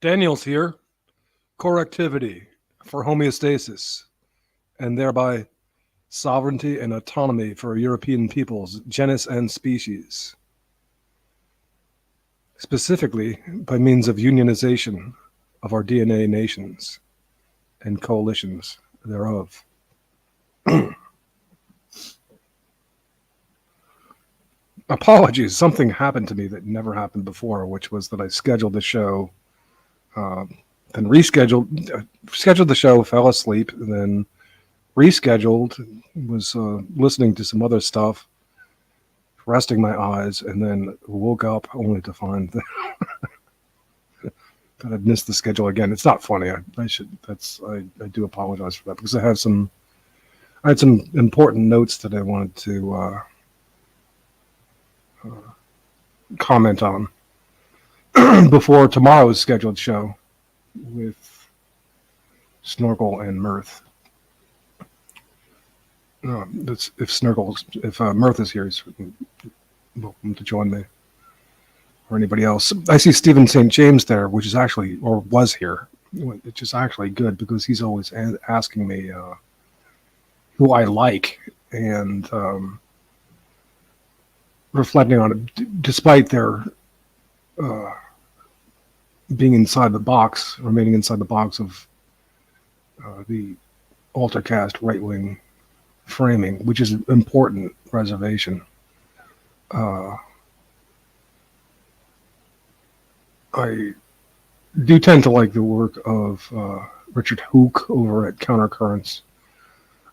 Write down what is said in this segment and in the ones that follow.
Daniel's here. Correctivity for homeostasis and thereby sovereignty and autonomy for European peoples, genus and species, specifically by means of unionization of our DNA nations and coalitions thereof. Apologies, something happened to me that never happened before, which was that I scheduled the show, then scheduled the show, fell asleep, and then rescheduled, was listening to some other stuff, resting my eyes, and then woke up only to find that, that I'd missed the schedule again. It's not funny. I do apologize for that because I had some important notes that I wanted to comment on before tomorrow's scheduled show with Snorkel and Mirth. If Mirth is here, he's welcome to join me, or anybody else. I see Stephen St. James there, which is actually, or was here, which is actually good because he's always asking me who I like and reflecting on it, despite their being inside the box, remaining inside the box of the AlterCast right-wing framing, which is an important reservation. I do tend to like the work of Richard Hook over at Countercurrents.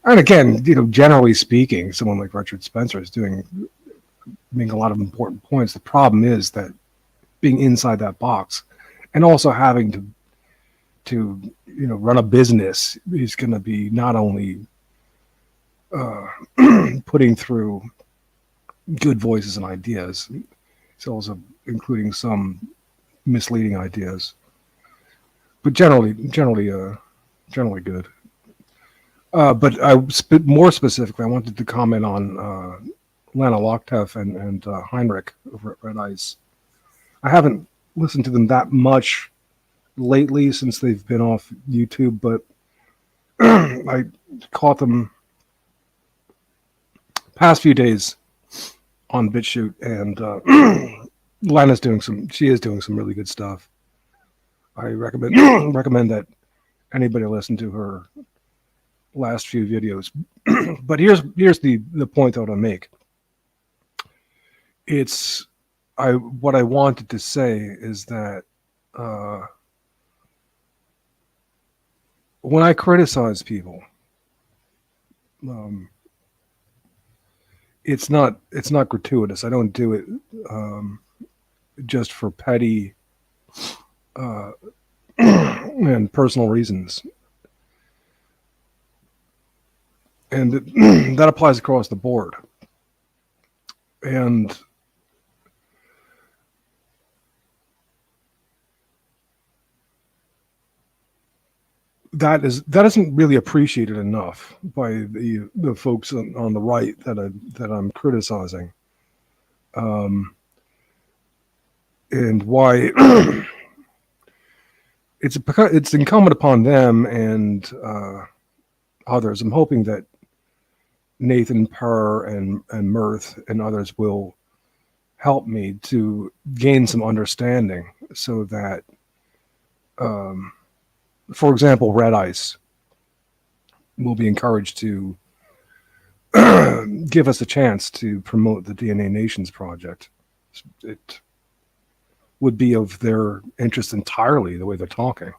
And again, generally speaking, someone like Richard Spencer is making a lot of important points. The problem is that being inside that box and also having to run a business is going to be not only putting through good voices and ideas, it's also including some misleading ideas, but generally good. But more specifically, I wanted to comment on Lana Lochtef and Heinrich over at Red Ice. I haven't listened to them that much lately since they've been off YouTube, but I caught them past few days on BitChute, and Lana's doing some really good stuff. I recommend that anybody listen to her last few videos. But here's the point I want to make. What I wanted to say is that when I criticize people, it's not gratuitous. I don't do it just for petty and personal reasons, and that applies across the board. And that isn't really appreciated enough by the folks on the right that I'm criticizing, and why it's incumbent upon them and others. I'm hoping that Nathan Purr and Mirth and others will help me to gain some understanding so that for example, Red Ice will be encouraged to give us a chance to promote the DNA Nations project. It would be of their interest entirely, the way they're talking.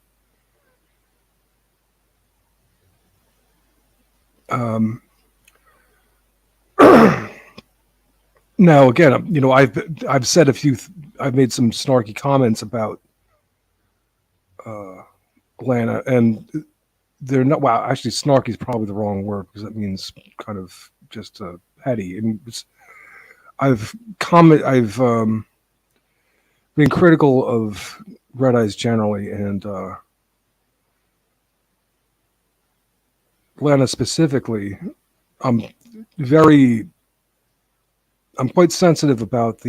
Now, again, I've said I've made some snarky comments about Lana, and they're not. Well, actually, snarky is probably the wrong word because that means kind of just petty. And I've been critical of Red Eyes generally, and Lana specifically. I'm quite sensitive about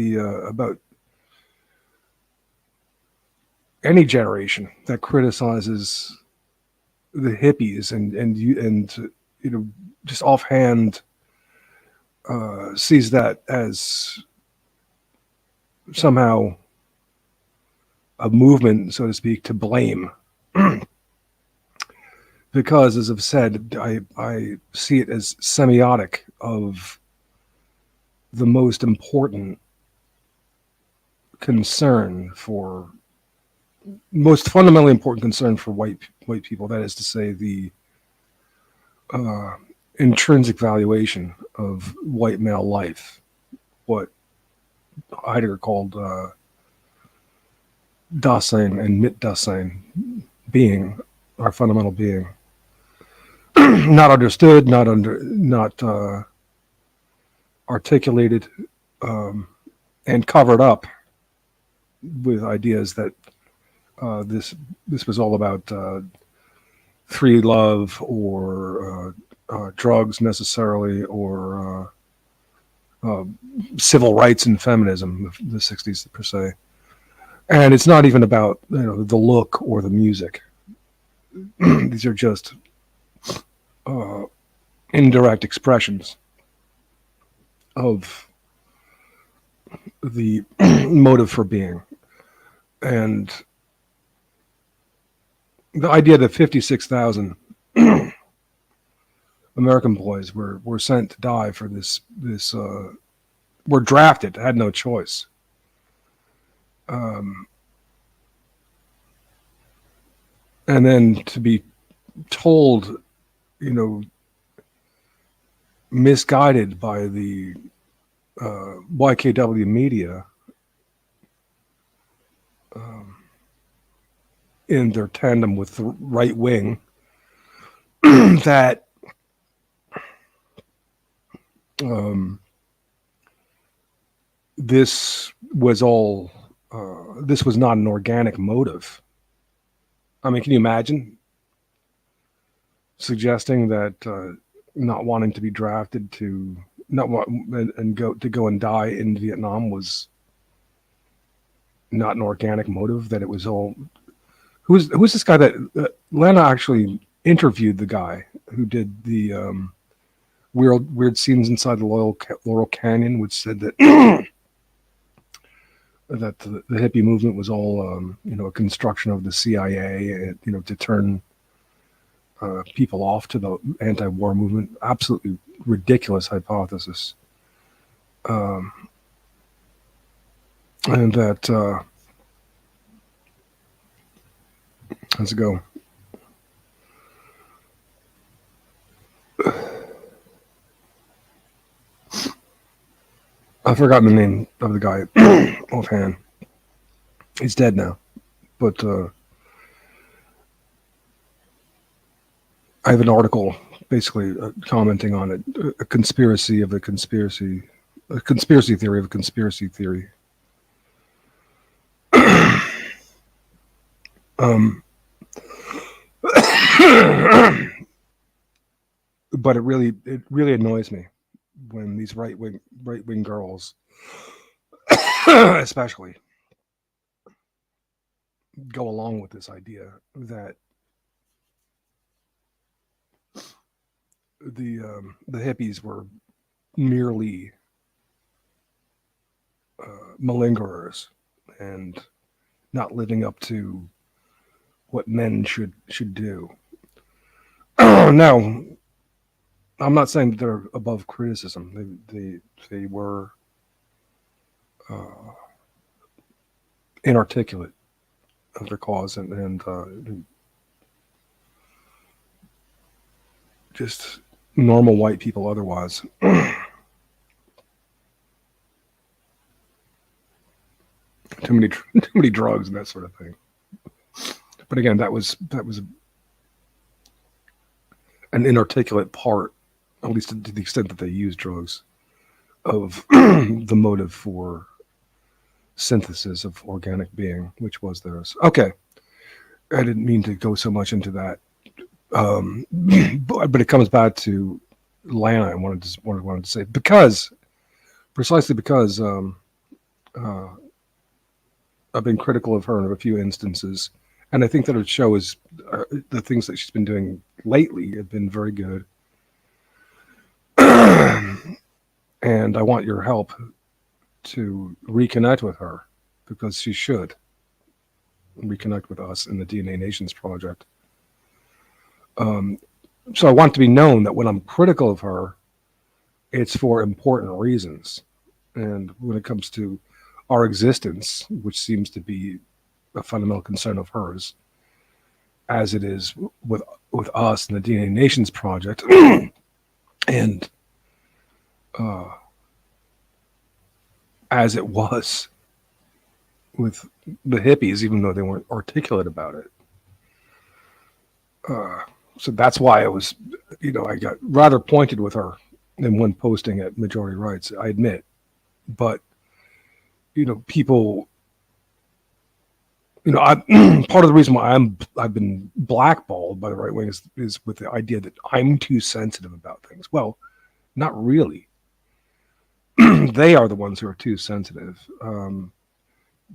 any generation that criticizes the hippies and just offhand sees that as somehow a movement, so to speak, to blame. Because, as I've said, I see it as semiotic of the most important concern for, most fundamentally important concern for white people. That is to say, the intrinsic valuation of white male life, what Heidegger called Dasein and Mitdasein, being, our fundamental being, not understood, not articulated, and covered up with ideas that this was all about free love or drugs necessarily, or civil rights and feminism, the 60s per se. And it's not even about the look or the music. These are just indirect expressions of the motive for being. And the idea that 56,000 American boys were sent to die for this were drafted, had no choice. And then to be told, misguided by the YKW media in their tandem with the right wing, that this was not an organic motive. I mean, can you imagine suggesting that not wanting to be drafted to go and die in Vietnam was not an organic motive? That it was all, who's this guy that Lana actually interviewed, the guy who did the weird scenes inside the Laurel Canyon, which said that that the hippie movement was all a construction of the CIA, to turn people off to the anti-war movement. Absolutely ridiculous hypothesis. And that how's it go? I've forgotten the name of the guy offhand. He's dead now, but I have an article basically commenting on it, a conspiracy theory of a conspiracy theory. But it really annoys me when these right wing girls, especially, go along with this idea that the hippies were merely malingerers and not living up to what men should do. Now, I'm not saying that they're above criticism. They were inarticulate of their cause and just normal white people otherwise. too many drugs and that sort of thing. But again, that was an inarticulate part, at least to the extent that they used drugs, of the motive for synthesis of organic being, which was theirs. Okay, I didn't mean to go so much into that, but it comes back to Lana. I wanted to say, precisely because I've been critical of her in a few instances, and I think that her show is the things that she's been doing lately have been very good. And I want your help to reconnect with her, because she should reconnect with us in the DNA Nations project. So I want to be known that when I'm critical of her, it's for important reasons. And when it comes to our existence, which seems to be a fundamental concern of hers, as it is with us in the DNA Nations project, and as it was with the hippies, even though they weren't articulate about it. So that's why I was, I got rather pointed with her in one posting at Majority Rights, I admit. But, people, part of the reason why I've been blackballed by the right wing is with the idea that I'm too sensitive about things. Well, not really. They are the ones who are too sensitive.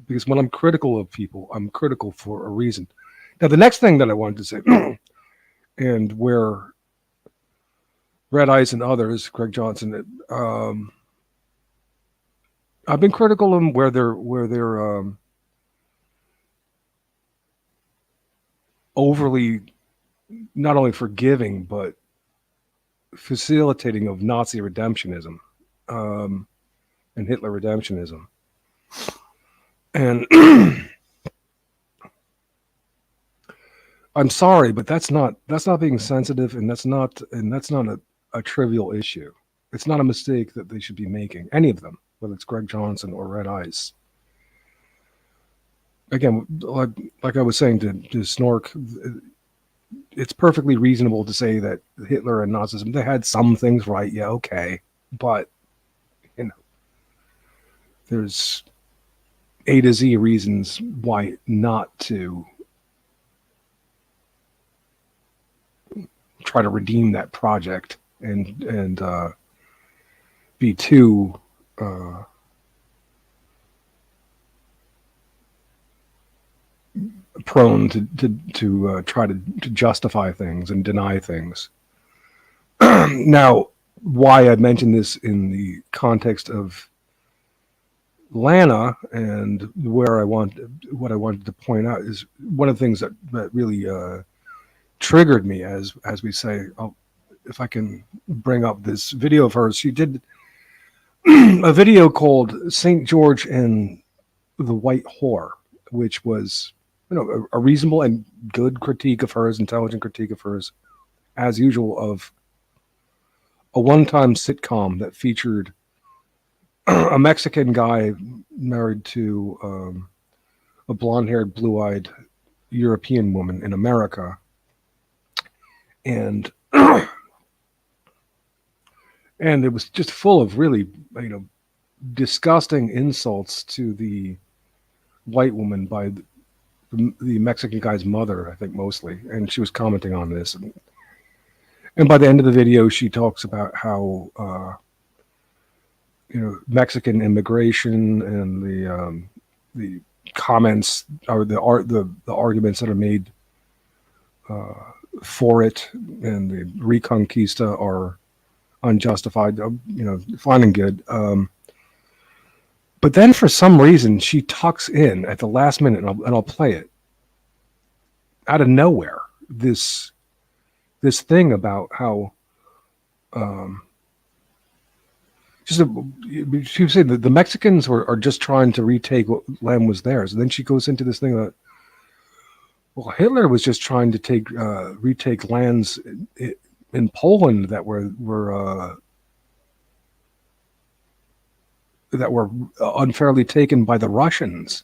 Because when I'm critical of people, I'm critical for a reason. Now, the next thing that I wanted to say, and where Red Ice and others, Greg Johnson, I've been critical of them where they're overly not only forgiving but facilitating of Nazi redemptionism and Hitler redemptionism. And I'm sorry, but that's not being sensitive, and that's not a trivial issue. It's not a mistake that they should be making, any of them, whether it's Greg Johnson or Red Ice. Again, like I was saying to Snork, it's perfectly reasonable to say that Hitler and Nazism, they had some things right, yeah, okay, but there's A to Z reasons why not to try to redeem that project and be too prone to try to justify things and deny things. Now, why I mentioned this in the context of Lana and what I wanted to point out is one of the things that really triggered me, as we say. If I can bring up this video of hers, she did a video called St. George and the White Whore, which was a reasonable and good critique of hers, intelligent critique of hers, as usual, of a one-time sitcom that featured a Mexican guy married to a blonde-haired, blue-eyed European woman in America. And and it was just full of really, disgusting insults to the white woman by the Mexican guy's mother, I think, mostly. And she was commenting on this. And by the end of the video, she talks about how, Mexican immigration and the comments or the arguments that are made for it and the Reconquista are unjustified, fine and good. But then for some reason, she tucks in at the last minute, and I'll play it, out of nowhere, this thing about how she was saying that the Mexicans are just trying to retake what land was theirs. And then she goes into this thing that, well, Hitler was just trying to retake lands in Poland that were unfairly taken by the Russians.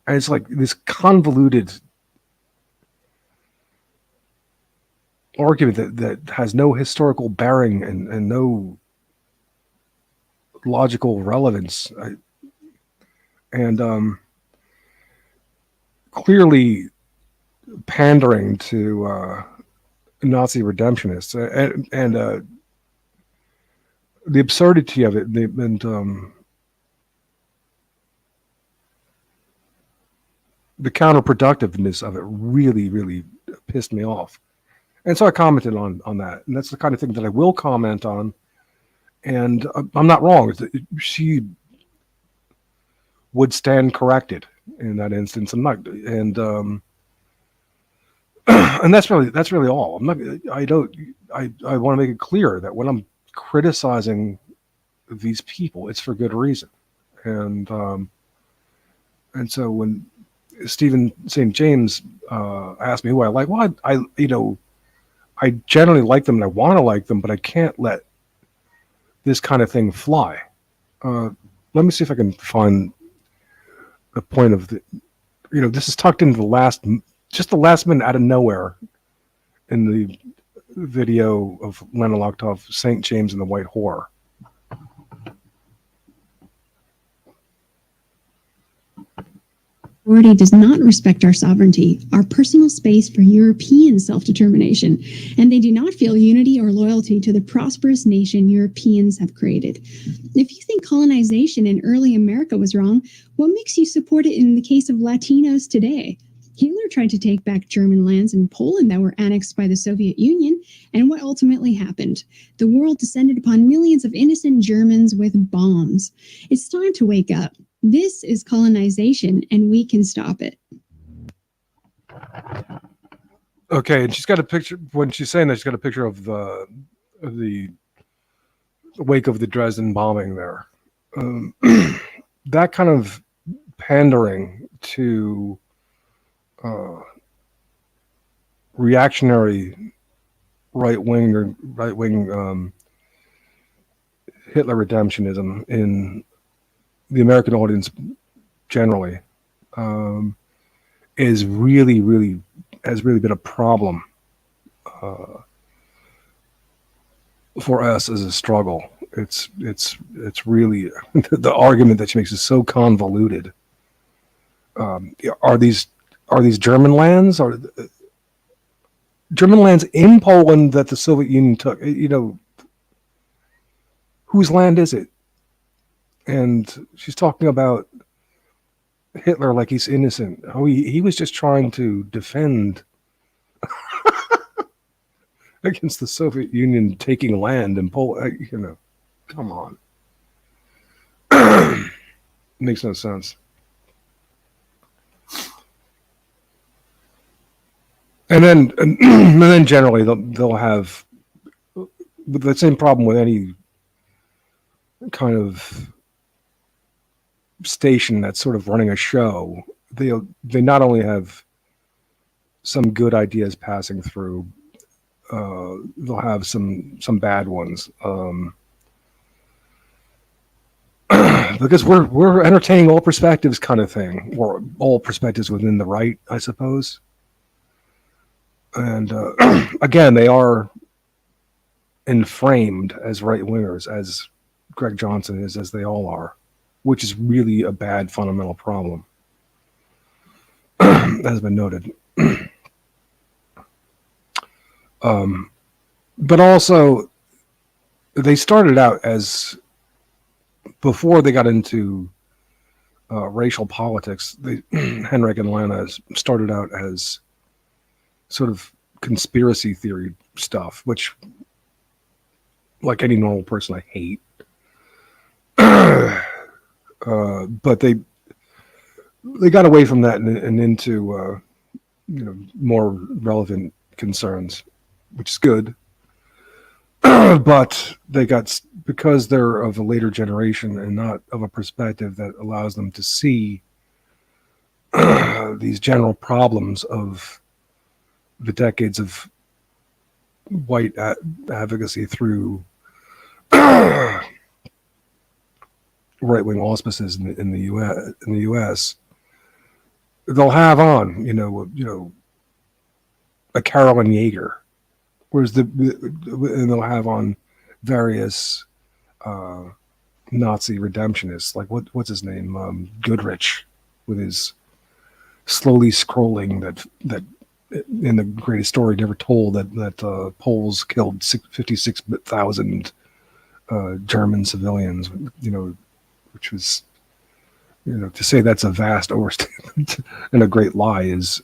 And it's like this convoluted argument that has no historical bearing and no logical relevance. And clearly pandering to Nazi redemptionists and the absurdity of it, and the counterproductiveness of it really, really pissed me off. And so I commented on that. And that's the kind of thing that I will comment on. And I'm not wrong. She would stand corrected in that instance. I'm not, and and that's really all. I want to make it clear that when I'm criticizing these people, it's for good reason. And so when Stephen St. James asked me who I like, well, I generally like them and I want to like them, but I can't let this kind of thing fly. Let me see if I can find the point of the, this is tucked into the last minute out of nowhere in the video of Lena Lochthoff, St. James and the White Whore. Authority does not respect our sovereignty, our personal space for European self-determination, and they do not feel unity or loyalty to the prosperous nation Europeans have created. If you think colonization in early America was wrong, what makes you support it in the case of Latinos today? Hitler tried to take back German lands in Poland that were annexed by the Soviet Union, and what ultimately happened? The world descended upon millions of innocent Germans with bombs. It's time to wake up. This is colonization, and we can stop it. Okay, and she's got a picture. When she's saying that, she's got a picture of the wake of the Dresden bombing there. That kind of pandering to reactionary right-wing Hitler redemptionism in the American audience generally has really been a problem for us as a struggle. It's really the argument that she makes is so convoluted. Are these German lands? Are German lands in Poland that the Soviet Union took? Whose land is it? And she's talking about Hitler like he's innocent. Oh, he was just trying to defend against the Soviet Union taking land in Poland. Come on. Makes no sense. And then generally they'll have the same problem with any kind of station that's sort of running a show. They not only have some good ideas passing through, they'll have some bad ones, because we're entertaining all perspectives kind of thing, or all perspectives within the right, I suppose. And again, they are inframed as right-wingers, as Greg Johnson is, as they all are, which is really a bad fundamental problem, as has been noted. But also, they started out as, before they got into racial politics, Henrik and Lana started out as sort of conspiracy theory stuff, which, like any normal person, I hate. But they got away from that and into more relevant concerns, which is good. But they got, because they're of a later generation and not of a perspective that allows them to see these general problems of the decades of white advocacy through right-wing auspices in the U.S. They'll have on, a Carolyn Yeager, whereas and they'll have on various Nazi redemptionists, like what's his name, Goodrich, with his slowly scrolling that in The Greatest Story Never Told, that Poles killed 56,000 German civilians, which was, To say that's a vast overstatement and a great lie is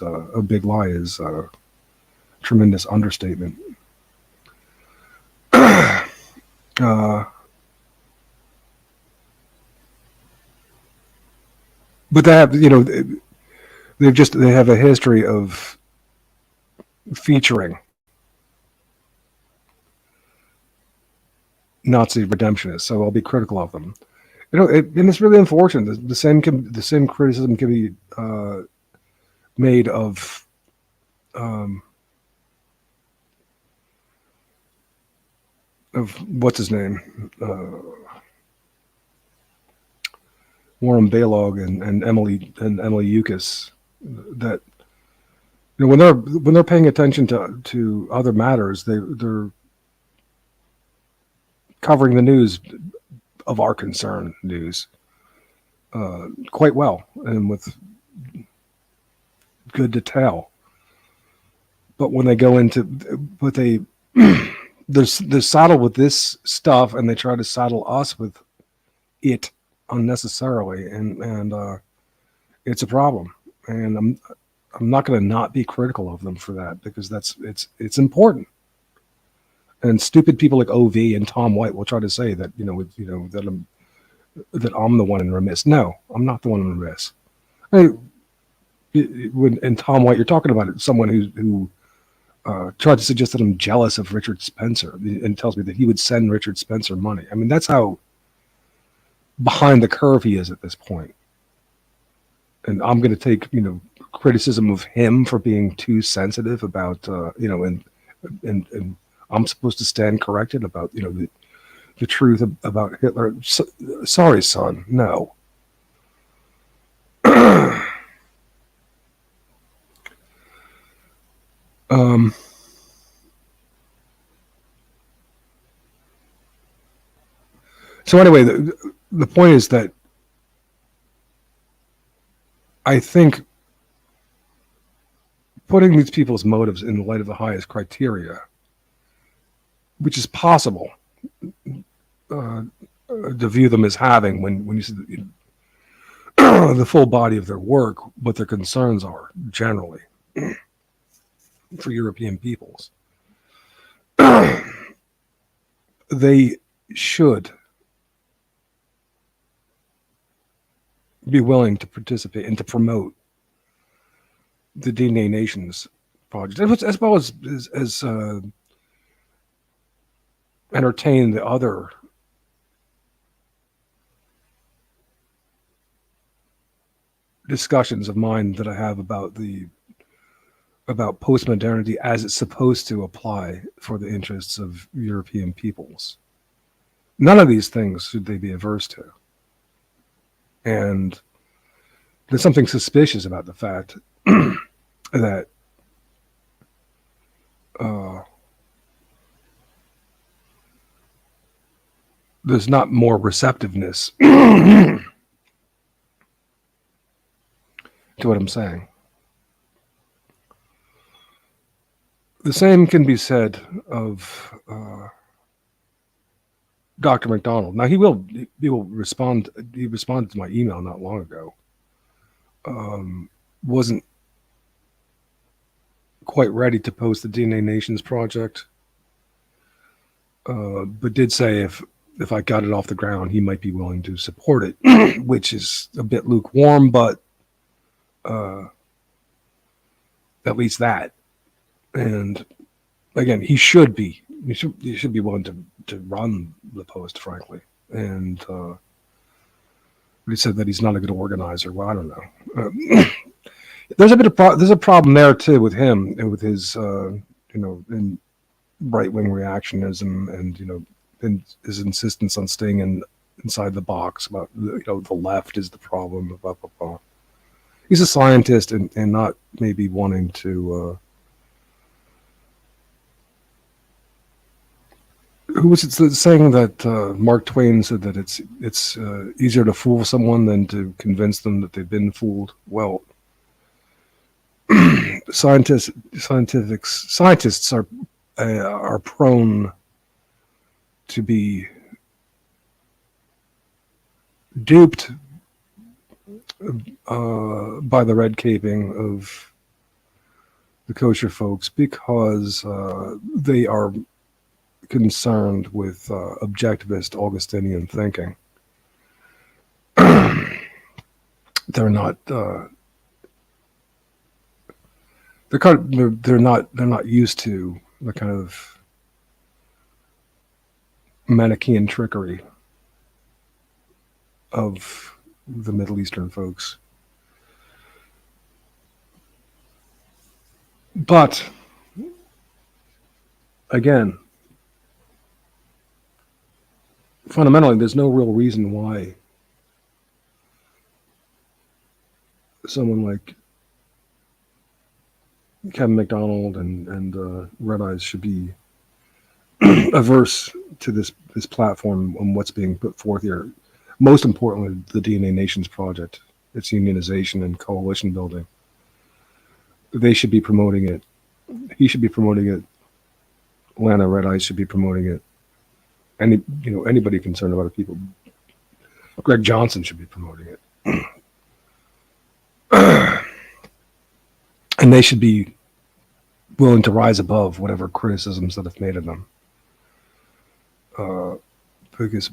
a big lie is a tremendous understatement. But they have, they have a history of featuring Nazi redemptionists, so I'll be critical of them. And it's really unfortunate. The same criticism can be made of what's his name, Warren Balog and Emily Yukis, that when they're paying attention to other matters, they're covering the news of our concern news quite well and with good detail. But when they go into, but they're saddled with this stuff, and they try to saddle us with it unnecessarily, and it's a problem. And I'm not going to not be critical of them for that, because it's important. And stupid people like OV and Tom White will try to say that that I'm the one in remiss. No, I'm not the one in remiss. And Tom White, you're talking about someone who tried to suggest that I'm jealous of Richard Spencer, and tells me that he would send Richard Spencer money. I mean, that's how behind the curve he is at this point. And I'm going to take criticism of him for being too sensitive about and I'm supposed to stand corrected about the truth about Hitler. Sorry, son, no. So anyway, the point is that I think putting these people's motives in the light of the highest criteria, which is possible to view them as having when you see the full body of their work, what their concerns are generally for European peoples, they should be willing to participate and to promote the DNA Nations project, as well as entertain the other discussions of mine that I have about postmodernity as it's supposed to apply for the interests of European peoples. None of these things should they be averse to. And there's something suspicious about the fact that there's not more receptiveness to what I'm saying. The same can be said of Dr. McDonald. Now he will respond. He responded to my email not long ago. Wasn't quite ready to post the DNA Nations project, but did say if I got it off the ground, he might be willing to support it, which is a bit lukewarm, but at least that. And again, he should be willing to run the post, frankly. And he said that he's not a good organizer. Well, I don't know. There's a problem there too with him and with his in right-wing reactionism and and his insistence on staying inside the box about the left is the problem. Blah blah blah. He's a scientist and not maybe wanting to. Who was it saying that Mark Twain said that it's easier to fool someone than to convince them that they've been fooled? Well, scientists are prone to be duped by the red caping of the kosher folks because they are concerned with objectivist Augustinian thinking. They're not. They're not used to the kind of Manichaean trickery of the Middle Eastern folks. But again, fundamentally, there's no real reason why someone like Kevin McDonald and Red Eyes should be averse to this platform and what's being put forth here. Most importantly, the DNA Nations project, its unionization and coalition building. They should be promoting it. He should be promoting it. Lana Red Eyes should be promoting it. Anybody concerned about it, people. Greg Johnson should be promoting it. And they should be willing to rise above whatever criticisms that have made of them. Because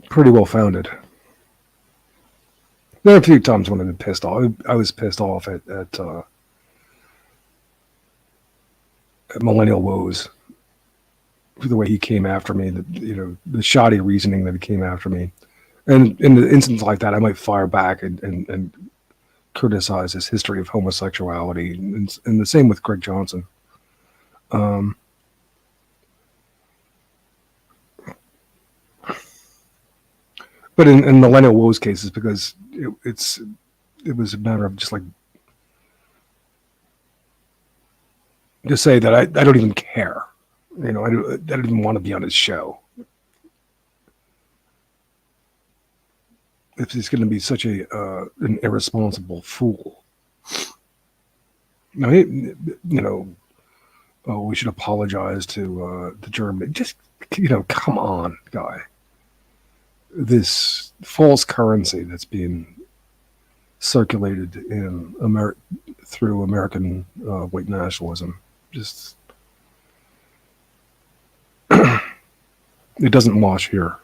pretty well founded. There are a few times when I've been pissed off. I was pissed off at Millennial Woes for the way he came after me. The shoddy reasoning that he came after me. And in an instance like that, I might fire back and criticize his history of homosexuality, and the same with Greg Johnson. But in Millennial Woes cases, because it was a matter of just say that I don't even care. I don't even want to be on his show. If he's going to be such an irresponsible fool. Now, we should apologize to Germany. Just, come on, guy. This false currency that's being circulated in through American white nationalism, just it doesn't wash here.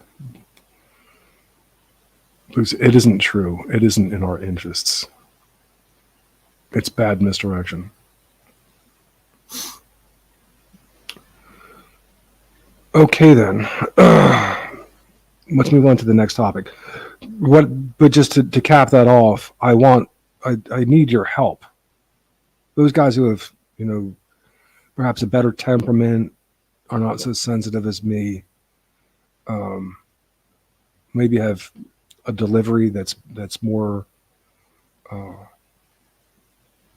Because it isn't true. It isn't in our interests. It's bad misdirection. Okay, then. Let's move on to the next topic. But just to cap that off, I need your help. Those guys who have, perhaps a better temperament, are not so sensitive as me, maybe have a delivery that's more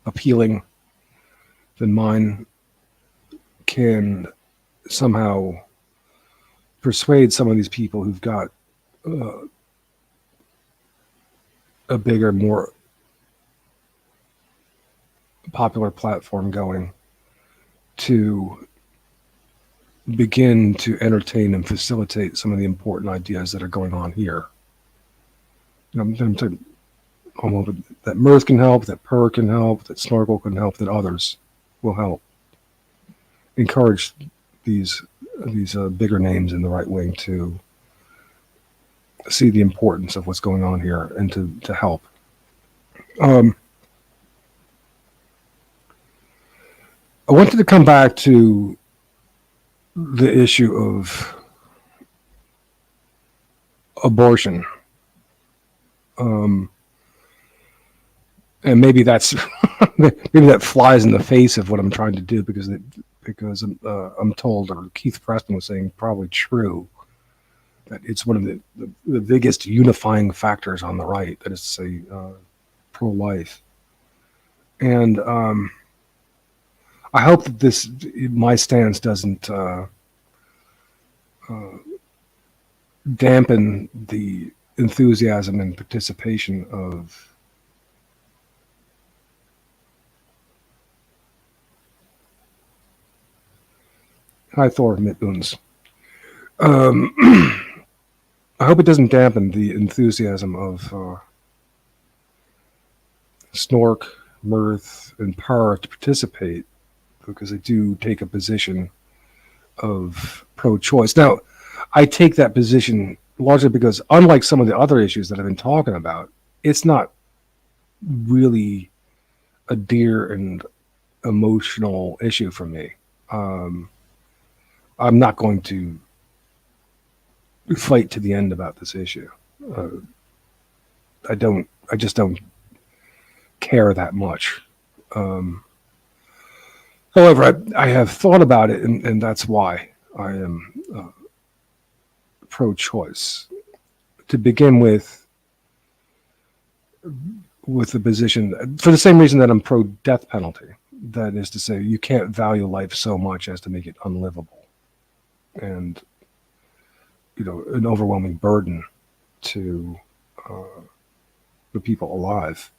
appealing than mine, can somehow persuade some of these people who've got a bigger, more popular platform going to begin to entertain and facilitate some of the important ideas that are going on here. I'm saying that Mirth can help, that Purr can help, that Snorkel can help, that others will help. Encourage these bigger names in the right wing to see the importance of what's going on here and to help. I wanted to come back to the issue of abortion. And maybe that's maybe that flies in the face of what I'm trying to do, because I'm told, or Keith Preston was saying, probably true, that it's one of the biggest unifying factors on the right, that is to say, pro-life. And I hope that my stance doesn't dampen the enthusiasm and participation of Hi Thor mit uns. I I hope it doesn't dampen the enthusiasm of Snork, Mirth, and Parr to participate, because I do take a position of pro-choice. Now, I take that position largely because, unlike some of the other issues that I've been talking about, it's not really a dear and emotional issue for me. I'm not going to fight to the end about this issue. Uh, I just don't care that much. However, I have thought about it, and that's why I am pro-choice. To begin with the position, for the same reason that I'm pro-death penalty. That is to say, you can't value life so much as to make it unlivable, and an overwhelming burden to the people alive.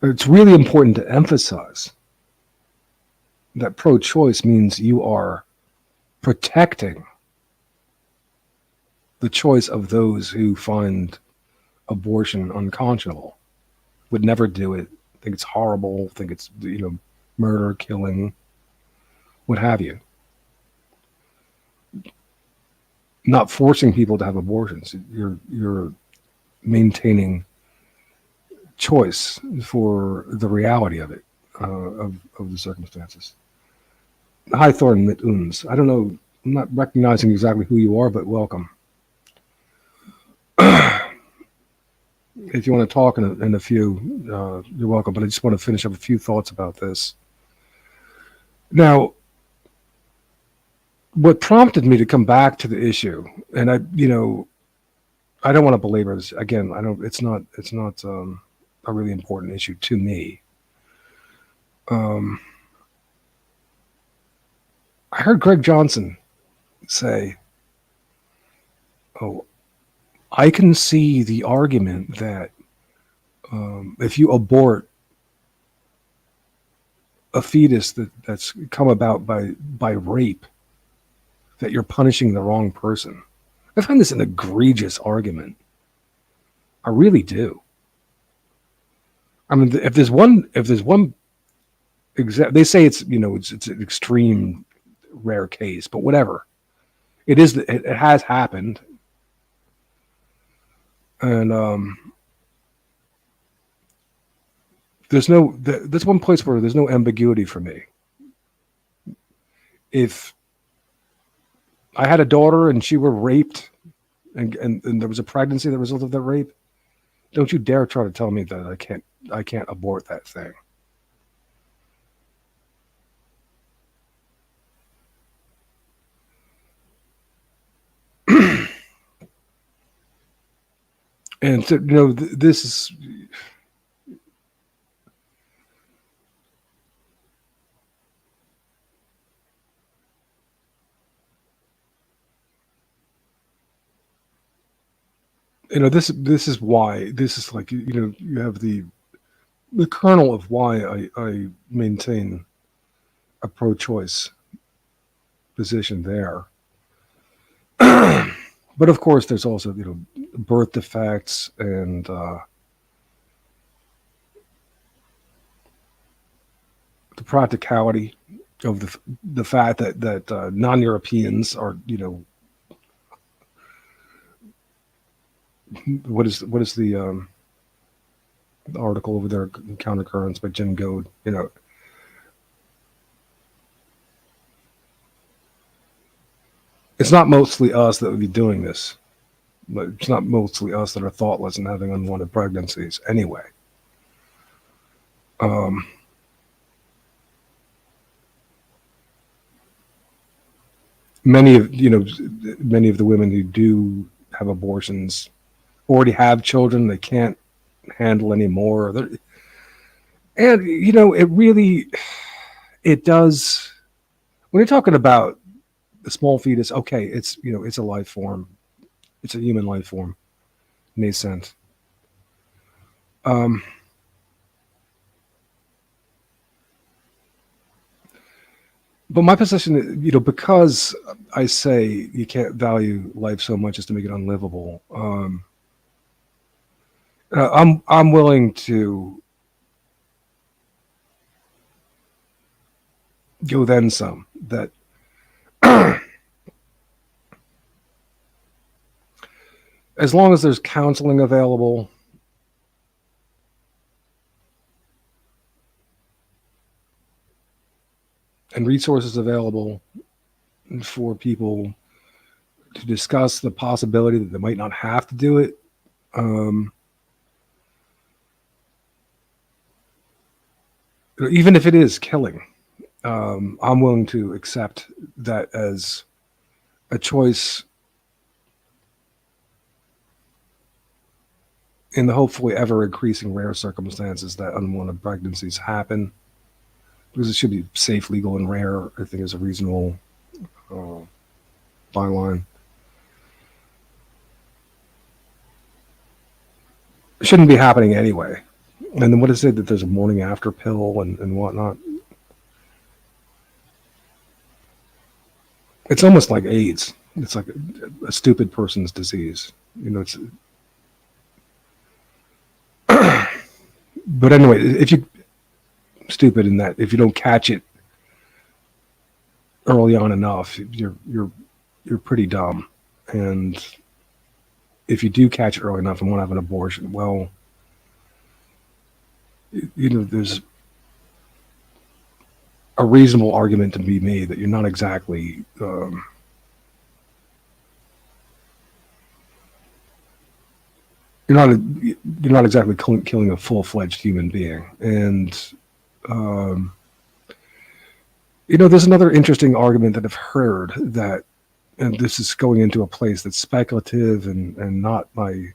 It's really important to emphasize that pro-choice means you are protecting the choice of those who find abortion unconscionable, would never do it, think it's horrible, think it's murder, killing, what have you. Not forcing people to have abortions. You're maintaining choice for the reality of it, of the circumstances. Hi, Thornton mit uns. I don't know, I'm not recognizing exactly who you are, but welcome. If you want to talk in a few, you're welcome, but I just want to finish up a few thoughts about this. Now, what prompted me to come back to the issue, and I don't want to belabor this again. It's not a really important issue to me. I heard Greg Johnson say, "Oh, I can see the argument that if you abort a fetus that's come about by rape, that you're punishing the wrong person." I find this an egregious argument. I really do. I mean, if there's one, they say it's an extreme, rare case, but whatever. It is. It has happened, and there's one place where there's no ambiguity for me. If I had a daughter and she were raped, and there was a pregnancy that resulted of that rape, don't you dare try to tell me that I can't abort that thing. And so, this is, this is why, this is like, you have the kernel of why I maintain a pro-choice position there. But of course, there's also birth defects and the practicality of the fact that non-Europeans are what is the article over there, Countercurrents by Jim Goad, it's not mostly us that would be doing this. But it's not mostly us that are thoughtless and having unwanted pregnancies anyway. Many of the women who do have abortions already have children they can't handle anymore. And it does, when you're talking about the small fetus, okay, it's it's a life form. It's a human life form, nascent. But my position, because I say you can't value life so much as to make it unlivable, I'm willing to go then some. That as long as there's counseling available, and resources available for people to discuss the possibility that they might not have to do it, even if it is killing, I'm willing to accept that as a choice in the hopefully ever increasing rare circumstances that unwanted pregnancies happen, because it should be safe, legal, and rare. I think is a reasonable byline. It shouldn't be happening anyway. And then what is it that there's a morning after pill and whatnot? It's almost like AIDS. It's like a stupid person's disease. It's. But anyway, if you stupid in that if you don't catch it early on enough, you're pretty dumb. And if you do catch it early enough and want to have an abortion, well, there's a reasonable argument to be made that you're not exactly you're not exactly killing a full-fledged human being. And there's another interesting argument that I've heard that, and this is going into a place that's speculative and not a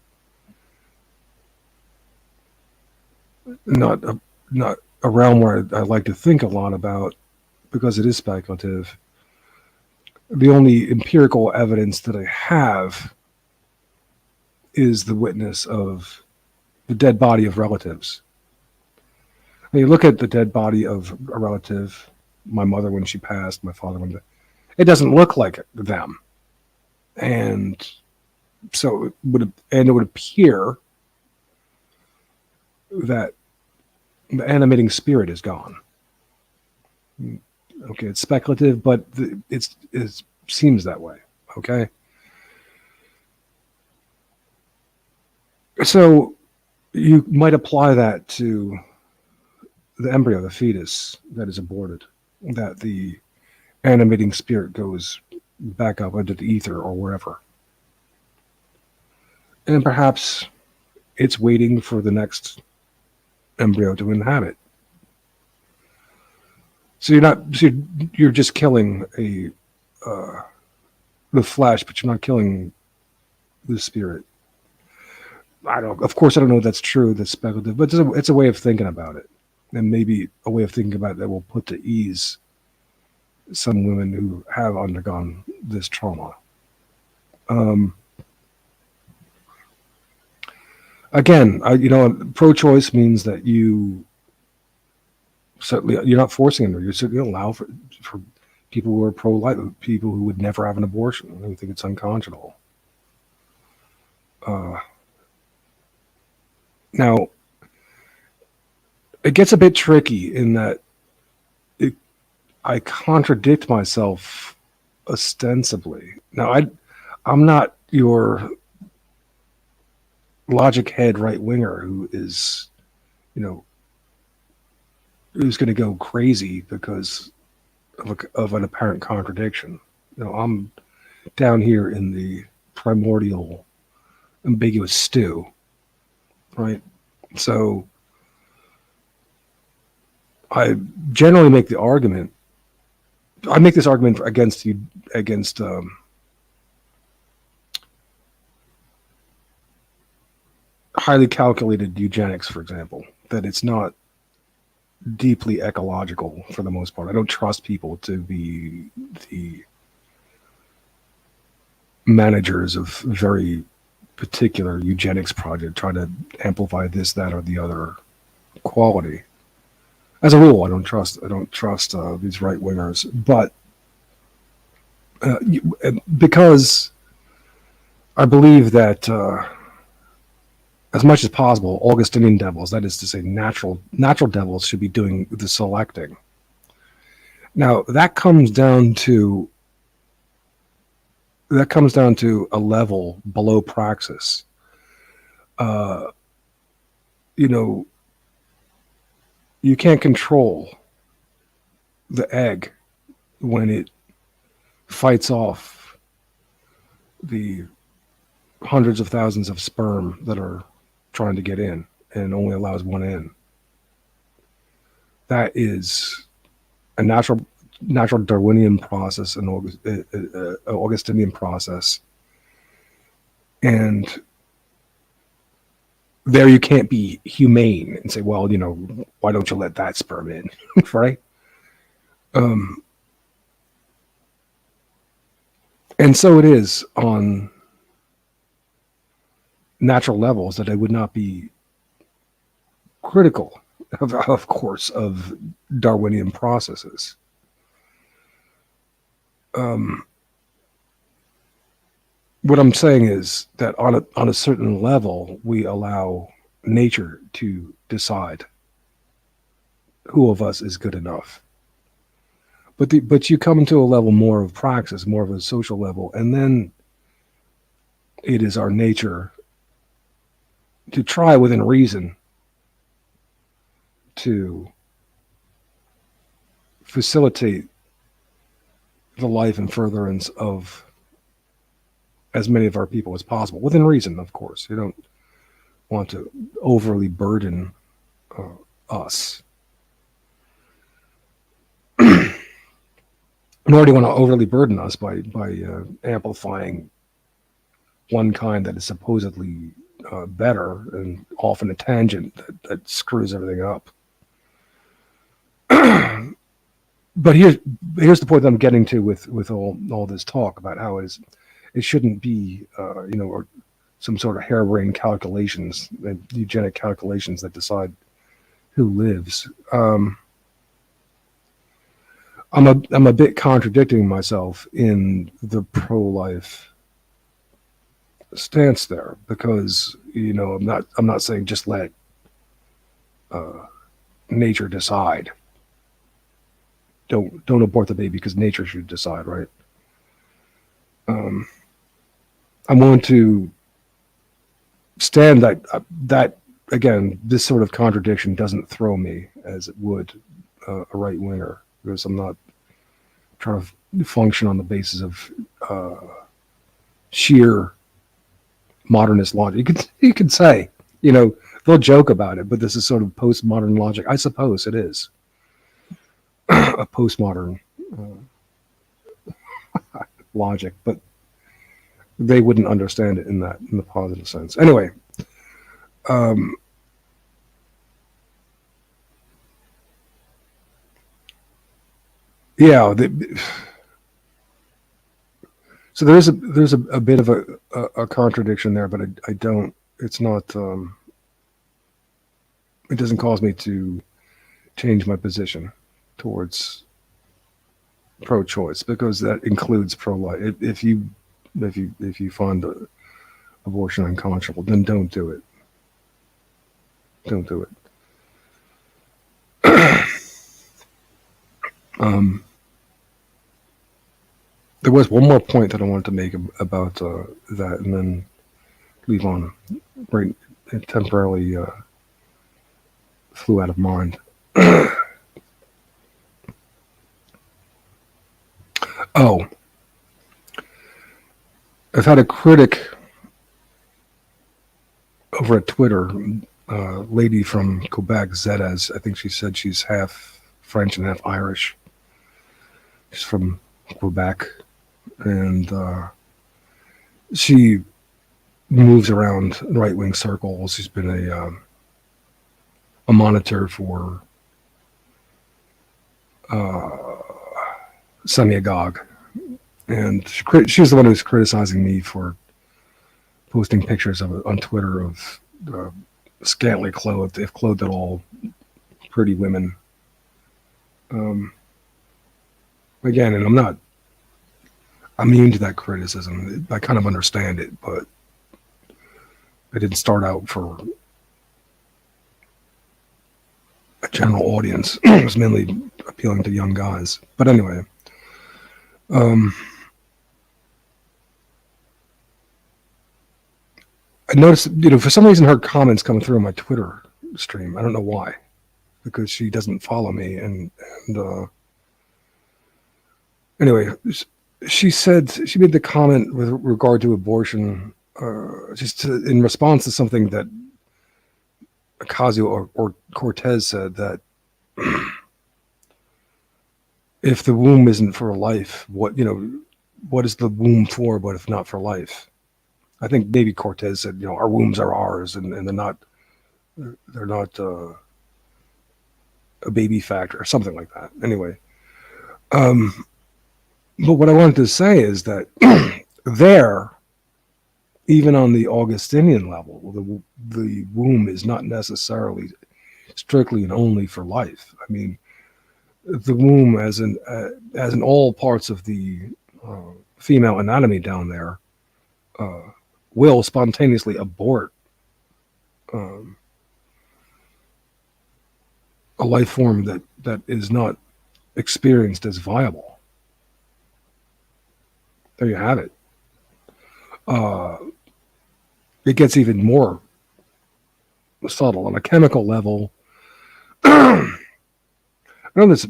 realm where I like to think a lot about, because it is speculative. The only empirical evidence that I have is the witness of the dead body of relatives. When you look at the dead body of a relative, my mother when she passed, my father when it doesn't look like them. And so it would appear that the animating spirit is gone. Okay, it's speculative, but it seems that way. Okay. So you might apply that to the embryo, the fetus that is aborted, that the animating spirit goes back up into the ether or wherever. And perhaps it's waiting for the next embryo to inhabit. So you're just killing the flesh, but you're not killing the spirit. Of course I don't know if that's true, that's speculative, but it's a way of thinking about it. And maybe a way of thinking about it that will put to ease some women who have undergone this trauma. Again, pro-choice means that you're not forcing them. You're certainly allow for people who are pro-life, people who would never have an abortion. I think it's unconscionable. Now, it gets a bit tricky in that I contradict myself ostensibly. Now, I'm not your logic head right winger who is, who's going to go crazy because of an apparent contradiction. I'm down here in the primordial ambiguous stew, right? So I generally make the argument. I make this argument against highly calculated eugenics, for example, that it's not deeply ecological for the most part. I don't trust people to be the managers of very particular eugenics project, trying to amplify this, that, or the other quality. As a rule, I don't trust these right wingers, but because I believe that as much as possible, Augustinian devils, that is to say, natural devils, should be doing the selecting. Now that comes down to a level below praxis. You know, you can't control the egg when it fights off the hundreds of thousands of sperm that are trying to get in and only allows one in. That is a natural Darwinian process, an Augustinian process, and there you can't be humane and say, well, you know, why don't you let that sperm in, right? And so it is on natural levels that I would not be critical, of course, of Darwinian processes. What I'm saying is that on a certain level, we allow nature to decide who of us is good enough. But you come to a level more of praxis, more of a social level, and then it is our nature to try within reason to facilitate the life and furtherance of as many of our people as possible, within reason, of course. You don't want to overly burden us. Nor do you want to overly burden us by amplifying one kind that is supposedly better, and often a tangent that screws everything up. But here's the point that I'm getting to with all this talk about how it shouldn't be or some sort of harebrained calculations, eugenic calculations that decide who lives. I'm a bit contradicting myself in the pro-life stance there, because I'm not saying just let nature decide. Don't abort the baby because nature should decide, right? I'm willing to stand that again, this sort of contradiction doesn't throw me as it would a right winger, because I'm not trying to function on the basis of sheer modernist logic. You could say, they'll joke about it, but this is sort of postmodern logic. I suppose it is a postmodern logic, but they wouldn't understand it in the positive sense. Anyway, yeah. So there's a bit of a contradiction there, but I don't. It's not. It doesn't cause me to change my position towards pro-choice, because that includes pro-life. If you find abortion unconscionable, then don't do it. Don't do it. There was one more point that I wanted to make about that, and then leave on. Right, it temporarily flew out of mind. Oh, I've had a critic over at Twitter, lady from Quebec, Zedez. I think she said she's half French and half Irish. She's from Quebec, and she moves around right-wing circles. She's been a monitor for Semiagog, and she's the one who's criticizing me for posting pictures on Twitter of scantily clothed, if clothed at all, pretty women Um, again, and I'm not immune to that criticism. I kind of understand it, but I didn't start out for a general audience. It was mainly appealing to young guys. But anyway, um, I noticed, for some reason her comments come through on my Twitter stream. I don't know why, because she doesn't follow me. And anyway, she made the comment with regard to abortion, in response to something that Ocasio or Cortez said, that if the womb isn't for life, what is the womb for, but if not for life? I think maybe Cortez said, our wombs are ours, and they're not a baby factor or something like that. Anyway, but what I wanted to say is that there, even on the Augustinian level, the womb is not necessarily strictly and only for life. I mean, the womb, as in all parts of the female anatomy down there, will spontaneously abort a life form that is not experienced as viable. There you have it. It gets even more subtle on a chemical level. I know it's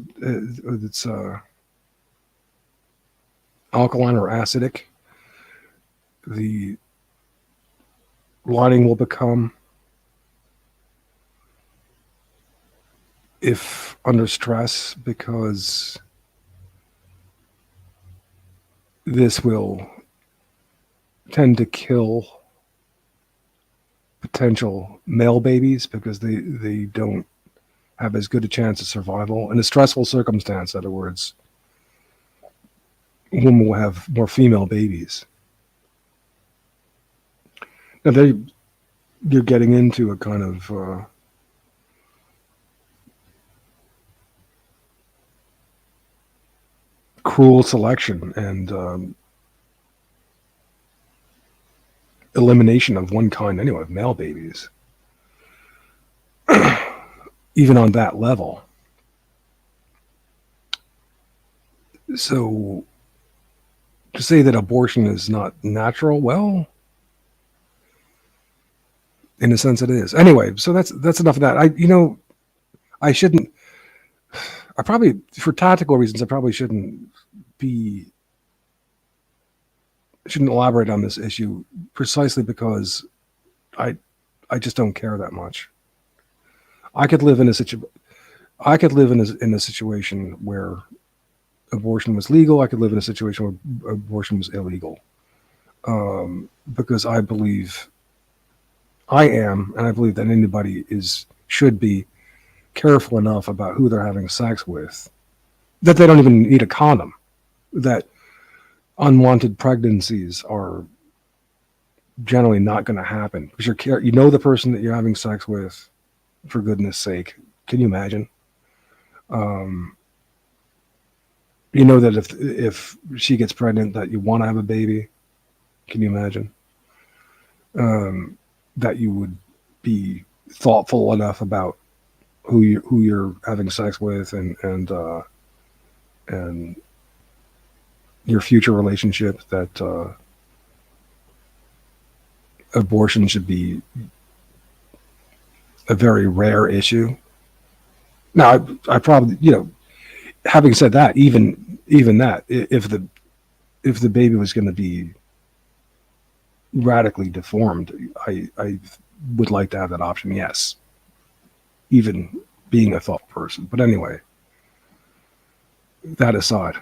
alkaline or acidic. The lining will become, if under stress, because this will tend to kill potential male babies because they don't have as good a chance of survival. In a stressful circumstance, in other words, women will have more female babies. Now you're getting into a kind of cruel selection and elimination of one kind anyway, of male babies. Even on that level. So to say that abortion is not natural, well, in a sense it is. Anyway, so that's enough of that. I shouldn't, I probably, for tactical reasons, I probably shouldn't elaborate on this issue, precisely because I just don't care that much. I could live in a situation where abortion was legal. I could live in a situation where abortion was illegal, because I believe that anybody should be careful enough about who they're having sex with, that they don't even need a condom, that unwanted pregnancies are generally not going to happen because you know the person that you're having sex with. For goodness sake, can you imagine? You know that if she gets pregnant, that you want to have a baby. Can you imagine? That you would be thoughtful enough about who you're having sex with and your future relationship, that abortion should be a very rare issue. Now, I probably, having said that, even that, if the baby was going to be radically deformed, I would like to have that option. Yes, even being a thoughtful person. But anyway, that aside.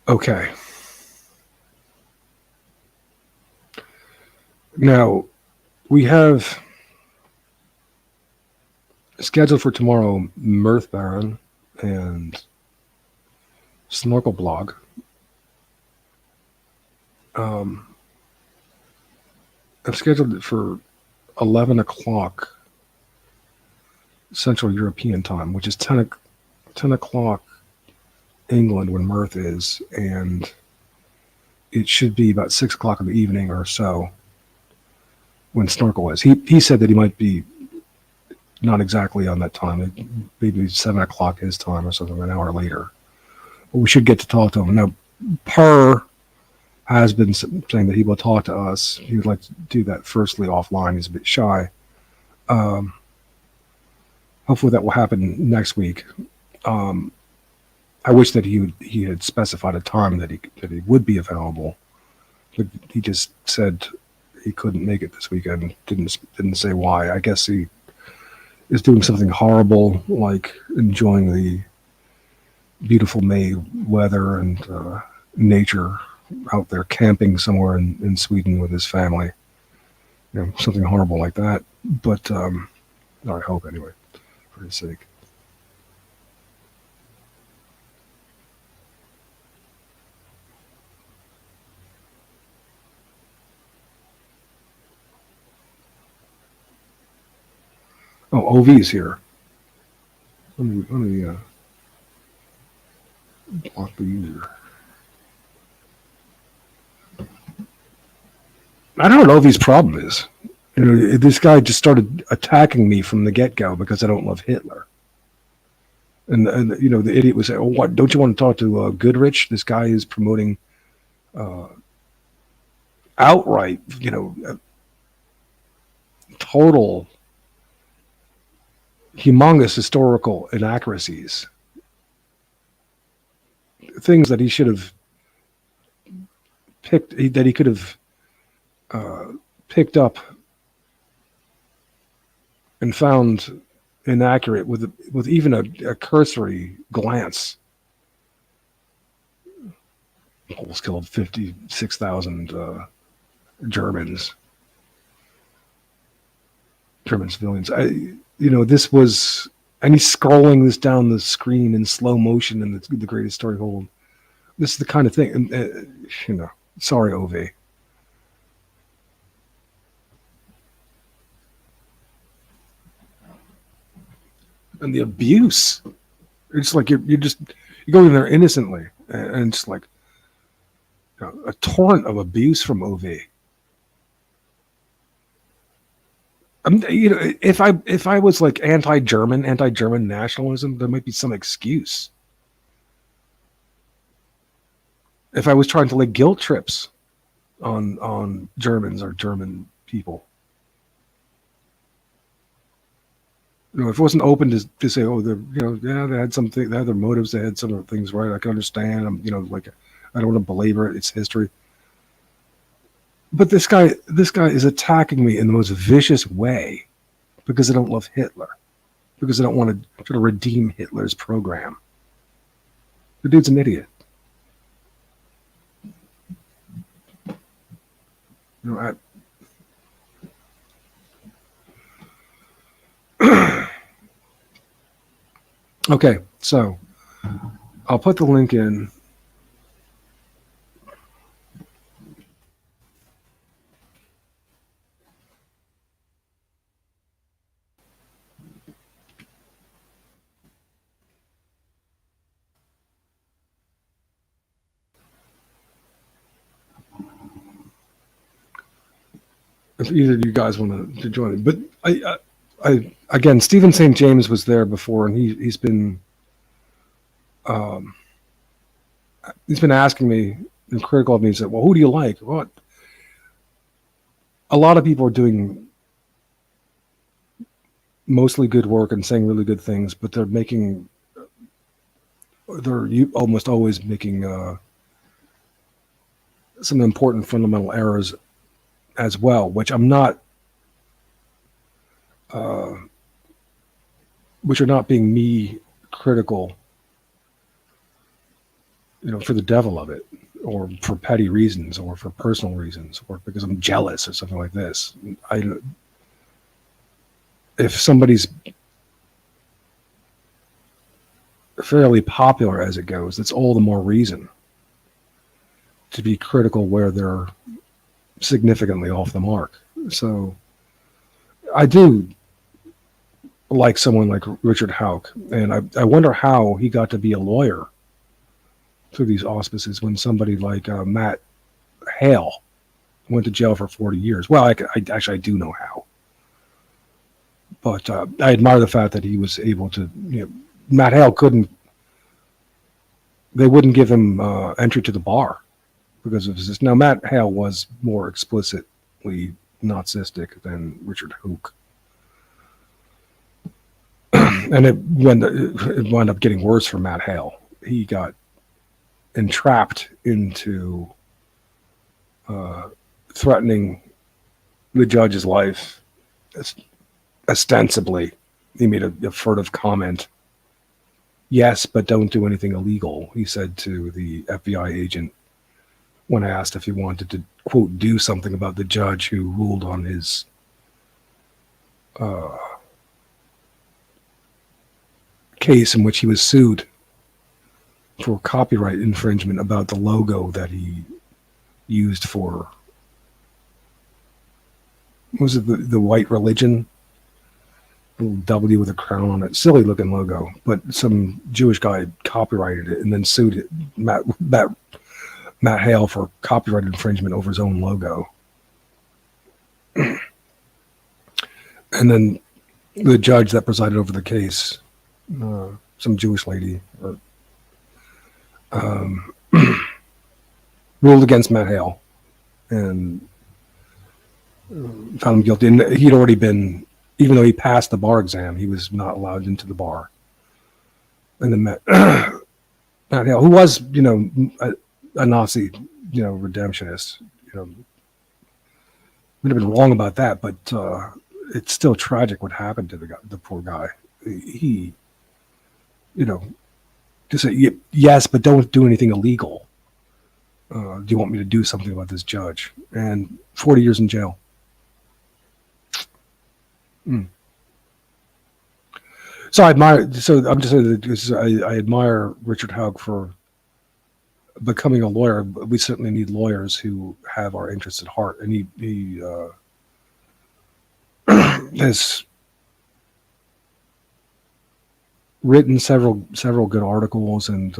Okay. Now, we have scheduled for tomorrow Mirth Baron and Snorkel Blog. I've scheduled it for 11 o'clock Central European time, which is 10 o'clock England when Mirth is, and it should be about 6 o'clock in the evening or so when Snorkel is. He said that he might be not exactly on that time, maybe 7 o'clock his time or something, an hour later. But we should get to talk to him. Now, Per has been saying that he will talk to us. He would like to do that firstly offline. He's a bit shy. Hopefully that will happen next week. I wish that he had specified a time that he would be available, but he just said he couldn't make it this weekend. Didn't say why. I guess he is doing something horrible, like enjoying the beautiful May weather and nature out there camping somewhere in Sweden with his family. Something horrible like that. But I hope anyway, for his sake. Oh, OV is here. Let me block the user. I don't know what OV's problem is. This guy just started attacking me from the get-go because I don't love Hitler. And the idiot was saying, "Oh, what? Don't you want to talk to Goodrich? This guy is promoting outright, total." Humongous historical inaccuracies, things that he should have that he could have picked up and found inaccurate with even a cursory glance. Almost killed 56,000 German civilians. This was, and he's scrolling this down the screen in slow motion in the greatest story hold. This is the kind of thing, and, sorry, Ove. And the abuse. It's like you're going in there innocently, and it's like a torrent of abuse from Ove. If I was like anti-German nationalism, there might be some excuse. If I was trying to lay guilt trips on Germans or German people, if it wasn't open to say, oh, they had something, they had their motives, they had some of the things right. I can understand. I don't want to belabor it. It's history. But this guy is attacking me in the most vicious way because I don't love Hitler, because I don't want to try to redeem Hitler's program. The dude's an idiot. Okay, so I'll put the link in. If either of you guys want to join it, but I again, Stephen St. James was there before, and he's been asking me and critical of me. He said, "Well, who do you like?" What? A lot of people are doing mostly good work and saying really good things, but they're almost always making some important fundamental errors as well, which I'm not, which are not being me critical, for the devil of it, or for petty reasons, or for personal reasons, or because I'm jealous or something like this. If somebody's fairly popular as it goes, that's all the more reason to be critical where they're significantly off the mark. So I do like someone like Richard Houck, and I wonder how he got to be a lawyer through these auspices when somebody like Matt Hale went to jail for 40 years. Well, I do know how, but I admire the fact that he was able to. Matt Hale couldn't. They wouldn't give him entry to the bar because of this. Now, Matt Hale was more explicitly Nazistic than Richard Houck. And it wound up getting worse for Matt Hale. He got entrapped into threatening the judge's life. Ostensibly, he made a furtive comment. Yes, but don't do anything illegal, he said to the FBI agent when asked if he wanted to, quote, do something about the judge who ruled on his case in which he was sued for copyright infringement about the logo that he used for, what was it, the white religion? A little W with a crown on it. Silly looking logo, but some Jewish guy copyrighted it and then sued it, Matt Hale for copyright infringement over his own logo. And then the judge that presided over the case, some Jewish lady, ruled against Matt Hale and found him guilty. And he'd already been, even though he passed the bar exam, he was not allowed into the bar. And then Matt Hale, who was, a Nazi, redemptionist, would have been wrong about that, but it's still tragic what happened to the poor guy. He, to say, yes, but don't do anything illegal. Do you want me to do something about this judge? And 40 years in jail. So I admire. So I'm just saying that I admire Richard Houck for becoming a lawyer. We certainly need lawyers who have our interests at heart, and he has written several good articles and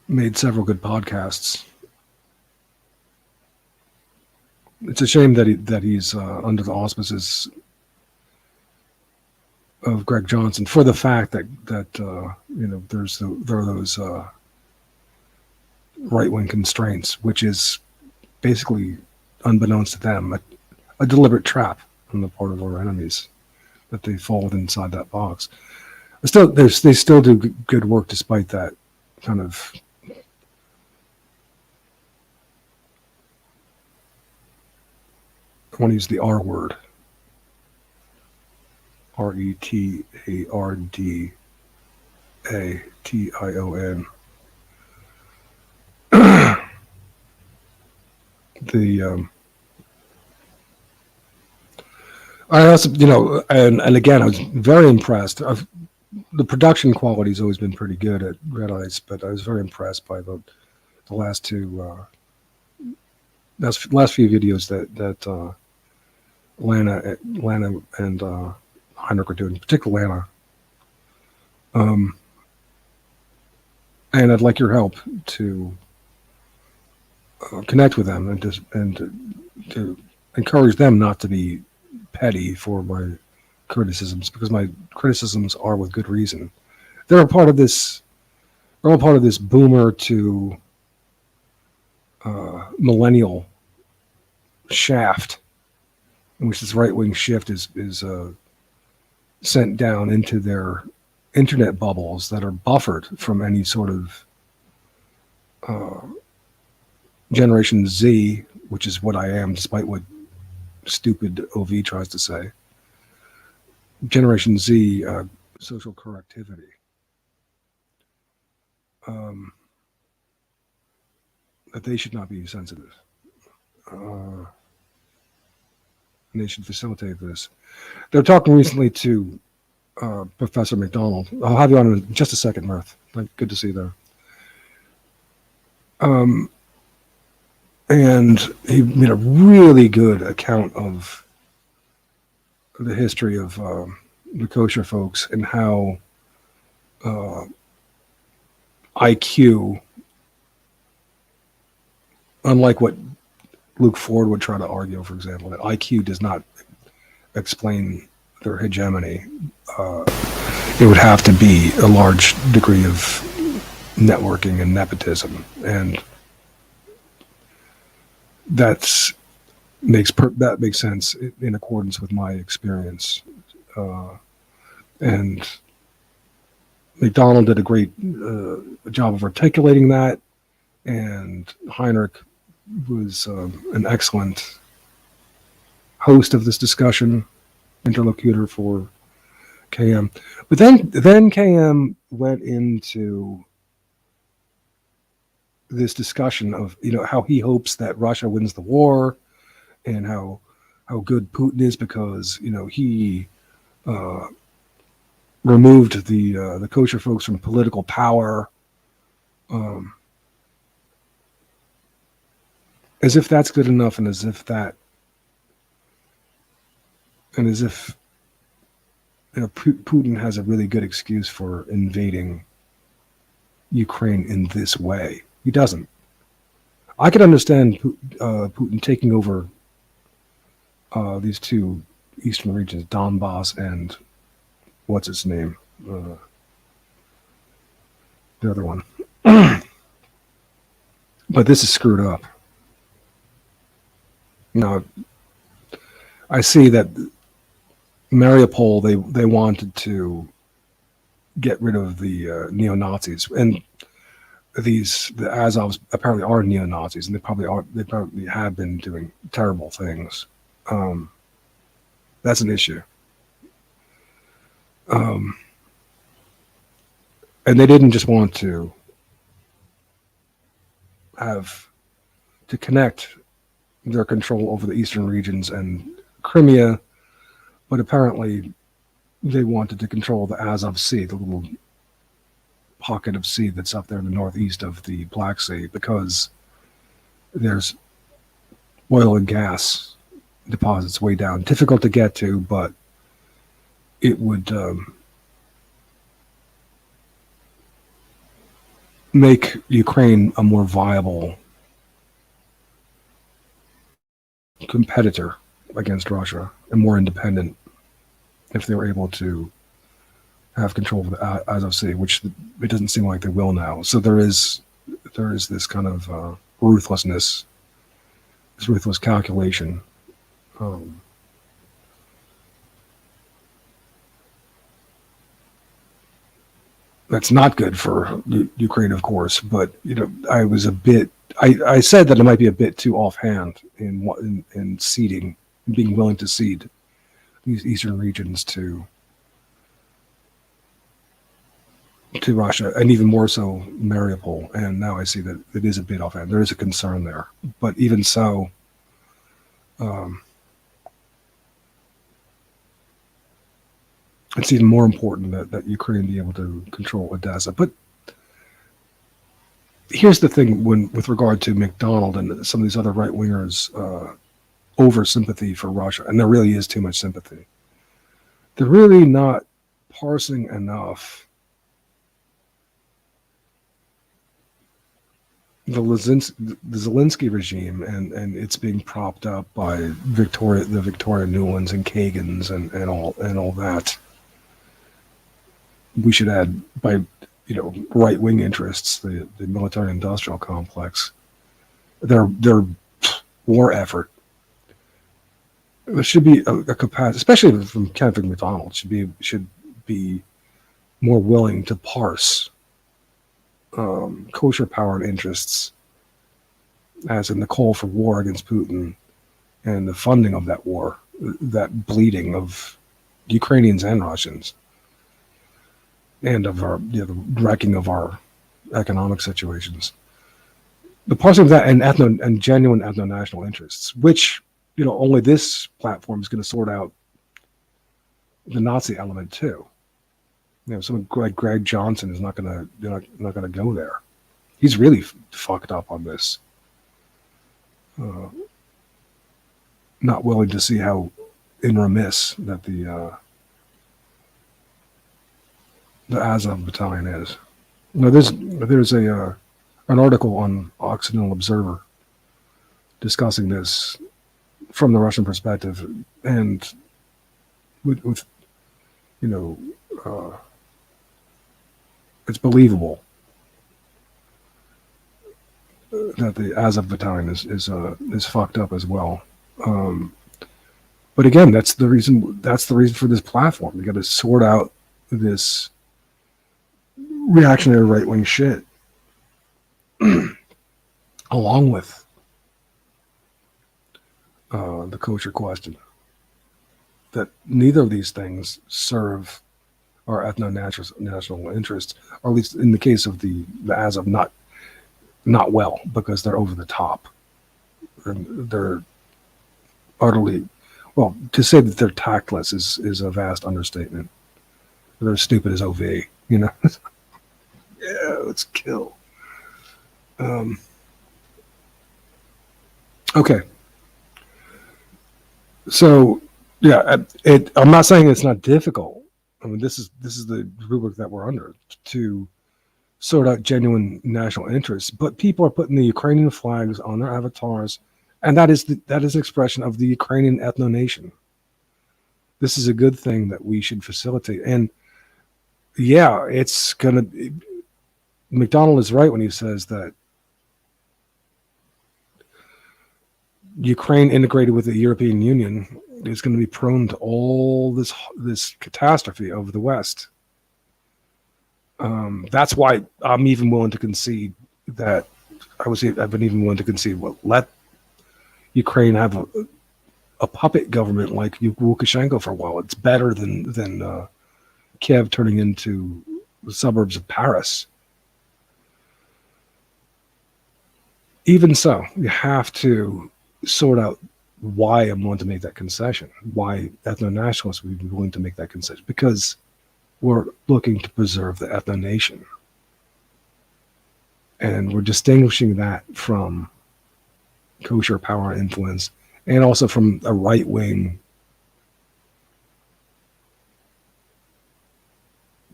made several good podcasts. It's a shame that he's under the auspices of Greg Johnson for the fact that there are those right-wing constraints, which is basically, unbeknownst to them, a deliberate trap on the part of our enemies, that they fall inside that box. They still do good work despite that kind of I want to use the R word. RETARDATION. I also, and again, I was very impressed. The production quality has always been pretty good at Red Ice, but I was very impressed by the last few videos that Lana and Heinrich are doing, particularly Lana. And I'd like your help to connect with them and to encourage them not to be petty for my criticisms, because my criticisms are with good reason. They're all part of this boomer to millennial shaft, in which this right-wing shift is sent down into their internet bubbles that are buffered from any sort of Generation Z, which is what I am, despite what stupid OV tries to say. Generation Z, social correctivity. That they should not be sensitive. And they should facilitate this. They're talking recently to Professor McDonald. I'll have you on in just a second, Mirth. Good to see you there. And he made a really good account of the history of the kosher folks and how IQ, unlike what Luke Ford would try to argue, for example, that IQ does not explain their hegemony. It would have to be a large degree of networking and nepotism, and that makes sense in accordance with my experience. And McDonald did a great job of articulating that, and Heinrich was an excellent host of this discussion, interlocutor for KM. But then KM went into this discussion of, you know, how he hopes that Russia wins the war, and how good Putin is because, you know, he removed the kosher folks from political power, as if that's good enough, and as if you know, Putin has a really good excuse for invading Ukraine in this way. He doesn't. I can understand Putin taking over these two eastern regions, Donbass and what's its name, the other one. But this is screwed up. Now, I see that Mariupol, they wanted to get rid of the neo-Nazis, and the Azovs apparently are neo-Nazis, and they probably have been doing terrible things. That's an issue. And they didn't just want to connect their control over the eastern regions and Crimea, but apparently they wanted to control the Azov Sea, the little pocket of sea that's up there in the northeast of the Black Sea, because there's oil and gas deposits way down. Difficult to get to, but it would make Ukraine a more viable competitor against Russia and more independent if they were able to have control of the Azov Sea, which it doesn't seem like they will now. So there is this kind of ruthlessness, this ruthless calculation. That's not good for Ukraine, of course, but you know, I said that it might be a bit too offhand in ceding, being willing to cede these eastern regions to Russia, and even more so Mariupol. And now I see that it is a bit offhand. There is a concern there, but even so, it's even more important that Ukraine be able to control Odessa. But here's the thing: with regard to McDonald and some of these other right wingers, over sympathy for Russia, and there really is too much sympathy. They're really not parsing enough the Zelensky regime, and it's being propped up by the Victoria Nulands and Kagans and all that. We should add, by right wing interests, the military industrial complex, their war effort. There should be a capacity, especially from Kenneth McDonald, should be more willing to parse kosher power and interests, as in the call for war against Putin and the funding of that war, that bleeding of Ukrainians and Russians, and of our the wrecking of our economic situations. The parsing of that and genuine ethno-national interests, which only this platform is going to sort out the Nazi element too. Someone like Greg Johnson is not going to go there. He's really fucked up on this. not willing to see how in remiss that the Azov battalion is. Now, there's an article on Occidental Observer discussing this from the Russian perspective, and with you know, it's believable that the Azov battalion is fucked up as well. But again, that's the reason. That's the reason for this platform. You got to sort out this reactionary right wing shit, along with the kosher question. That neither of these things serve our ethno-national interests, or at least in the case of the Azov, not well, because they're over the top. They're utterly, well, to say that they're tactless is a vast understatement. They're stupid as OV, you know. Yeah, let's kill. Okay. So yeah, I'm not saying it's not difficult. I mean, this is the rubric that we're under to sort out genuine national interests. But people are putting the Ukrainian flags on their avatars, and that is an expression of the Ukrainian ethno nation. This is a good thing that we should facilitate. And yeah, it's gonna. McDonald is right when he says that Ukraine integrated with the European Union is going to be prone to all this catastrophe over the West. That's why I'm even willing to concede that I've been even willing to concede, well, let Ukraine have a puppet government like Lukashenko for a while. It's better than Kiev turning into the suburbs of Paris. Even so, you have to sort out why I'm willing to make that concession, why ethno-nationalists would be willing to make that concession, because we're looking to preserve the ethno-nation. And we're distinguishing that from kosher power and influence, and also from a right-wing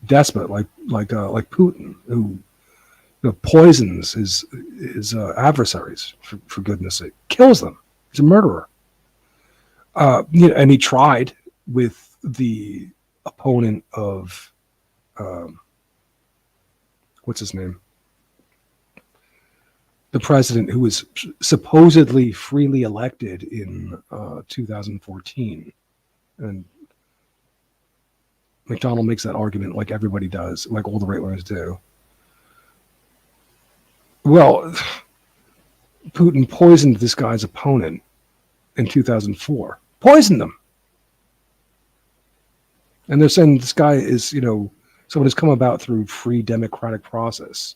despot like Putin, who poisons his adversaries, for goodness sake, kills them. He's a murderer. And he tried with the opponent of what's his name, the president who was supposedly freely elected in 2014, and McDonald makes that argument like everybody does, like all the right wingers do. Well, Putin poisoned this guy's opponent in 2004. Poisoned him. And they're saying this guy is, someone who's come about through free democratic process.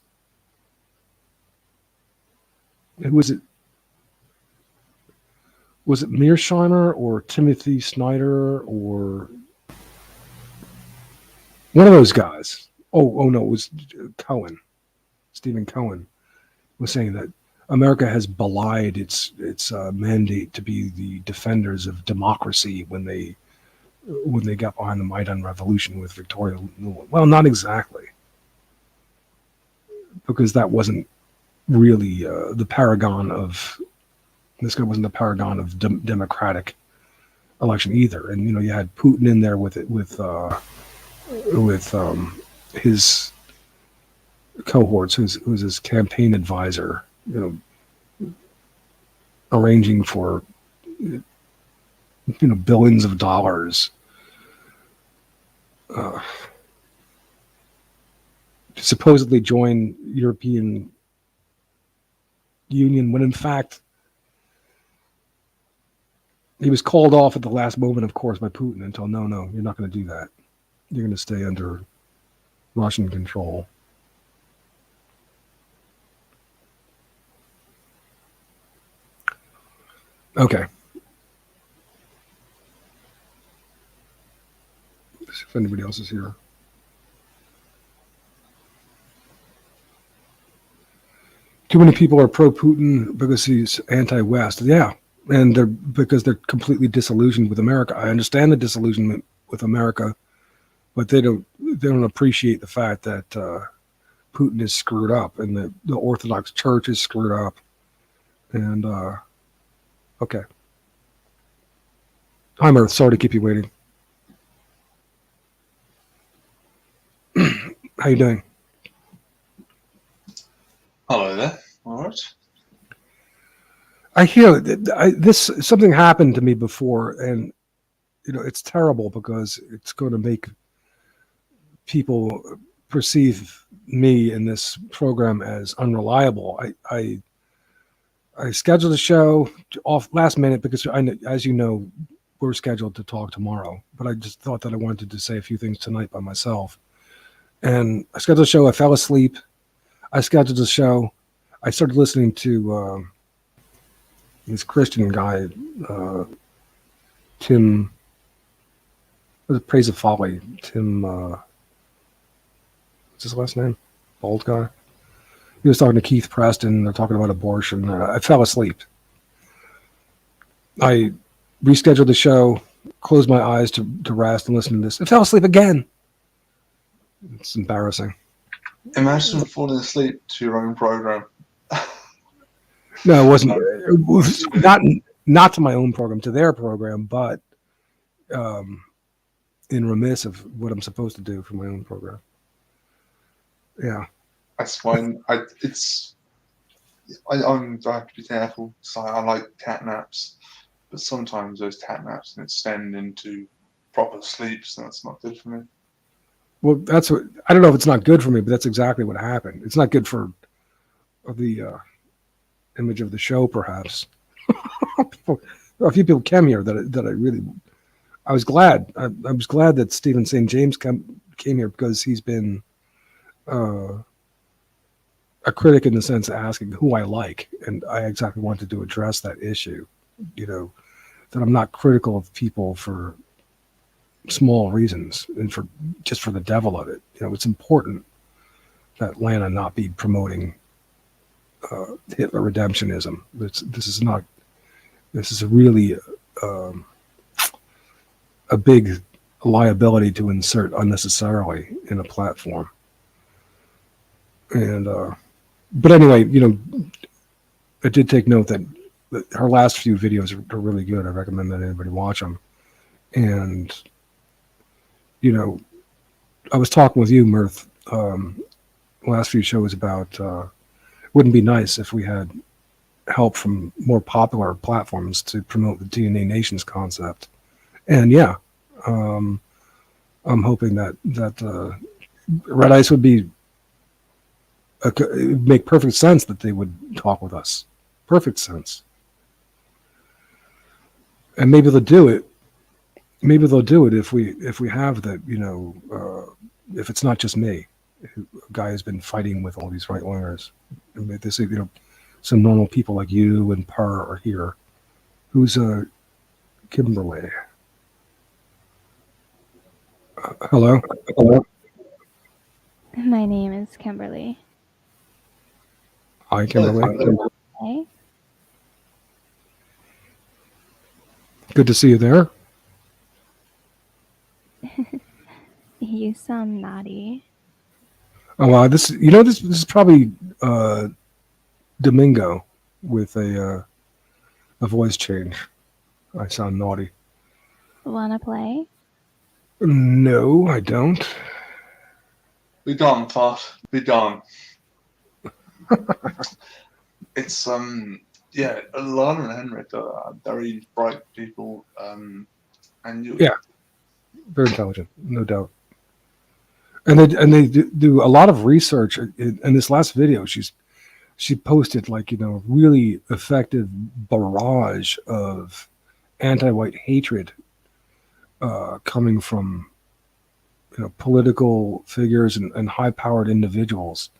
Who was it? Was it Mearsheimer or Timothy Snyder or one of those guys? Oh no, it was Cohen. Stephen Cohen was saying that America has belied its mandate to be the defenders of democracy when they got behind the Maidan Revolution with Victoria Nuland. Well, not exactly, because that wasn't really the paragon of. This guy wasn't the paragon of democratic election either. And you had Putin in there with his cohorts, who's his campaign advisor, arranging for billions of dollars to supposedly join European Union, when in fact he was called off at the last moment, of course, by Putin, and told, no, you're not going to do that. You're going to stay under Russian control. Okay. If anybody else is here. too many people are pro-Putin because he's anti-West. Yeah, and because they're completely disillusioned with America. I understand the disillusionment with America, but they don't appreciate the fact that Putin is screwed up and the Orthodox Church is screwed up. And okay, hi Mirth, sorry to keep you waiting. How you doing? Hello there. All right. I hear this something happened to me before, and it's terrible because it's going to make people perceive me in this program as unreliable. I scheduled a show off last minute because as you know, we're scheduled to talk tomorrow, but I just thought that I wanted to say a few things tonight by myself. And I scheduled a show. I fell asleep. I scheduled a show. I started listening to this Christian guy, Tim. Was it Praise of Folly? Tim. What's his last name? Bald guy. He was talking to Keith Preston. They're talking about abortion. I fell asleep. I rescheduled the show, closed my eyes to rest and listen to this. I fell asleep again. It's embarrassing. Imagine falling asleep to your own program. No, it wasn't. It was not to my own program, to their program, but in remiss of what I'm supposed to do for my own program. Yeah, That's fine. I have to be careful. So I like cat naps, but sometimes those cat naps can extend into proper sleep, so that's not good for me. well, that's what I don't know if it's not good for me, but that's exactly what happened. It's not good for the image of the show, perhaps. A few people came here I was glad. I was glad that Stephen St. James came here because he's been a critic in the sense of asking who I like, and I exactly wanted to address that issue. That I'm not critical of people for small reasons and for the devil of it. It's important that Lana not be promoting Hitler redemptionism. This is really a big liability to insert unnecessarily in a platform. And but anyway, I did take note that her last few videos are really good. I recommend that anybody watch them. And I was talking with you, Mirth, last few shows about wouldn't be nice if we had help from more popular platforms to promote the DNA Nations concept. And yeah, I'm hoping that Red Ice would be it would make perfect sense that they would talk with us. Perfect sense. And maybe they'll do it. Maybe they'll do it if we have that, if it's not just me, a guy who's been fighting with all these right wingers. And they say, some normal people like you and Per are here. Who's Kimberly? Hello? My name is Kimberly. Hi, Kimberly. Hey. Good to see you there. You sound naughty. Oh wow, this is probably Domingo with a voice change. I sound naughty. Wanna play? No, I don't. Be gone, Fart. Be gone. It's yeah, Lana and Henrik are very bright people, and you. Yeah, very intelligent, no doubt. And they do a lot of research. In this last video, she posted really effective barrage of anti-white hatred coming from political figures and high-powered individuals.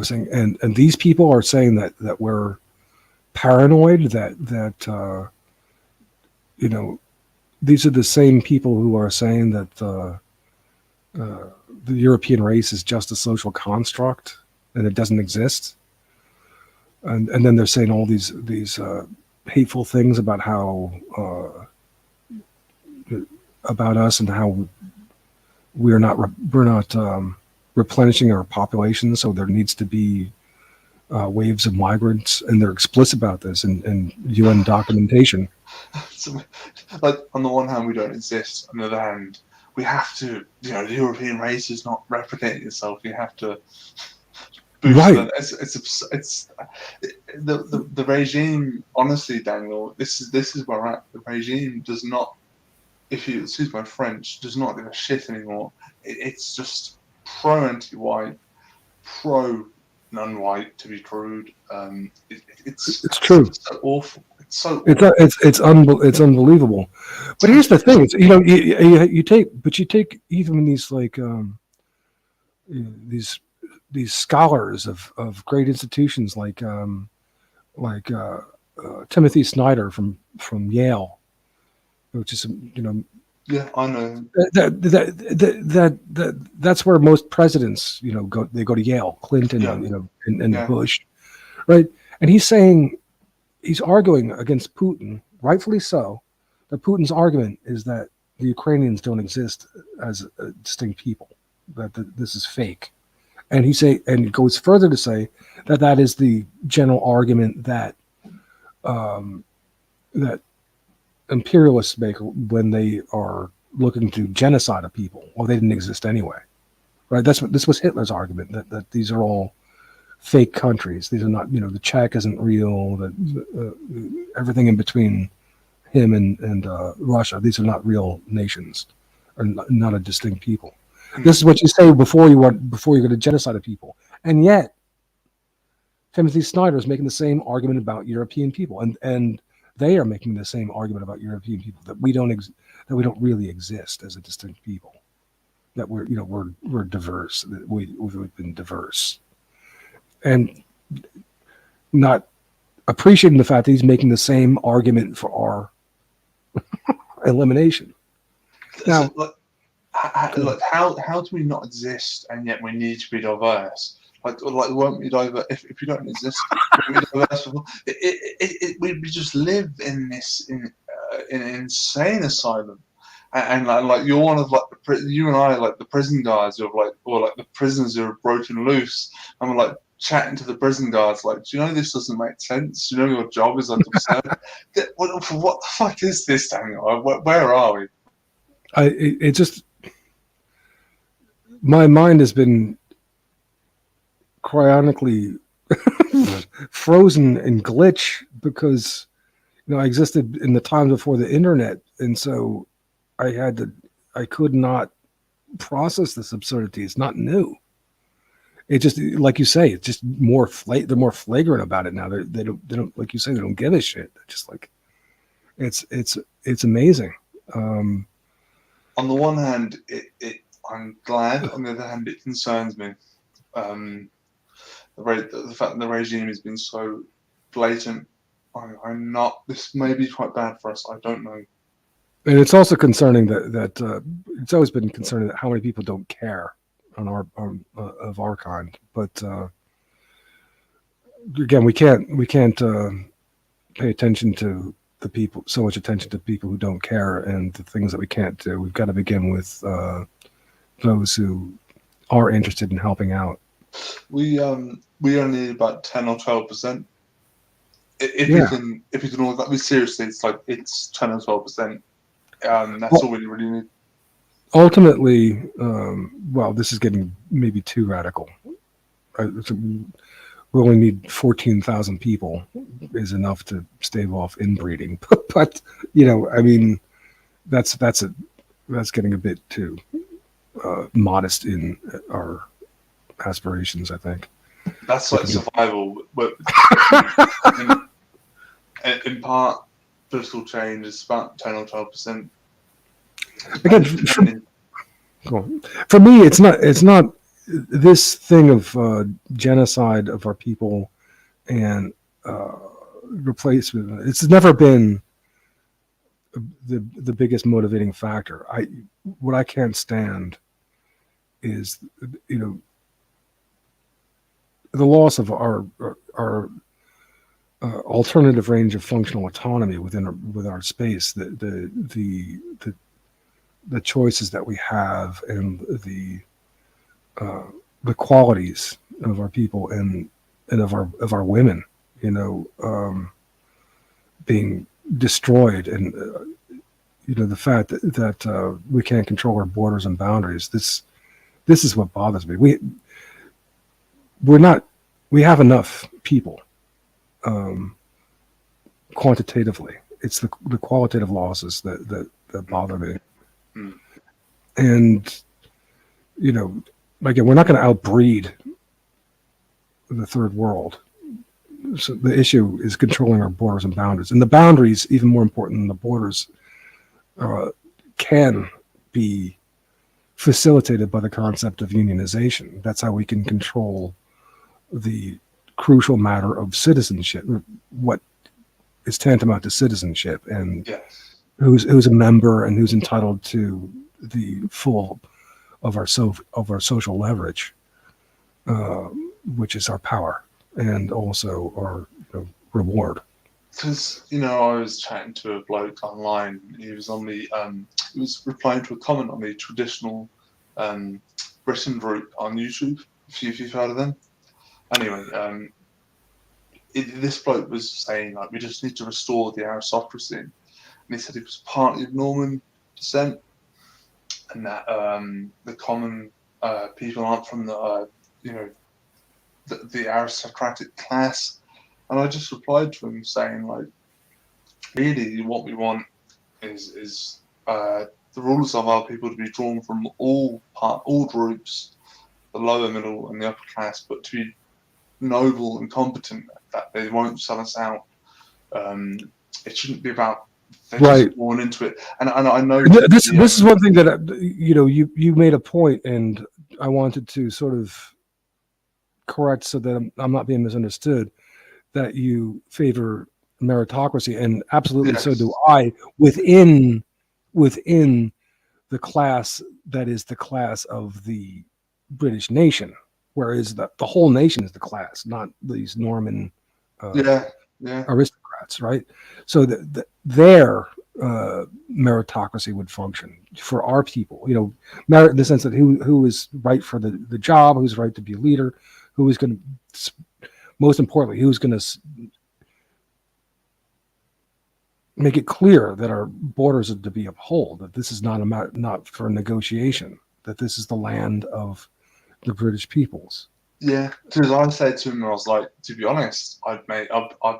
Saying and these people are saying that we're paranoid, that these are the same people who are saying that the European race is just a social construct and it doesn't exist. And then they're saying all these hateful things about how about us and how we're not replenishing our population, so there needs to be waves of migrants, and they're explicit about this in UN documentation. So, like, on the one hand, we don't exist. On the other hand, we have to. The European race is not replicating itself. You have to boost Right. it. It's the regime. Honestly, Daniel, this is where we're at. The regime does not, if you excuse my French, does not give a shit anymore. It's just pro anti-white, pro non-white, to be crude. It's true. so awful. It's so awful. It's unbelievable. But here's the thing: you take even these like these scholars of great institutions like Timothy Snyder from Yale, which is Yeah, I know. that's where most presidents go. They go to Yale, Clinton, Yeah. and Yeah. Bush, right? And he's arguing against Putin, rightfully so. That Putin's argument is that the Ukrainians don't exist as a distinct people, that this is fake. And he goes further to say that is the general argument that that imperialists make when they are looking to genocide a people. Well, they didn't exist anyway, right? This was Hitler's argument, that these are all fake countries. These are not, the Czech isn't real. That everything in between him and Russia, these are not real nations, or not a distinct people. This is what you say before you're going to genocide a people, and yet Timothy Snyder is making the same argument about European people, and they are making the same argument about European people, that we don't really exist as a distinct people, that we're diverse, that we've been diverse, and not appreciating the fact that he's making the same argument for our elimination. Now, how do we not exist and yet we need to be diverse? Like won't we diverse if you don't exist? Won't we diverse? We just live in this in an insane asylum, and like you're one of you and I like the prison guards or the prisoners who are broken loose, and we're like chatting to the prison guards like, do you know this doesn't make sense? Do you know your job is absurd? What the fuck is this, Daniel? Where are we? It just, my mind has been cryonically frozen and glitch because I existed in the times before the internet, and so I could not process this absurdity. It's not new. It just, like you say, it's just they're more flagrant about it now. They don't like you say, they don't give a shit. They're just like, it's amazing. On the one hand, I'm glad. On the other hand, it concerns me. The fact that the regime has been so blatant. I'm not. This may be quite bad for us. I don't know. And it's also concerning that it's always been concerning that how many people don't care of our kind. But again, we can't pay attention to the people, so much attention to people who don't care and the things that we can't do. We've got to begin with those who are interested in helping out. We only need about 10 or 12%. If you can all that, seriously, it's 10 or 12%. That's all we really need. Ultimately, well, this is getting maybe too radical. We only need 14,000 people is enough to stave off inbreeding. But I mean, that's getting a bit too modest in our aspirations, I think. That's like survival, but in part, political change is about 10 or 12%. Again, for me, it's not this thing of genocide of our people and replacement. It's never been the biggest motivating factor. What I can't stand is, the loss of our alternative range of functional autonomy within our space, the choices that we have, and the qualities of our people and of our women, being destroyed, and the fact that we can't control our borders and boundaries. This is what bothers me. We have enough people, quantitatively. It's the qualitative losses that bother me. Mm. And again, we're not going to outbreed the third world. So the issue is controlling our borders and boundaries, and the boundaries, even more important than the borders, can be facilitated by the concept of unionization. That's how we can control the crucial matter of citizenship, what is tantamount to citizenship, and Yes. who's a member and who's entitled to the full of our social leverage, which is our power and also our reward. Because I was chatting to a bloke online. He was on the he was replying to a comment on the traditional Britain group on YouTube. If you've heard of them. Anyway, this bloke was saying, like, we just need to restore the aristocracy, and he said he was partly of Norman descent, and that the common people aren't from the aristocratic class. And I just replied to him saying, like, really, what we want is the rulers of our people to be drawn from all groups, the lower, middle, and the upper class, but to be noble and competent, that they won't sell us out. It shouldn't be about they're just born into it. And I know this is one thing that you made a point, and I wanted to sort of correct so that I'm not being misunderstood, that you favor meritocracy, and absolutely Yes. so do I, within the class that is the class of the British nation, whereas the whole nation is the class, not these Norman aristocrats, right? So their meritocracy would function for our people, merit in the sense that who is right for the job, who's right to be a leader, who is going to, most importantly, who's going to make it clear that our borders are to be upheld, that this is not for negotiation, that this is the land of the British peoples. Yeah, because I said to him, I was like, to be honest, I'd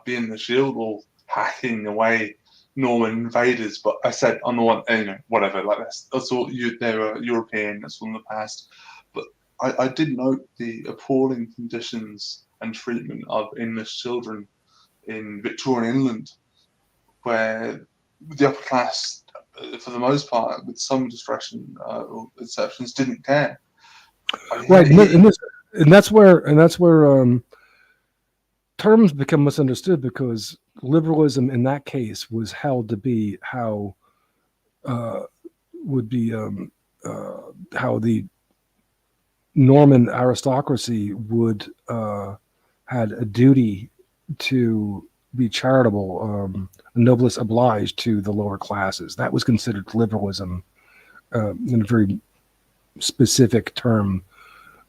be in the Shield Wall hacking away Norman invaders, but I said on the one, whatever, like that's all. They were European, that's from the past, but I did note the appalling conditions and treatment of English children in Victorian England, where the upper class, for the most part, with some discretion or exceptions, didn't care. Right, and that's where terms become misunderstood, because liberalism in that case was held to be how the Norman aristocracy would had a duty to be charitable, noblesse oblige to the lower classes. That was considered liberalism in a very specific term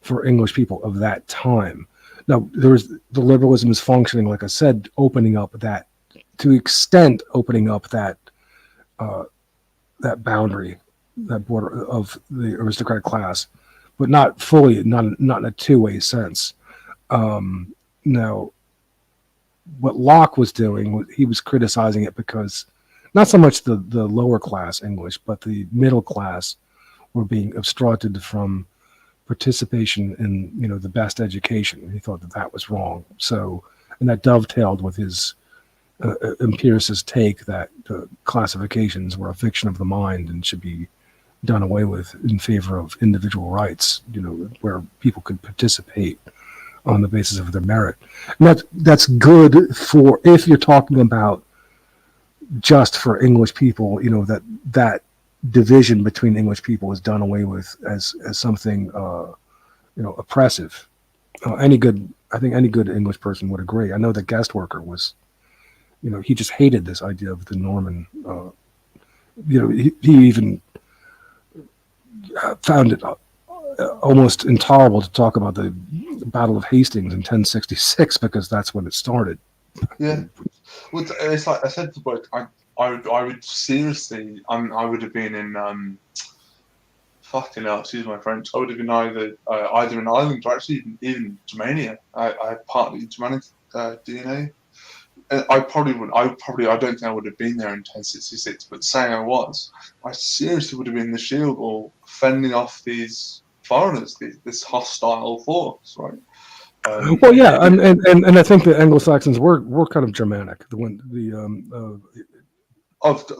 for English people of that time. Now, the liberalism is functioning, like I said, opening up that boundary, that border of the aristocratic class, but not fully, not in a two-way sense. Now, what Locke was doing, he was criticizing it because not so much the lower class English, but the middle class were being obstructed from participation in the best education. He thought that was wrong. So, and that dovetailed with his empiricist take that classifications were a fiction of the mind and should be done away with in favor of individual rights, where people could participate on the basis of their merit. And that's good for, if you're talking about just for English people, that division between English people is done away with as something oppressive. I think any good English person would agree. I know that guest worker was, he just hated this idea of the Norman. He even found it almost intolerable to talk about the Battle of Hastings in 1066 because that's when it started. Yeah, well, it's like I said to both. I would seriously. I would have been in fucking hell. Excuse my French. I would have been either in Ireland or actually even Germania. I had partly Germanic DNA. I probably would. I don't think I would have been there in 1066. But saying I was, I seriously would have been the shield or fending off these foreigners, this hostile force, right? Well, yeah, and I think the Anglo-Saxons were kind of Germanic.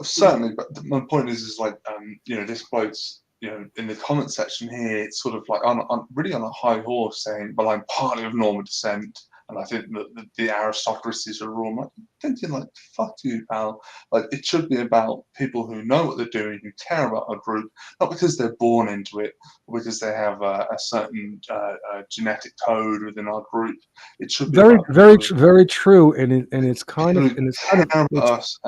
Certainly, but my point is like this bloke's in the comment section here, it's sort of like really on a high horse saying, "Well, I'm partly of Norman descent, and I think that the aristocracies are wrong." Like, thinking like, "Fuck you, pal!" Like it should be about people who know what they're doing, who care about a group, not because they're born into it, or because they have a certain genetic code within our group. It should be very, about very, very true, and it's kind people of, who and it's care kind of, about us,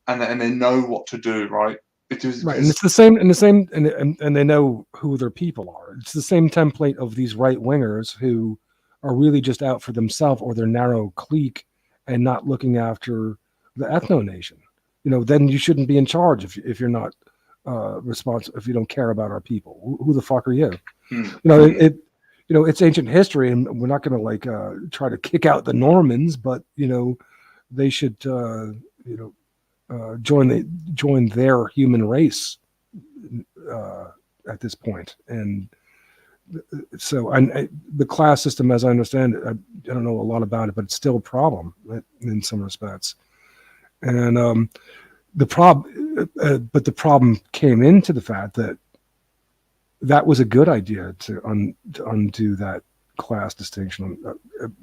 and they know what to do, right? right, and it's the same, and they know who their people are. It's the same template of these right wingers who are really just out for themselves or their narrow clique and not looking after the ethno nation. Then you shouldn't be in charge if you're not responsible, if you don't care about our people. Who the fuck are you? It's ancient history, and we're not going to like try to kick out the Normans, but they should join their human race at this point. And so the class system, as I understand it, I don't know a lot about it, but it's still a problem in some respects. And the problem came into the fact that was a good idea to undo that class distinction.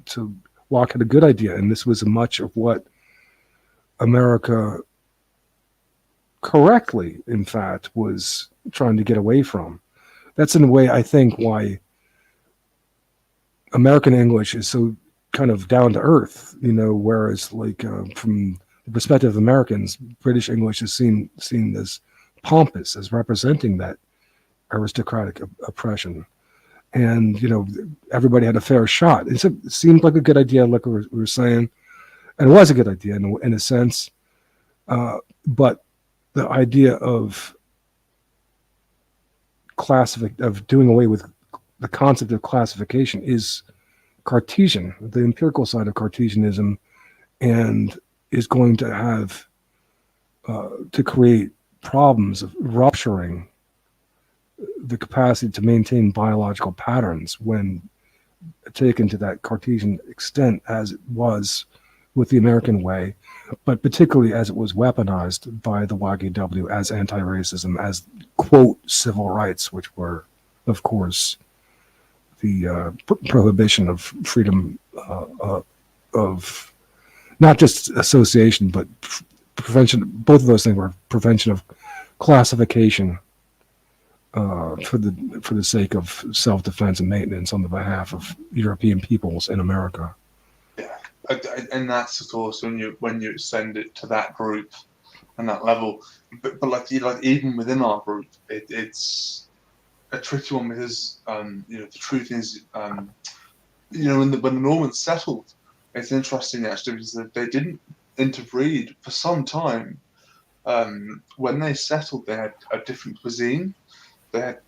So Locke had a good idea, and this was much of what America correctly, in fact, was trying to get away from. That's in a way, I think, why American English is so kind of down to earth, whereas like from the perspective of Americans, British English is seen as pompous, as representing that aristocratic oppression. And, everybody had a fair shot. It seemed like a good idea, like we were saying, and it was a good idea in a sense. But the idea of doing away with the concept of classification is Cartesian, the empirical side of Cartesianism, and is going to have to create problems of rupturing the capacity to maintain biological patterns when taken to that Cartesian extent as it was with the American way, but particularly as it was weaponized by the YKW as anti-racism, as, quote, civil rights, which were, of course, the prohibition of freedom of not just association, but prevention. Both of those things were prevention of classification for the sake of self-defense and maintenance on the behalf of European peoples in America. Yeah, and that's of course when you extend it to that group and that level. But like even within our group, it's a tricky one because the truth is when the Normans settled, it's interesting actually because they didn't interbreed for some time. When they settled, they had a different cuisine. They had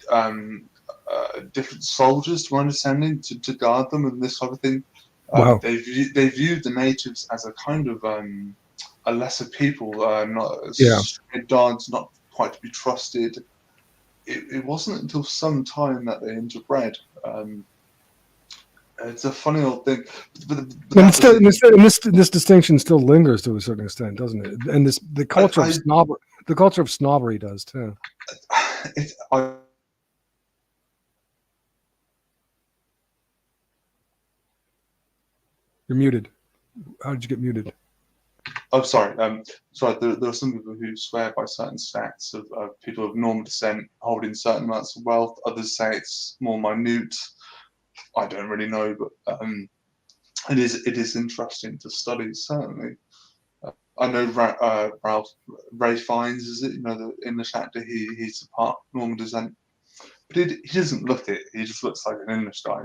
different soldiers, to my understanding, to guard them and this sort of thing. Wow. They viewed the natives as a kind of a lesser people, not dogs, not quite to be trusted. It wasn't until some time that they interbred. It's a funny old thing. But this distinction still lingers to a certain extent, doesn't it? And the culture of snobbery does too. You're muted. How did you get muted? Oh, sorry. There are some people who swear by certain stats of people of normal descent holding certain amounts of wealth. Others say it's more minute. I don't really know, but it is interesting to study, certainly. I know Ralph Ray Fiennes, is it? You know, the English actor. He's a part normal descent, but he doesn't look it. He just looks like an English guy.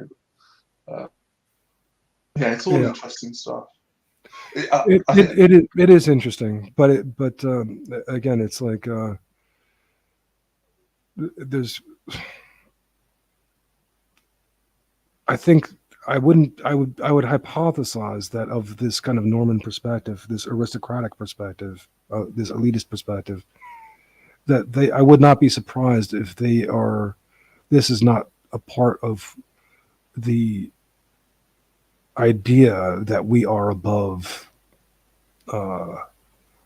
Yeah, it's all Yeah. interesting stuff. It is interesting, but again, it's like there's. I think I would hypothesize that of this kind of Norman perspective, this aristocratic perspective, this elitist perspective, that I would not be surprised if they are. This is not a part of the idea that we are above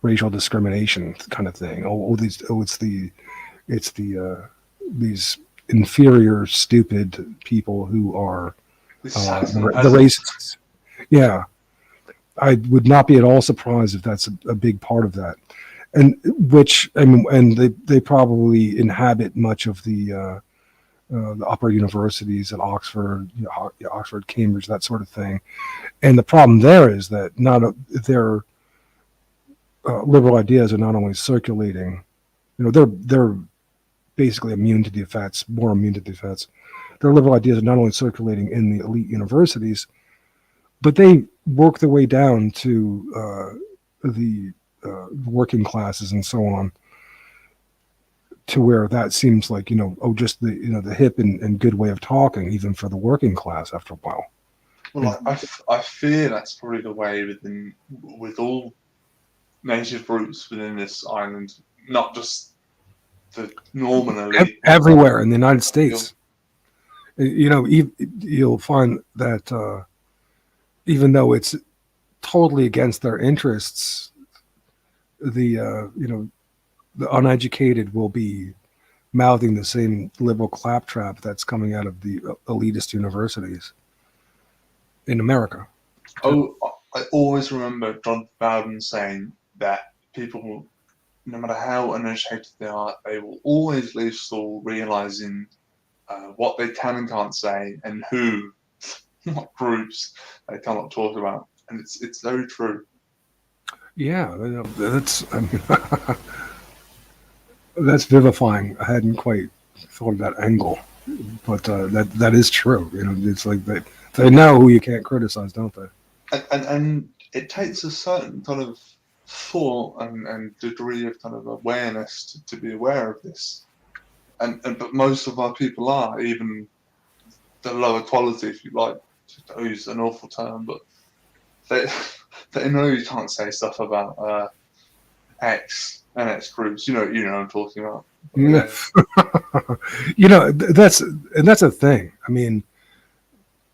racial discrimination kind of thing. It's these inferior, stupid people who are the racists. Yeah, I would not be at all surprised if that's a big part of that, and they probably inhabit much of the upper universities at Oxford, Oxford, Cambridge, that sort of thing. And the problem there is that their liberal ideas are not only circulating, they're basically immune to the effects, more immune to the effects. Their liberal ideas are not only circulating in the elite universities, but they work their way down to the working classes and so on, to where that seems like, just the hip and good way of talking, even for the working class after a while. Well, I fear that's probably the way with all native groups within this island, not just the Norman elite. Everywhere in the United States. You'll find that even though it's totally against their interests, the uneducated will be mouthing the same liberal claptrap that's coming out of the elitist universities in America. Oh, I always remember John Bowden saying that people, no matter how uneducated they are, they will always leave school realizing what they can and can't say, and what groups they cannot talk about, and it's very true. Yeah, that's that's vivifying. I hadn't quite thought of that angle, but that is true. It's like they know who you can't criticize, don't they? And it takes a certain kind of thought and degree of kind of awareness to be aware of this. But most of our people are, even the lower quality, if you like to use an awful term, but they know you can't say stuff about X and X groups. You know what I'm talking about. Yeah. That's a thing. I mean,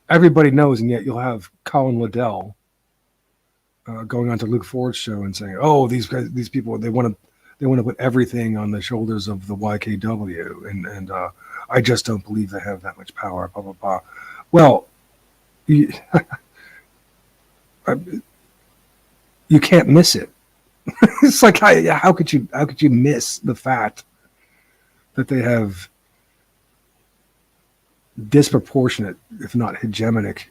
everybody knows, and yet you'll have Colin Liddell going on to Luke Ford's show and saying, "Oh, these people, they want to put everything on the shoulders of the YKW, and I just don't believe they have that much power." Blah blah blah. Well, you can't miss it. It's like how could you miss the fact that they have disproportionate, if not hegemonic,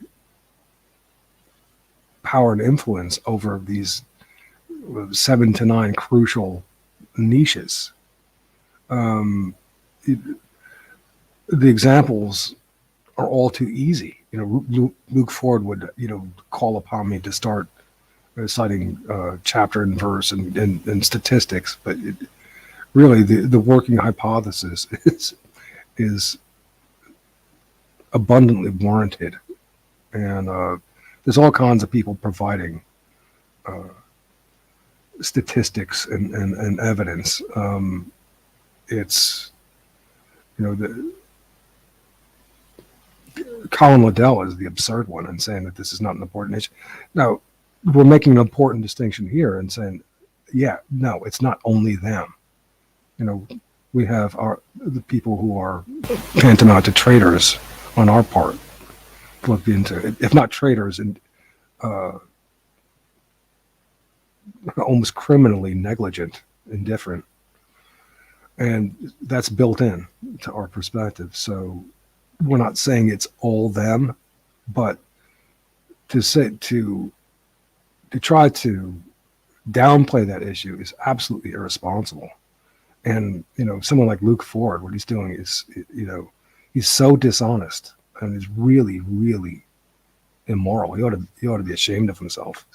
power and influence over these 7 to 9 crucial niches. The examples are all too easy. Luke Ford would call upon me to start citing chapter and verse and statistics, but really the working hypothesis is abundantly warranted, and there's all kinds of people providing statistics and evidence. It's Colin Liddell is the absurd one in saying that this is not an important issue. Now, we're making an important distinction here and saying, no, it's not only them. We have the people who are tantamount to traitors on our part looked into, if not traitors, and almost criminally negligent, indifferent, and that's built in to our perspective. So we're not saying it's all them, but to try to downplay that issue is absolutely irresponsible. And someone like Luke Ford, what he's doing is, he's so dishonest and is really, really immoral. He ought to be ashamed of himself.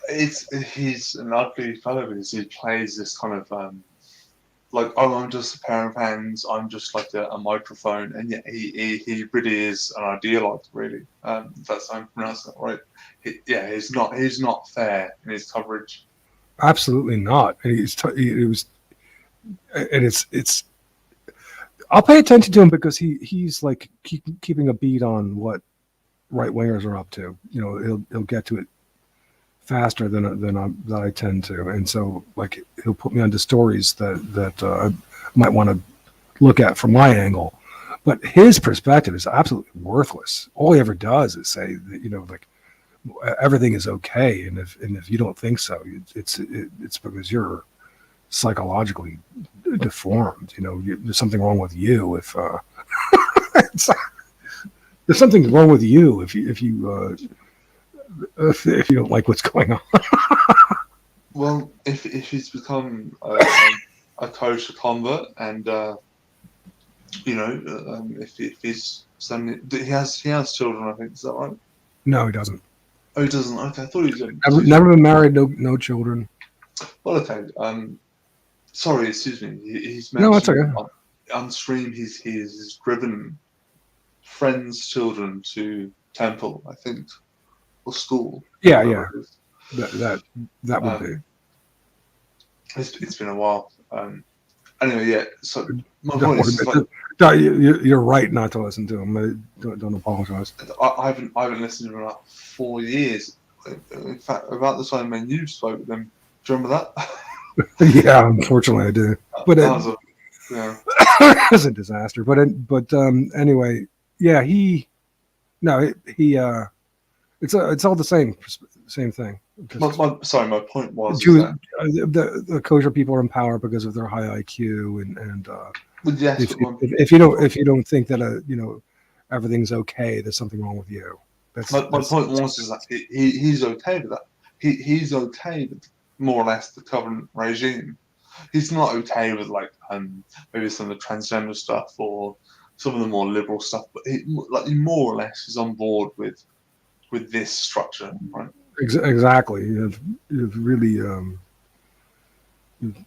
He's an ugly fellow because he plays this kind of like, oh, I'm just a pair of hands, I'm just like a microphone, and yet he really is an idealite, really. If that's how I'm pronouncing that right. He's not fair in his coverage. Absolutely not. And it's. I'll pay attention to him because he's like keeping a beat on what right wingers are up to. He'll get to it faster than I tend to, and so like he'll put me onto stories that I might want to look at from my angle. But his perspective is absolutely worthless. All he ever does is say that like everything is okay, and if you don't think so, it's because you're psychologically deformed. There's something wrong with you if there's something wrong with you if you don't like what's going on. Well, if he's become a kosher convert, and if he's suddenly he has children, I think, is that right? No, he doesn't. Oh, he doesn't. Okay, I thought he did. Never been married. No children. Well, okay. Sorry, excuse me. He's No, that's mentioned okay. on stream he's driven friends' children to temple, I think, or school. Yeah. That would be. It's been a while. Anyway, yeah. So my point is, you're right not to listen to him. Don't apologize. I haven't listened to him in like 4 years. In fact, about the time when you spoke with him, do you remember that? Yeah, unfortunately I do. But it was a disaster. But anyway, yeah. It's all the same thing. My point was the kosher people are in power because of their high IQ, and yes, if you don't think that everything's okay, there's something wrong with you. My point was is that he's okay with that. He's okay with more or less the current regime. He's not okay with maybe some of the transgender stuff or some of the more liberal stuff, but he more or less is on board with this structure, right? Exactly. You've really you've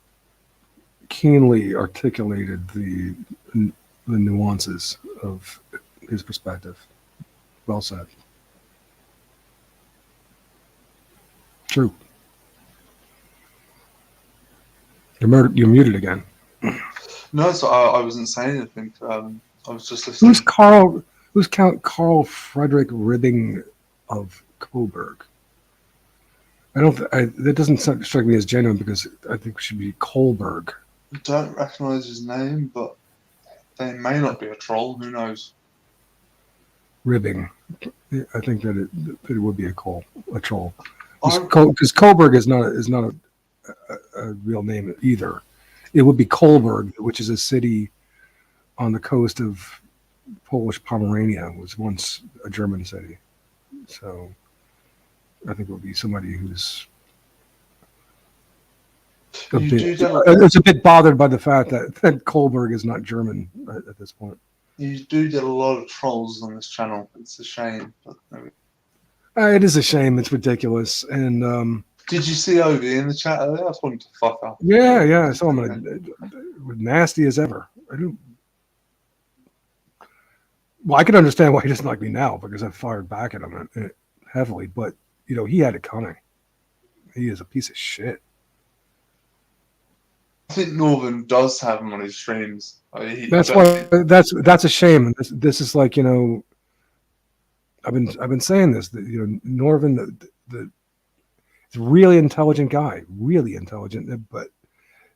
keenly articulated the nuances of his perspective. Well said. True. You're muted again. No, so I wasn't saying anything. I was just listening. Who's Count Carl Frederick Ribbing of Coburg? That doesn't strike me as genuine because I think it should be Kohlberg. I don't recognize his name, but they may not be a troll. Who knows? Ribbing. I think that it would be a troll. Because Kohlberg is not a real name either. It would be Kolberg, which is a city on the coast of Polish Pomerania. It was once a German city. So I think it would be somebody who's it's a bit bothered by the fact that Kohlberg is not German at this point. You do get a lot of trolls on this channel. It's a shame. But it is a shame. It's ridiculous. And did you see Ovi in the chat earlier? I told him to fuck up. Yeah. I saw him nasty as ever. I can understand why he doesn't like me now because I fired back at him heavily. But he had it coming. He is a piece of shit. I think Northern does have him on his streams. That's a shame. This is like I've been saying this. Northern, he's a really intelligent guy, really intelligent, but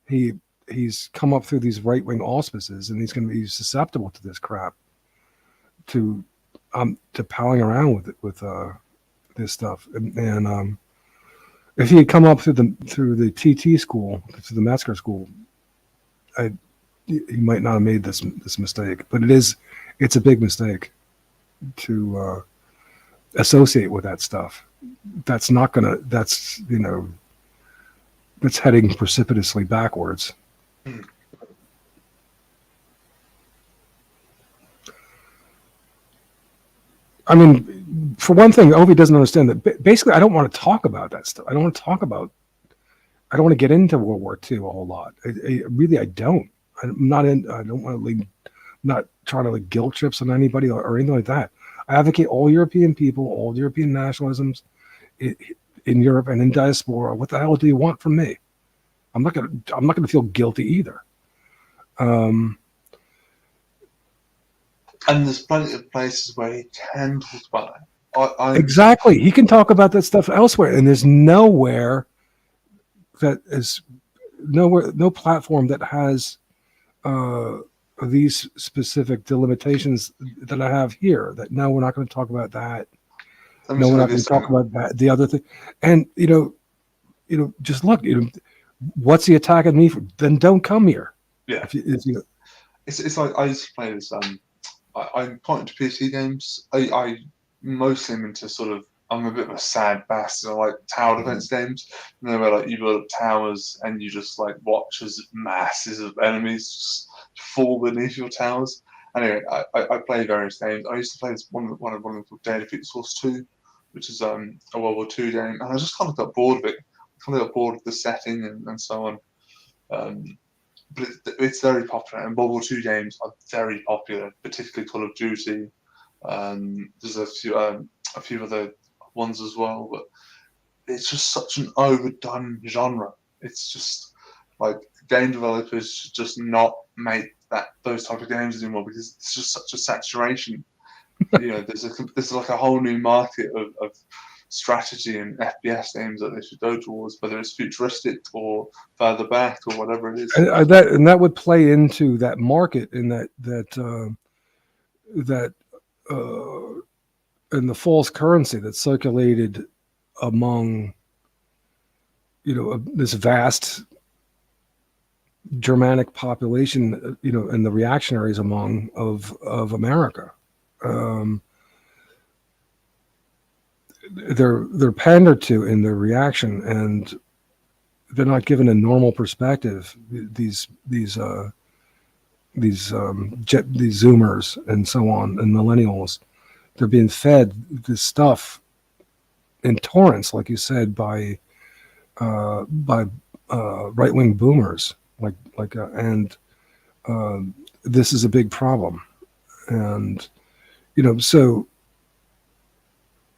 he's come up through these right wing auspices, and he's going to be susceptible to this crap, to palling around with this stuff, and If he had come up through the TT school, through the Metzger school, he might not have made this mistake. But it's a big mistake to associate with that stuff. That's heading precipitously backwards. I mean, for one thing, Ovi doesn't understand that. Basically, I don't want to talk about that stuff. I don't want to get into World War II a whole lot. I don't. I'm not in. I don't want to. Not trying to guilt trips on anybody or anything like that. I advocate all European people, all European nationalisms in Europe and in diaspora. What the hell do you want from me? I'm not gonna feel guilty either. And there's plenty of places where he can talk about it. Exactly. He can talk about that stuff elsewhere, and there's no platform that has these specific delimitations that I have here. That no, we're not going to talk about that. No, we're not going to talk about that. The other thing, and just look. What's he attacking me for? Then don't come here. Yeah. It's like I used to play this. I'm quite into PC games. I mostly am into I'm a bit of a sad bastard. I like tower defense games. Where you build up towers and you just watch as masses of enemies just fall beneath your towers. Anyway, I play various games. I used to play this one of them called Data Defeat Source 2, which is a World War II game, and I just kind of got bored of it. I kind of got bored of the setting and so on. But it's very popular, and World War II games are very popular, particularly Call of Duty. There's a few other ones as well, but it's just such an overdone genre. It's just game developers should just not make those type of games anymore because it's just such a saturation. There's a whole new market of strategy and FPS games that they should go towards, whether it's futuristic or further back or whatever it is. And that would play into that market in that and the false currency that's circulated among this vast Germanic population, and the reactionaries of America. They're pandered to in their reaction, and they're not given a normal perspective. These Zoomers and so on, and millennials, they're being fed this stuff in torrents, like you said, by right-wing boomers, and this is a big problem, and so.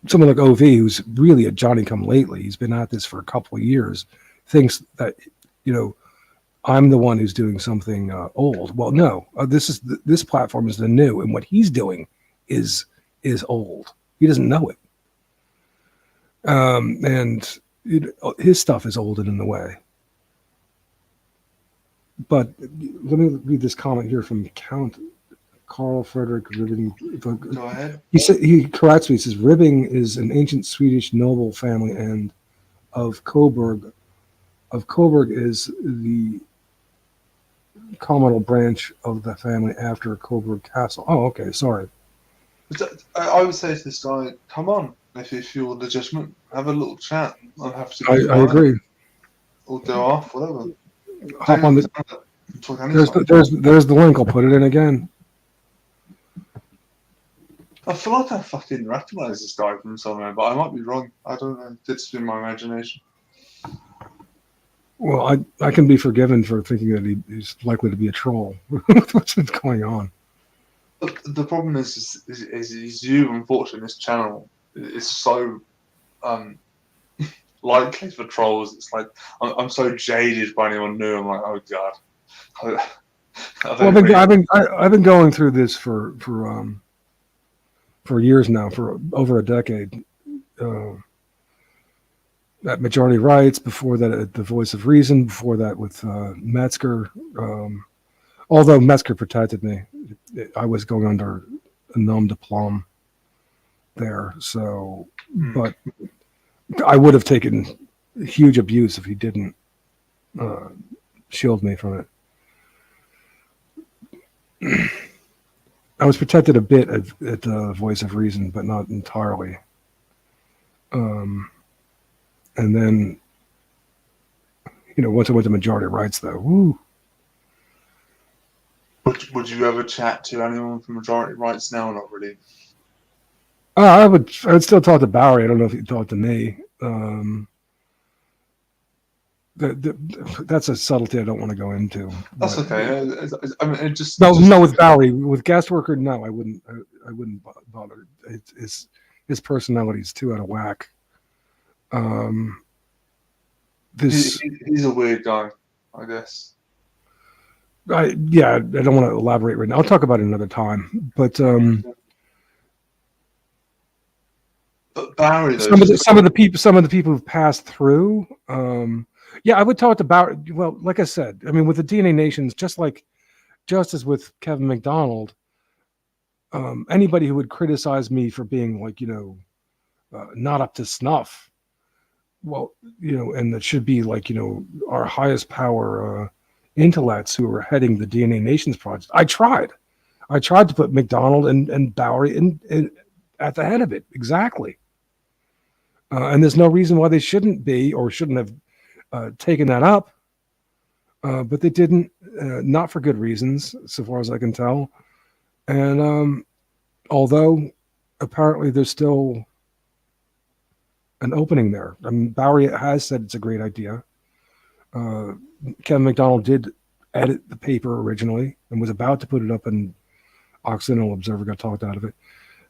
Someone like OV, who's really a Johnny-come-lately, he's been at this for a couple of years, thinks that I'm the one who's doing something old. Well, no, this platform is the new, and what he's doing is old. He doesn't know it, and his stuff is old and in the way. But let me read this comment here from Count Carl Frederick Ribbing. Go ahead. He corrects me. He says Ribbing is an ancient Swedish noble family, and of Coburg. Of Coburg is the communal branch of the family after Coburg Castle. Oh, okay. Sorry. I would say to this guy, come on, if you're legitimate, have a little chat. I'll have to. I agree. Or go off, whatever. Hop on there's the link. I'll put it in again. I feel like I fucking recognise this guy from somewhere, but I might be wrong. I don't know. It's in my imagination. Well, I can be forgiven for thinking that he's likely to be a troll. What's going on? But the problem is you, unfortunately, this channel is so likely for trolls. It's like I'm so jaded by anyone new. I'm like, oh god. I've been going through this for years now, for over a decade. At Majority Rights, before that at The Voice of Reason, before that with Metzger. Although Metzger protected me, I was going under a nom de plume there. So, but I would have taken huge abuse if he didn't shield me from it. I was protected a bit at the Voice of Reason, but not entirely. And then, once I went to Majority Rights, though, woo. Would you ever chat to anyone from Majority Rights now? Not really. I would still talk to Bowery. I don't know if he'd talk to me. That's a subtlety I don't want to go into. That's but, okay. I mean, it just no. With Bowery, with Guest Worker, no, I wouldn't bother. His personality is too out of whack. He's a weird guy, I guess. I don't want to elaborate right now. I'll talk about it another time. But Barry, though, some of the people who've passed through. I would talk to Barry. Well, like I said, I mean, with the DNA Nations, just as with Kevin McDonald, anybody who would criticize me for being not up to snuff, well, and that should be our highest power intellects who are heading the DNA Nations project. I tried to put McDonald and Bowery in at the head of it, exactly. And there's no reason why they shouldn't be or shouldn't have taken that up. But they didn't, not for good reasons, so far as I can tell. And although apparently there's still an opening there. I mean, Bowery has said it's a great idea. Kevin McDonald did edit the paper originally and was about to put it up, and Occidental Observer got talked out of it.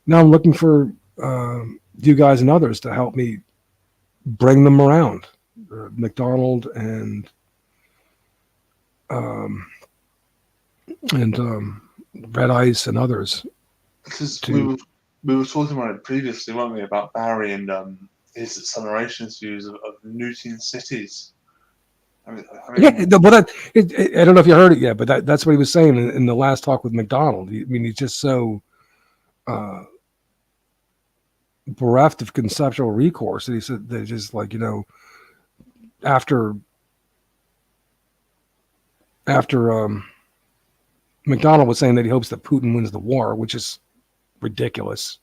Now I'm looking for you guys and others to help me bring them around. McDonald and Red Ice and others. Because we were talking about it previously, weren't we, about Barry and his accelerationist views of nuking cities. I don't know if you heard it yet, but that's what he was saying in the last talk with McDonald. He's just so bereft of conceptual recourse that he said they're just after McDonald was saying that he hopes that Putin wins the war, which is ridiculous.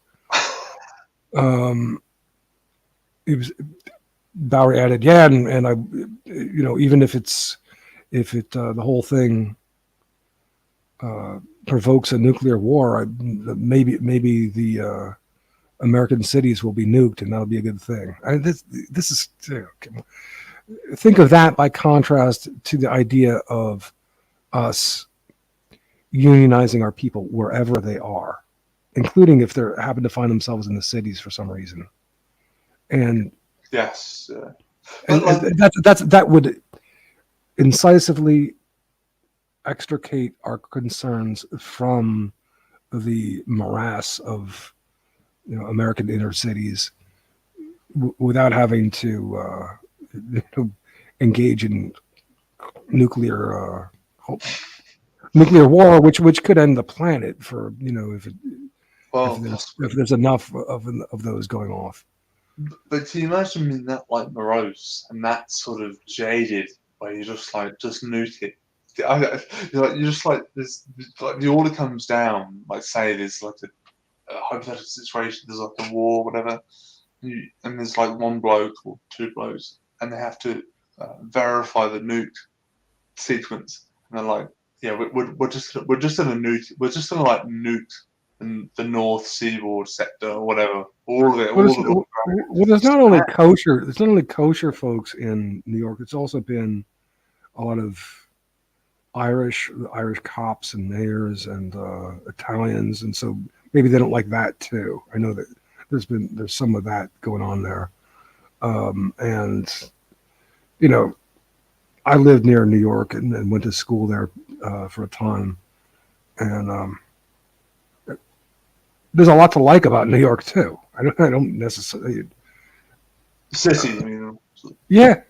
Bowery added, and I, even if the whole thing provokes a nuclear war, maybe the American cities will be nuked, and that'll be a good thing. This is, think of that by contrast to the idea of us unionizing our people wherever they are, including if they happen to find themselves in the cities for some reason. And yes, that would incisively extricate our concerns from the morass of American inner cities without having to engage in nuclear war, which could end the planet for if there's enough of those going off. But can you imagine being that morose and that sort of jaded, where you just nuke it? The order comes down, say there's a hypothetical situation, there's a war, whatever, and there's one bloke or two blokes, and they have to verify the nuke sequence, and they're we're just gonna nuke the North Seaboard sector or whatever, all of it. Well, there's not only kosher folks in New York. It's also been a lot of Irish cops and mayors and Italians, and so maybe they don't like that too. I know that there's some of that going on there, and I lived near New York and went to school there for a time, and there's a lot to like about New York too. I don't necessarily. City, Yeah.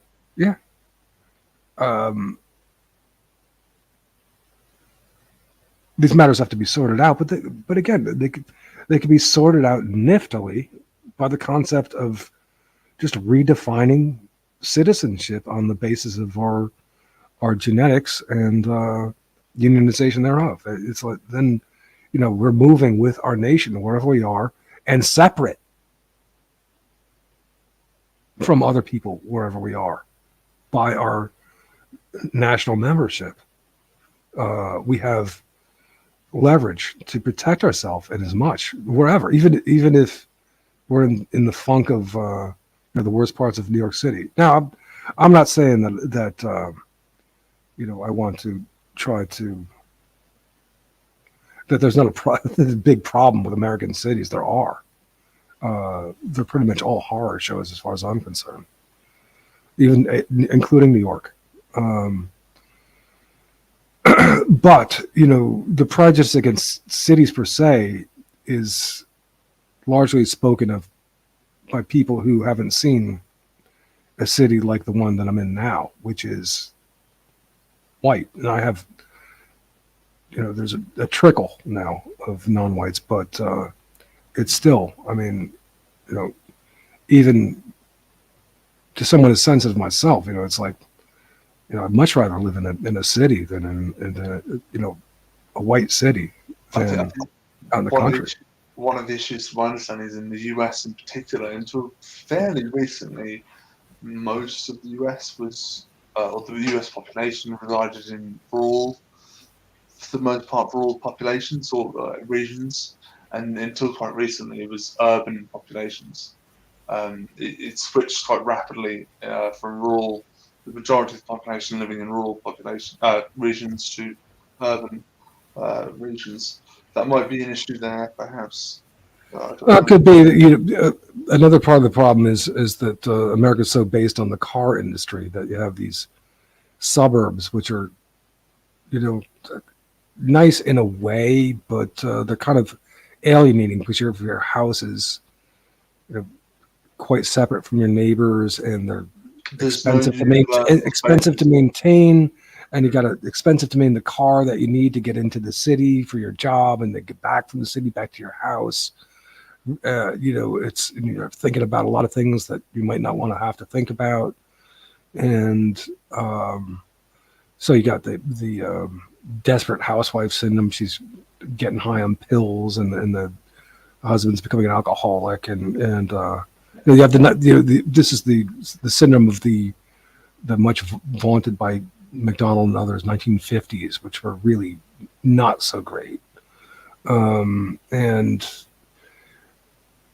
These matters have to be sorted out, but again, they could be sorted out niftily by the concept of just redefining citizenship on the basis of our genetics and unionization thereof. It's like then, we're moving with our nation wherever we are and separate from other people wherever we are by our national membership. We have leverage to protect ourselves in as much wherever, even if we're in the funk of the worst parts of New York City. Now, I'm not saying that I want to try to that there's not a big problem with American cities. There are. They're pretty much all horror shows as far as I'm concerned, even including New York. But the prejudice against cities per se is largely spoken of by people who haven't seen a city like the one that I'm in now, which is white. And I have, there's a trickle now of non-whites, but it's still, even to someone as sensitive as myself, it's like, I'd much rather live in a city than in a white city than out in the country. One of the issues, to my understanding, is in the US in particular. Until fairly recently, most of the US was, or the US population resided in rural, for the most part, rural populations or regions, and until quite recently, it was urban populations. It switched quite rapidly from rural. The majority of the population living in rural regions to urban regions. That might be an issue there, perhaps. It could be that another part of the problem is that America is so based on the car industry that you have these suburbs which are, nice in a way, but they're kind of alienating because your house is, quite separate from your neighbors, and they're expensive to maintain, and you got expensive to maintain the car that you need to get into the city for your job and to get back from the city back to your house. It's you're thinking about a lot of things that you might not want to have to think about, and so you got the desperate housewife syndrome. She's getting high on pills, and the husband's becoming an alcoholic, and you have this is the syndrome of the much vaunted by McDonald and others 1950s, which were really not so great. And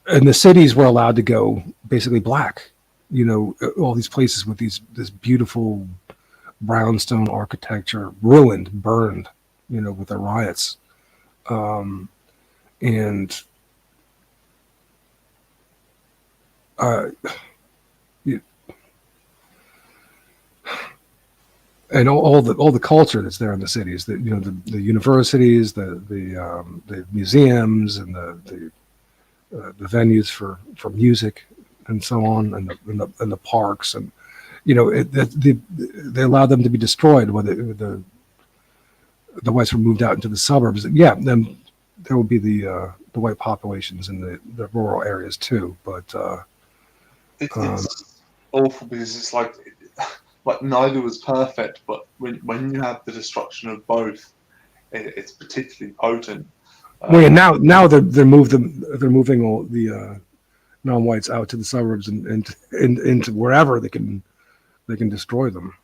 the cities were allowed to go basically black. All these places with this beautiful brownstone architecture ruined, burned, with the riots, and all the culture that's there in the cities, the universities, the museums, and the venues for music and so on, and the parks, and they allowed them to be destroyed when the whites were moved out into the suburbs. Yeah, then there will be the white populations in the rural areas too, but it's awful because it's like neither was perfect, but when you have the destruction of both, it's particularly potent. Well, now they're moving all the non-whites out to the suburbs and into wherever they can destroy them.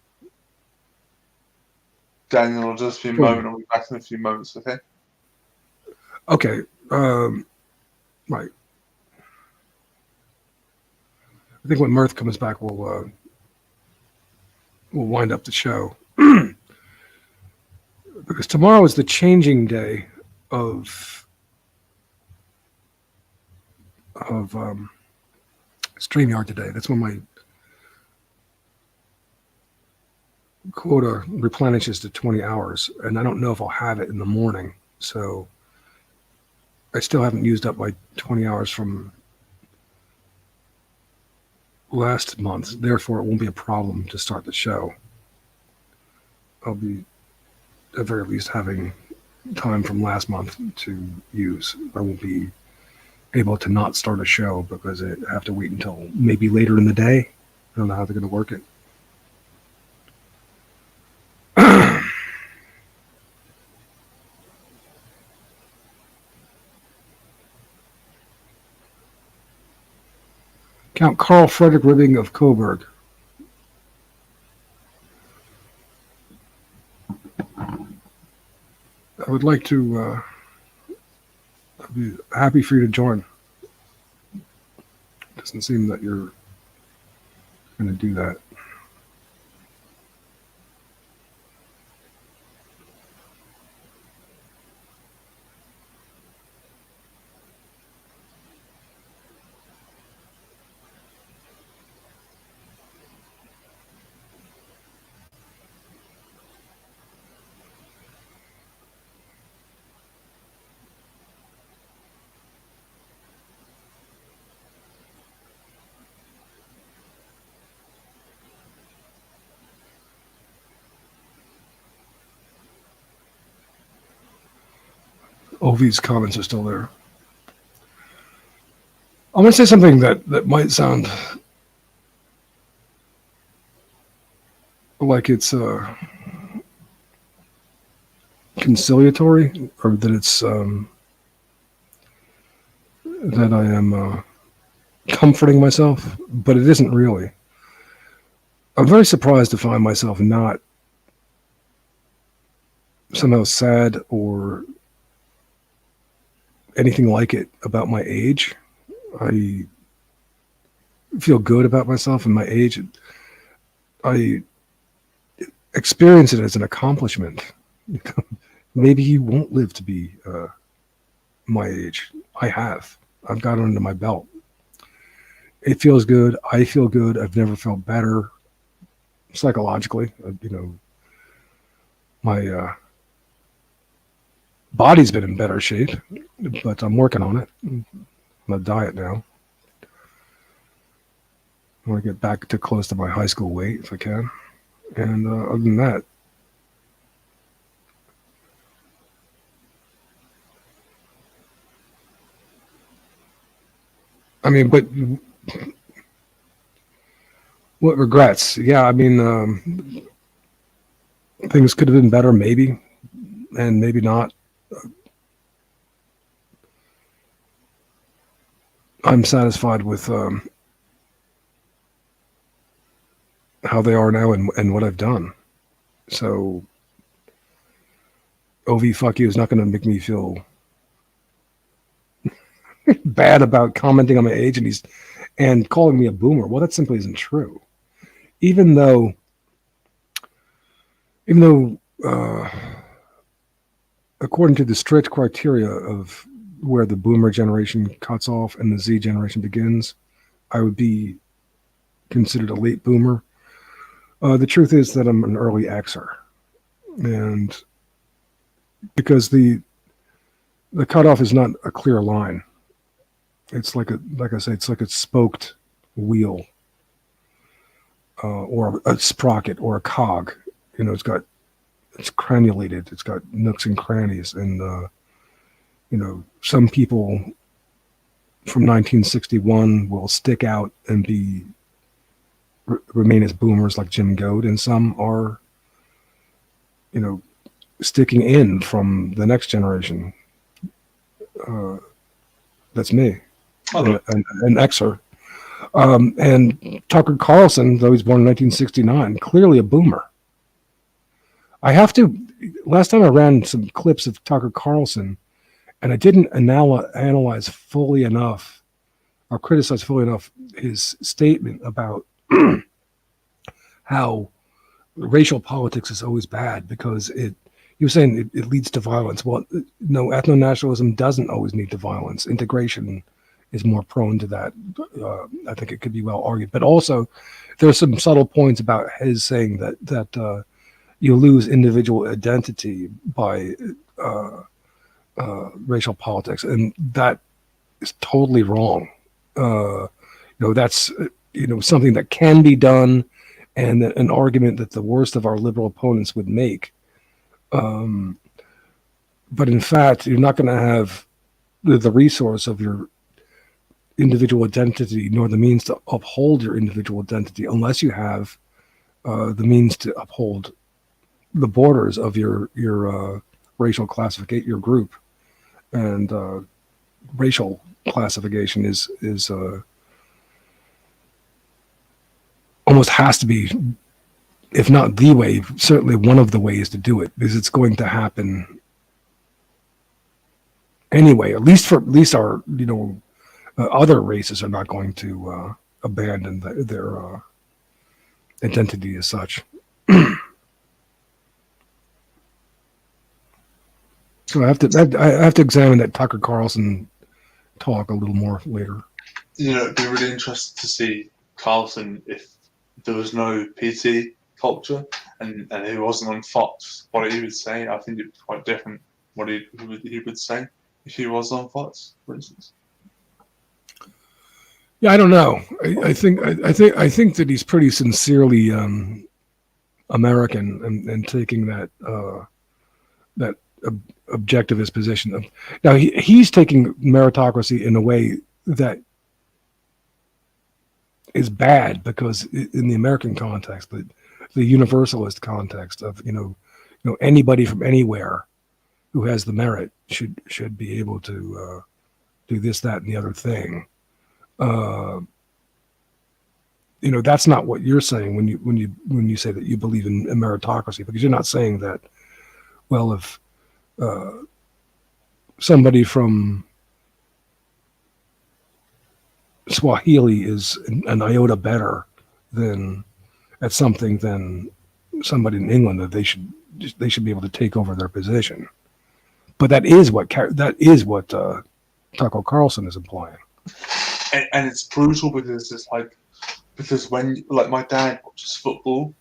Daniel, I'll just be a moment. I'll be back in a few moments. Okay. Okay. Right. I think when Mirth comes back, we'll wind up the show because tomorrow is the changing day of StreamYard today. That's when my quota replenishes to 20 hours, and I don't know if I'll have it in the morning. So I still haven't used up my 20 hours from last month. Therefore, it won't be a problem to start the show. I'll be at very least having time from last month to use. I won't be able to not start a show because I have to wait until maybe later in the day don't know how they're going to work it. Count Carl Frederick Ribbing of Coburg. I would like to I'd be happy for you to join. Doesn't seem that you're going to do that. Ovi's comments are still there. I'm going to say something that might sound like it's conciliatory, or that it's that I am comforting myself, but it isn't really. I'm very surprised to find myself not somehow sad or anything like it about my age. I feel good about myself and my age. I experience it as an accomplishment. Maybe you won't live to be my age. I have. I've got it under my belt. It feels good. I feel good. I've never felt better psychologically. My body's been in better shape, but I'm working on it. I'm on a diet now. I want to get back to close to my high school weight if I can. And other than that, I mean, but what regrets? Yeah, I mean, things could have been better, maybe, and maybe not. I'm satisfied with how they are now and what I've done. So, OV fuck you is not going to make me feel bad about commenting on my age and calling me a boomer. Well, that simply isn't true. Even though according to the strict criteria of where the boomer generation cuts off and the Z generation begins, I would be considered a late boomer. The truth is that I'm an early Xer, and because the cutoff is not a clear line. It's like I say, it's like a spoked wheel, or a sprocket or a cog. It's crenulated. It's got nooks and crannies, and some people from 1961 will stick out and remain as boomers like Jim Goad, and some are, sticking in from the next generation. That's me, an Xer. And Tucker Carlson, though he's born in 1969, clearly a boomer. Last time I ran some clips of Tucker Carlson, and I didn't analyze fully enough or criticize fully enough his statement about how racial politics is always bad because he was saying it leads to violence. Well, no, ethno-nationalism doesn't always lead to violence. Integration is more prone to that. I think it could be well argued. But also, there are some subtle points about his saying that you lose individual identity by racial politics, and that is totally wrong. That's something that can be done, and an argument that the worst of our liberal opponents would make. But in fact, you're not going to have the resource of your individual identity nor the means to uphold your individual identity unless you have the means to uphold the borders of your racial classification, your group, and racial classification is almost has to be, if not the way, certainly one of the ways to do it, because it's going to happen anyway. At least our other races are not going to abandon their identity as such. So I have to examine that Tucker Carlson talk a little more later. It'd be really interesting to see Carlson if there was no PT culture and he wasn't on Fox, what he would say. I think it'd be quite different what he would say if he was on Fox, for instance. Yeah, I don't know. I think that he's pretty sincerely American and taking that objectivist position. Now he's taking meritocracy in a way that is bad, because in the American context, the universalist context of anybody from anywhere who has the merit should be able to do this, that, and the other thing. That's not what you're saying when you say that you believe in meritocracy, because you're not saying that, well, if somebody from Swahili is an iota better than at something than somebody in England, that they should be able to take over their position. But that is what Tucker Carlson is implying. And it's brutal because when my dad watches football,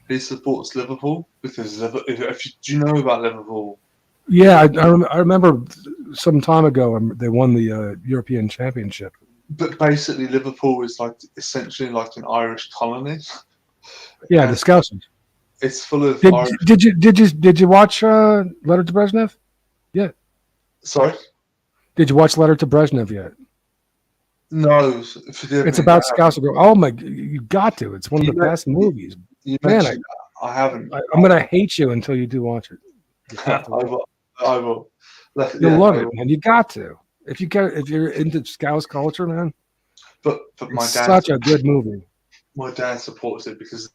he supports Liverpool because do you know about Liverpool? Yeah, I remember some time ago they won the European Championship. But basically, Liverpool is essentially like an Irish colony. Yeah, the Scousers. It's full of Irish. Did you watch Letter to Brezhnev? Yeah. Sorry. Did you watch Letter to Brezhnev yet? No, forgive me. It's about Scouser. Oh my! You got to. It's one of the best movies. Man, I haven't. I'm gonna hate you until you do watch it. I will. You'll love it, man. You got to. If you're into Scouse culture, man. But my it's dad, such a good movie. My dad supports it because,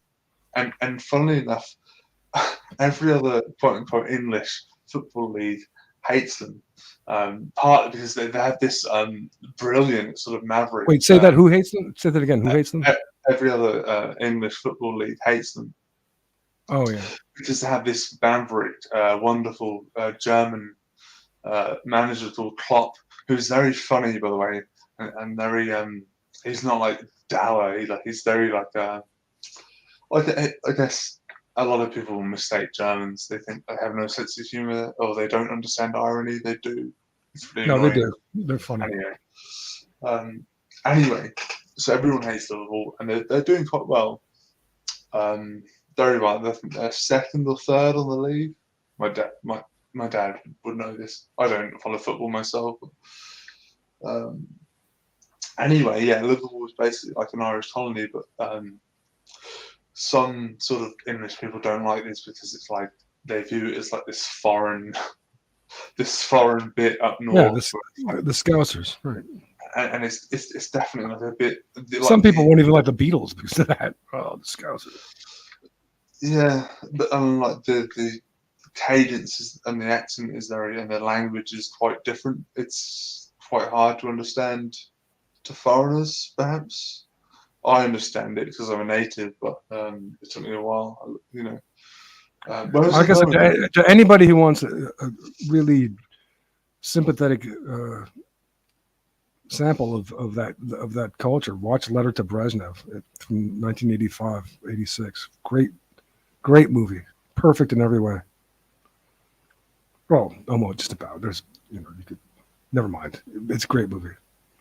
and funnily enough, every other quote unquote English football league hates them. Partly because they have this brilliant sort of maverick. Wait, say that. Who hates them? Say that again. Who hates them? Every other English football league hates them. Oh yeah. Because they have this maverick, wonderful German manager called Klopp, who's very funny, by the way, and very he's not like dour. He's very I guess a lot of people mistake Germans. They think they have no sense of humor, or they don't understand irony. They do. It's really annoying. They do. They're funny. Anyway, so everyone hates Liverpool, and they're doing quite well. Very well. I think they're second or third on the league. My dad would know this. I don't follow football myself. But, anyway, yeah, Liverpool is basically like an Irish colony, but some sort of English people don't like this because it's like they view it as like this foreign bit up north. Yeah, the Scousers, right? And it's definitely like a bit. Some people won't even like the Beatles because of that. Oh, the Scousers. Yeah, but like the cadence and the accent is very, and the language is quite different. It's quite hard to understand to foreigners, perhaps. I understand it because I'm a native, but it took me a while. I guess to anybody who wants a really sympathetic sample of that culture, watch Letter to Brezhnev from 1985-86. Great movie, perfect in every way. Well, almost just about. There's, you could. Never mind. It's a great movie.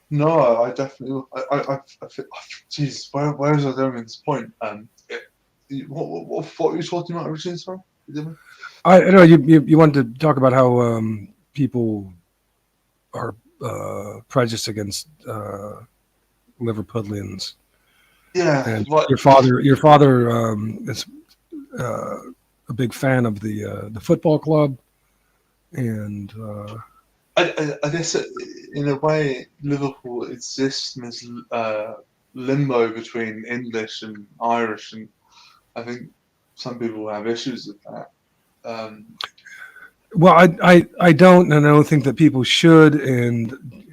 No, I definitely. Jeez, where was I going at this point? What were you talking about originally? Sorry, I know you wanted to talk about how people are prejudiced against Liverpudlians. Yeah, And what? your father is a big fan of the football club, and I guess in a way, Liverpool exists in this limbo between English and Irish, and I think some people have issues with that. well, I don't, and I don't think that people should. And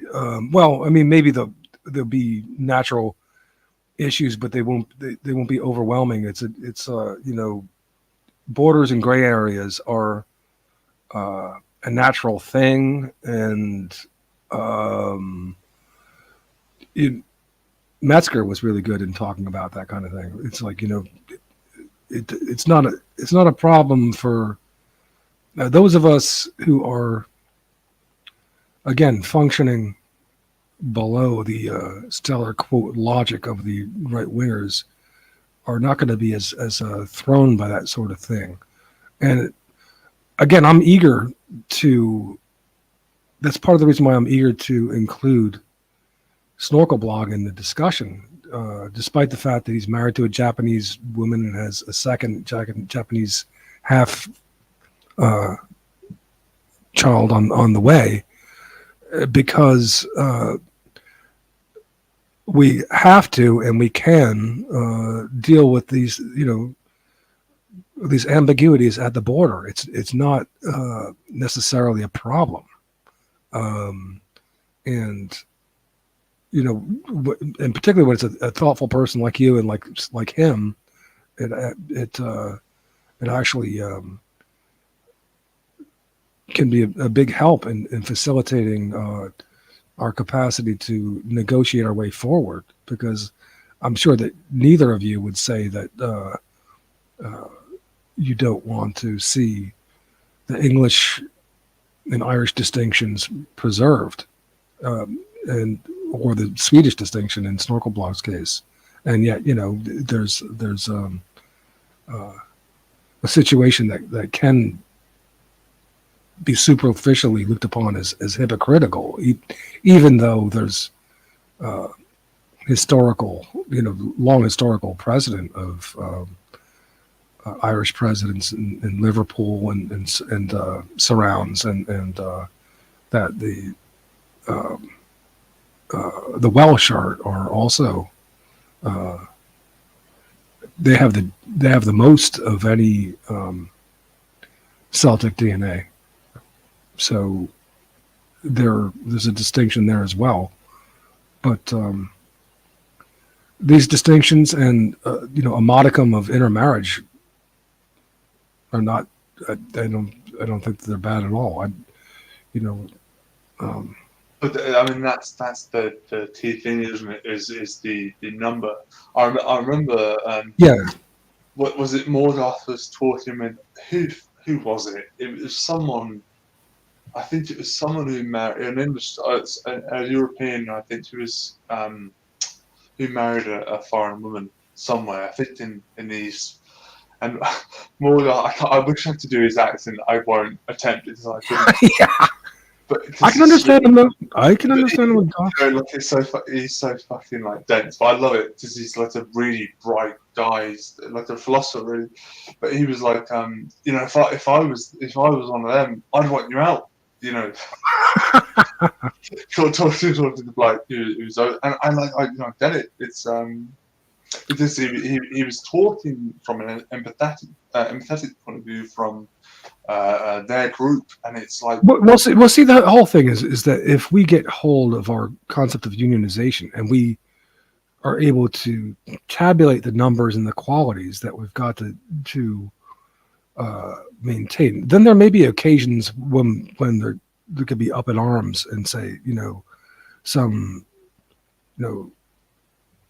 well, I mean, maybe there'll be natural issues, but they won't be overwhelming. It's borders and gray areas are a natural thing, and um, Metzger was really good in talking about that kind of thing. It's like it's not a problem for those of us who are again functioning below the stellar quote logic of the right wingers are not going to be as thrown by that sort of thing. And again, I'm eager to. That's part of the reason why I'm eager to include Snorkelblog in the discussion, despite the fact that he's married to a Japanese woman and has a second Japanese half child on the way, because we have to and we can deal with these these ambiguities at the border. It's not necessarily a problem, and and particularly when it's a thoughtful person like you and like him, it actually can be a big help in facilitating our capacity to negotiate our way forward. Because I'm sure that neither of you would say that you don't want to see the English and Irish distinctions preserved, or the Swedish distinction in Snorkelblog's case. And yet, there's a situation that can be superficially looked upon as hypocritical, even though there's long historical precedent of Irish presidents in Liverpool and surrounds, and that the Welsh are also they have the most of any Celtic DNA. So there's a distinction there as well. But these distinctions and a modicum of intermarriage are not. I don't think they're bad at all. But I mean, that's the key thing, isn't it? Is the number? I remember. Yeah. What was it? Morgoth was talking with who was it? It was someone. I think it was someone who married an English, a European. I think who was who married a foreign woman somewhere. I think in the East. And Morgoth, I wish I could do his accent. I won't attempt it because I couldn't. Yeah. But I can understand him though. I can understand him. Like he's so fucking like dense, but I love it because he's like a really bright guy, he's like a philosopher really. But he was like, if I was one of them, I'd want you out, talking to the bloke who's and I get it. It's because he was talking from an empathetic point of view from their group, and it's like we'll see. The whole thing is that if we get hold of our concept of unionization and we are able to tabulate the numbers and the qualities that we've got to maintain, then there may be occasions when there could be up in arms and say, some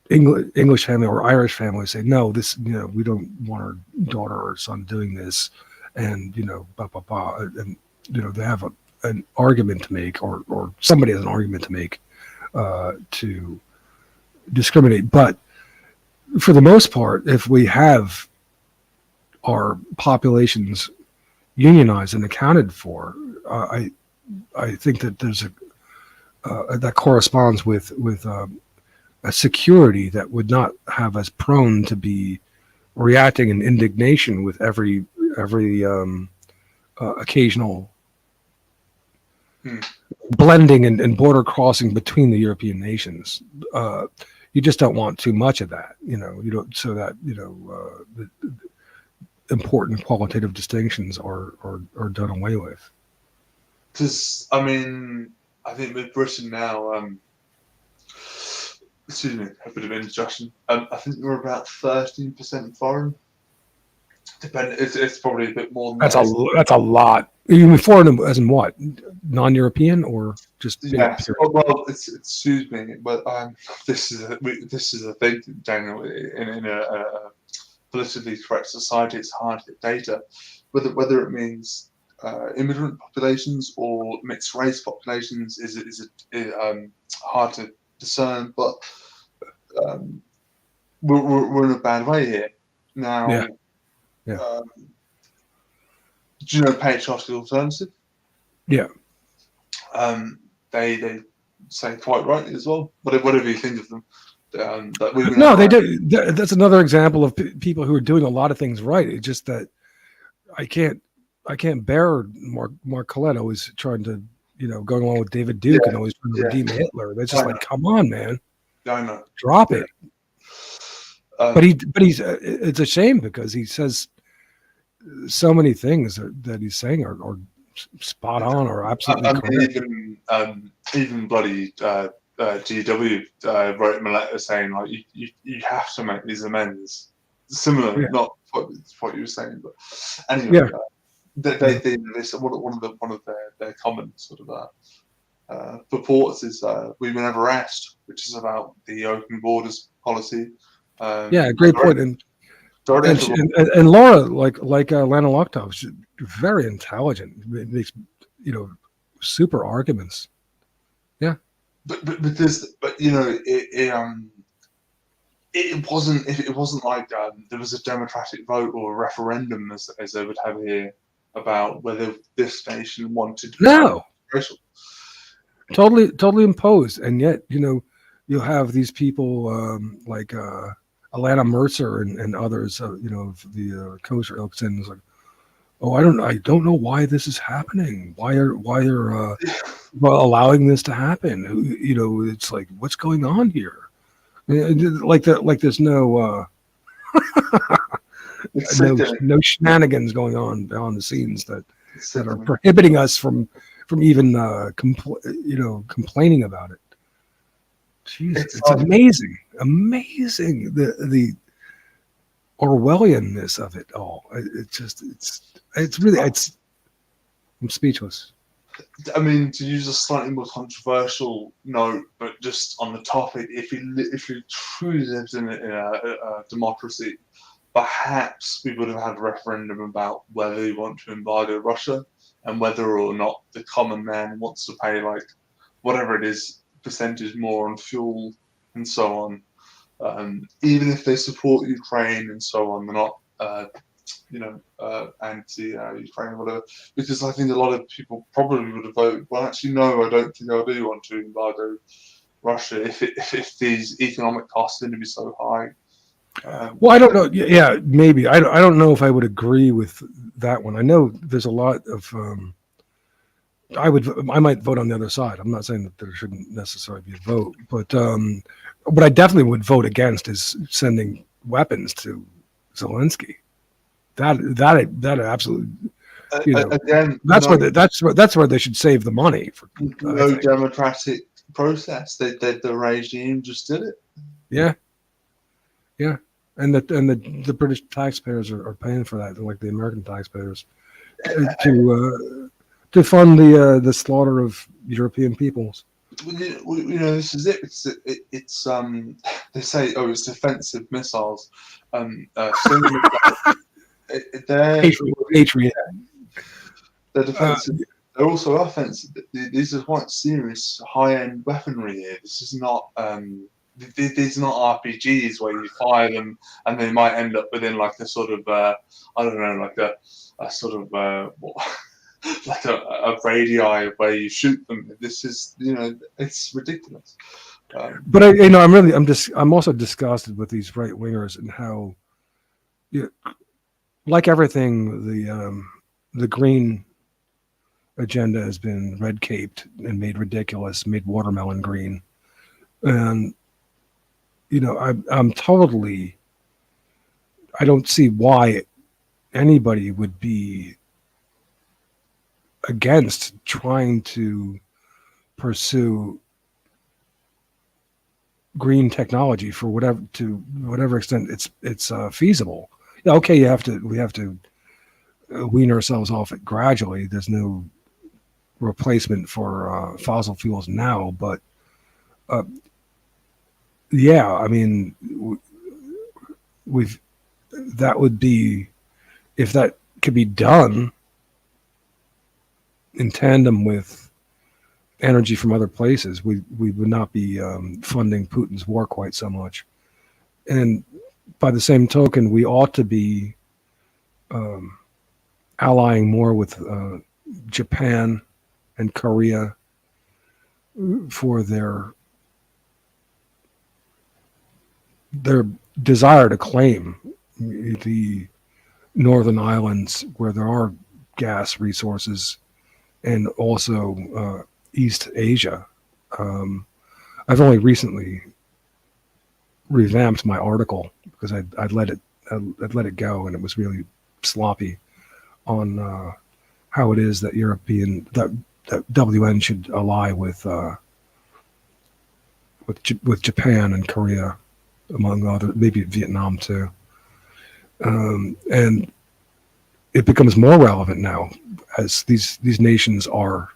English family or Irish family say, no, this, we don't want our daughter or son doing this, and blah blah blah, and they have an argument to make, or somebody has an argument to make to discriminate. But for the most part, if we have our populations unionized and accounted for, I think that there's that corresponds with a security that would not have us prone to be reacting in indignation with every occasional blending and border crossing between the European nations. You just don't want too much of that, you don't, so that, the important qualitative distinctions are done away with. Because, I mean, I think with Britain now, excuse me, a bit of indigestion. I think we're about 13% foreign. It's probably a bit more than That's that. that's a lot. You mean foreign as in what? Non-European or just Yes. pure? Well, excuse me, but this is a thing, Daniel. In a politically correct society, it's hard to get data, whether it means immigrant populations or mixed race populations is hard to discern. But we're in a bad way here now. Yeah. Do you know Patriotic Alternative? Yeah. They say quite rightly as well. Whatever you think of them, No, they do. That's another example of people who are doing a lot of things right. It's just that I can't bear Mark Collette always trying to, going along with David Duke and always trying to redeem Hitler. That's just like, come on, man. I know. Drop it. But he's it's a shame because he says so many things that he's saying are spot on or absolutely correct. Even bloody GW wrote him a letter saying like you have to make these amends. Similar, not what you were saying, but anyway, one of their common sort of purports is we were never asked, which is about the open borders policy. Great point. And Laura, like Lana Lochtov, she's very intelligent. Makes super arguments. Yeah, but it wasn't like there was a democratic vote or a referendum as they would have here about whether this nation wanted to be racial. Totally imposed, and yet you'll have these people like Alana Mercer and others, of the kosher ilk, like, oh, I don't know why this is happening. Why are allowing this to happen? It's like, what's going on here? Like there's no no shenanigans going on behind the scenes that are prohibiting us from even complaining about it. Jeez, it's amazing the Orwellianness of it all. I'm speechless. I mean, to use a slightly more controversial note, but just on the topic, if you truly lived in a democracy, perhaps we would have had a referendum about whether we want to embargo Russia and whether or not the common man wants to pay like whatever it is percentage more on fuel and so on. Even if they support Ukraine and so on, they're not anti-Ukraine or whatever, because I think a lot of people probably would have voted, well, actually, no, I don't think I do want to embargo Russia if these economic costs are going to be so high. Well, I don't know. Yeah, maybe. I don't know if I would agree with that one. I know there's a lot of. I might vote on the other side. I'm not saying that there shouldn't necessarily be a vote, but what I definitely would vote against is sending weapons to Zelensky. That absolutely. Again, that's where they should save the money for. No democratic process. The regime just did it. Yeah. And the British taxpayers are paying for that, like the American taxpayers, to fund the slaughter of European peoples. This is it. It's they say, oh, it's defensive missiles. Patriot. They're defensive. They're also offensive. These are quite serious, high-end weaponry here. This is not. These are not RPGs where you fire them and they might end up within like a sort of I don't know, like a sort of like a radii where you shoot them. This is it's ridiculous. But I'm also disgusted with these right wingers and how, like everything, the green agenda has been red caped and made ridiculous, made watermelon green, and I don't see why anybody would be against trying to pursue green technology for whatever extent it's feasible. Yeah, okay, we have to wean ourselves off it gradually. There's no replacement for fossil fuels now, but yeah, I mean, that would be, if that could be done in tandem with energy from other places, we would not be funding Putin's war quite so much. And by the same token, we ought to be allying more with Japan and Korea for their desire to claim the northern islands where there are gas resources, and also East Asia. I've only recently revamped my article because I'd let it go, and it was really sloppy on how it is that that WN should ally with Japan and Korea, among other, maybe Vietnam too. And it becomes more relevant now as these nations are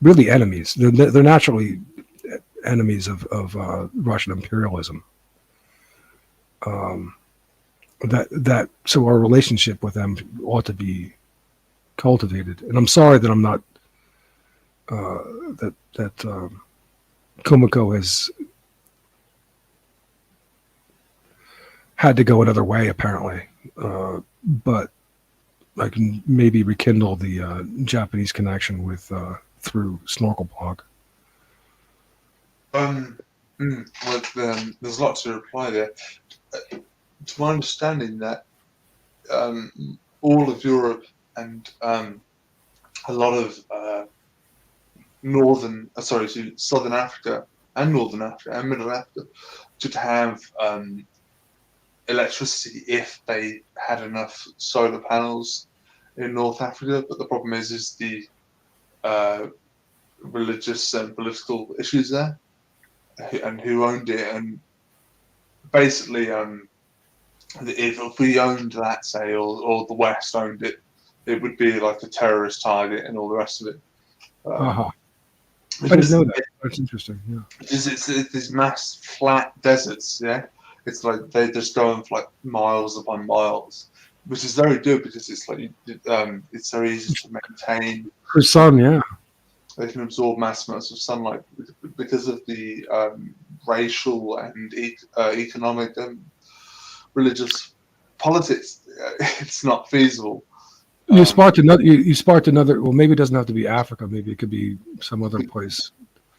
really enemies. They're naturally enemies of Russian imperialism. So our relationship with them ought to be cultivated. And I'm sorry that I'm not that Kumiko has had to go another way, apparently. But I can maybe rekindle the Japanese connection with through Snorkel Blog. There's lots to reply there. To my understanding, that all of Europe and a lot of Southern Africa and Northern Africa and Middle Africa should have electricity if they had enough solar panels in North Africa. But the problem is the religious and political issues there, and who owned it. And basically, if we owned that, say, or the West owned it, it would be like a terrorist target and all the rest of it. I didn't know that. That's interesting. Yeah, it's these mass flat deserts. Yeah, it's like they just go on for like miles upon miles, which is very good because it's like it's very easy to maintain. For sun, yeah, they can absorb mass amounts of sunlight because of the racial and economic and religious politics. It's not feasible. You sparked another. Well, maybe it doesn't have to be Africa. Maybe it could be some other place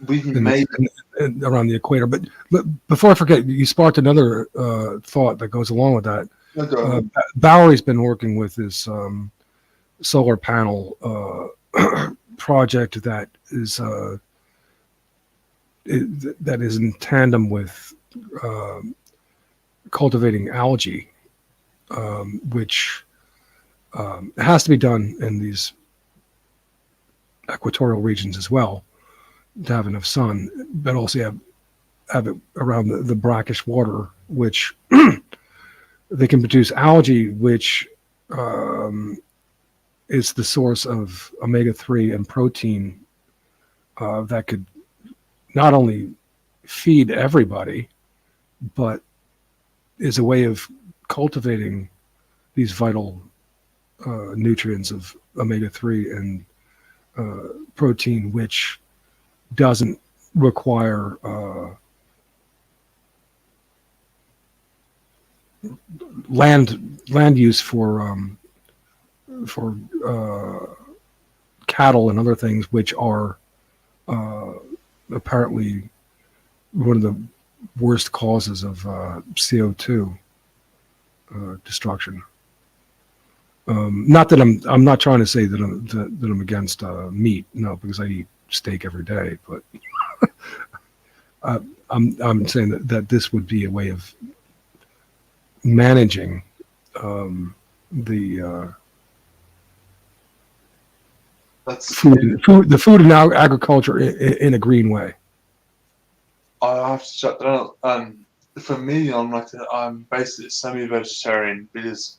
around the equator. But before I forget, you sparked another thought that goes along with that. Bowery's been working with this solar panel project that is in tandem with cultivating algae, which has to be done in these equatorial regions as well to have enough sun, but also have it around the brackish water, which they can produce algae, which is the source of omega-3 and protein that could not only feed everybody, but is a way of cultivating these vital nutrients of omega-3 and protein, which doesn't require land use for cattle and other things, which are apparently one of the worst causes of CO2 destruction. Not that I'm not trying to say that I'm against meat, no, because I eat steak every day, but I'm saying that this would be a way of managing the That's the food and agriculture in a green way. I have to shut down. For me, I'm basically semi-vegetarian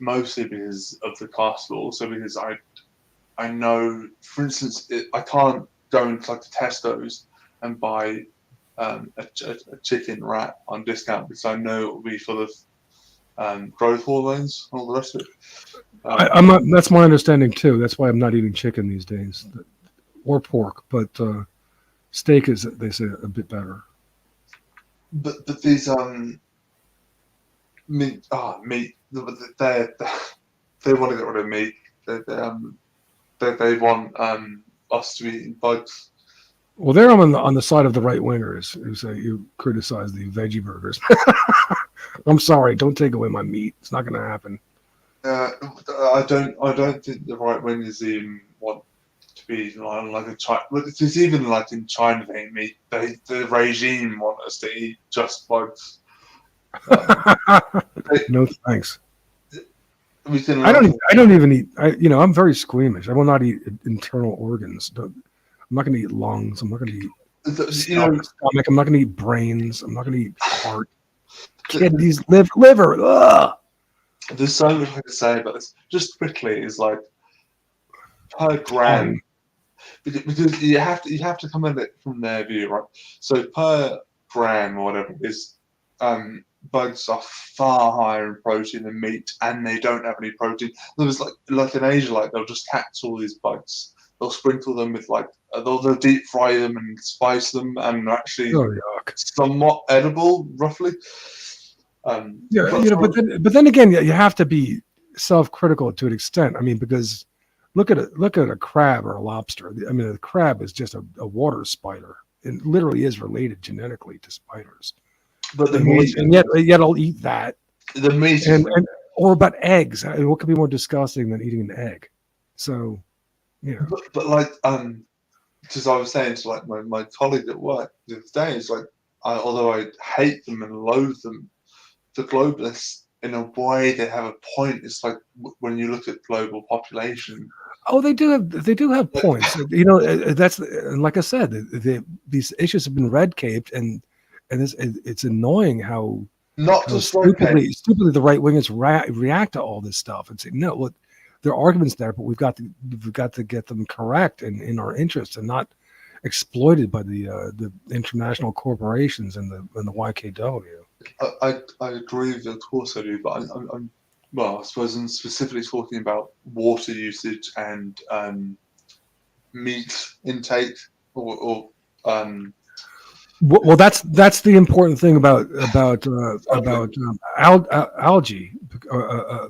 mostly because of the cost, but also because I know, for instance, I can't go into like the Tesco's and buy a chicken wrap on discount because I know it will be full of growth hormones and all the rest of it. I'm not. That's my understanding too. That's why I'm not eating chicken these days, or pork. But steak is, they say, a bit better. But these meat they want to get rid of meat. They want us to be eating bugs. Well, there I'm on the side of the right wingers who say you criticize the veggie burgers. I'm sorry, don't take away my meat. It's not going to happen. I don't think the right wingers even want to be like a China. It's even like in China they eat meat. The regime want us to eat just bugs. No thanks. We can I don't even eat. I'm very squeamish. I will not eat internal organs. I'm not going to eat lungs. I'm not going to eat stomach. I'm not going to eat brains. I'm not going to eat heart, kidneys, liver. Ugh. There's so much I can say about this. Just quickly, is like per gram, because you have to come at it from their view, right? So per gram or whatever it is, bugs are far higher in protein than meat, and they don't have any protein. There was like in Asia, like they'll just catch all these bugs. They'll sprinkle them with they'll deep fry them and spice them, and they're actually somewhat edible, roughly. But then again, you have to be self-critical to an extent. I mean, because look at a crab or a lobster. I mean, a crab is just a water spider. It literally is related genetically to spiders. But yet I'll eat that. The meat, or about eggs. I mean, what could be more disgusting than eating an egg? So, But because I was saying to like my colleague at work the other day, is like, although I hate them and loathe them, the globalists, in a way, they have a point. It's like when you look at global population. Oh, they do have points. That's, like I said, these issues have been red caped, and it's annoying how stupidly the right wingers react to all this stuff and say, no, look, there are arguments there, but we've got to get them correct and in our interest, and not exploited by the international corporations and the YKW. I agree with you, of course I do, but I suppose I'm specifically talking about water usage and meat intake, or well, that's the important thing about algae,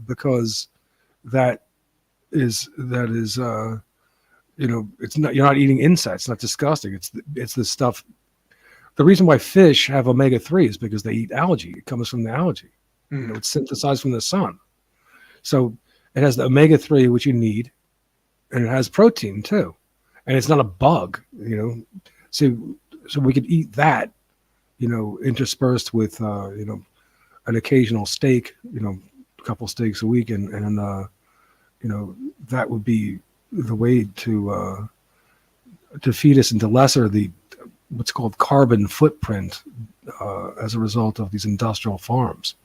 because that is it's not, you're not eating insects. It's not disgusting. It's the stuff. The reason why fish have omega-3 is because they eat algae. It comes from the algae. It's synthesized from the sun. So it has the omega-3, which you need, and it has protein too. And it's not a bug, So we could eat that, interspersed with, an occasional steak, a couple steaks a week, and that would be the way to feed us and to lesser what's called carbon footprint as a result of these industrial farms.